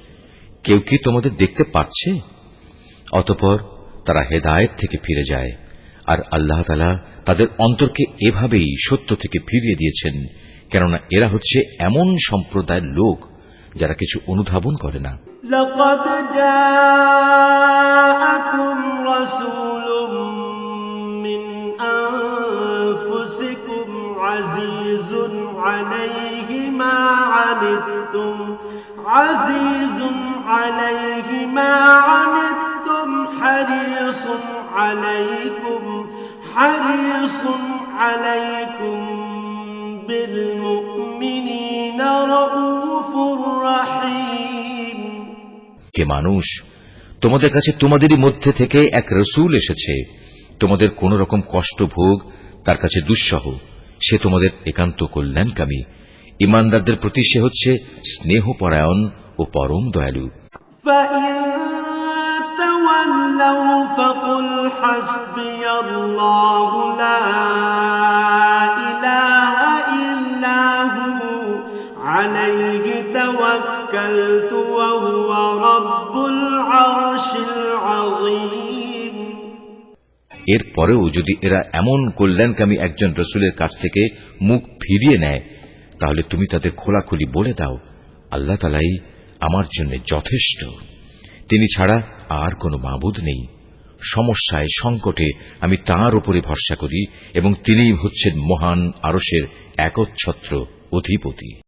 কেউ কি তোমাদের দেখতে পাচ্ছে? অতঃপর তারা হেদায়েত থেকে ফিরে যায় আর আল্লাহ তাআলা তাদের অন্তরকে এভাবেই সত্য থেকে ফিরিয়ে দিয়েছেন, কেননা এরা হচ্ছে এমন সম্প্রদায়ের লোক যারা কিছু অনুধাবন করে না। لقد جاءكم رسول من أنفسكم عزيز عليه ما عنتم حريص عليكم بالمؤمنين رؤوف رحيم কে মানুষ, তোমাদের কাছে তোমাদেরই মধ্যে থেকে এক রসূল এসেছে, তোমাদের কোন রকম কষ্ট ভোগ তার কাছে দুঃসহ, সে তোমাদের একান্ত কল্যাণকামী। ঈমানদারদের প্রতি সে হচ্ছে স্নেহপরায়ণ ও পরম দয়ালু। فإن تولوا فقل حسبي الله لا إله إلا هو عليه توكلت وهو رب العرش العظيم এরপরেও যদি এরা এমন কল্যাণকামী একজন রসূলের কাছ থেকে মুখ ফিরিয়ে নেয় তাহলে তুমি তাদের খোলাখুলি বলে দাও, আল্লাহ তাআলাই আমার জন্য যথেষ্ট, তিনি ছাড়া আর কোনো মাবুদ নেই, সমস্যায় সংকটে আমি তাঁর উপরে ভরসা করি এবং তিনিই হচ্ছেন মহান আরশের একচ্ছত্র অধিপতি।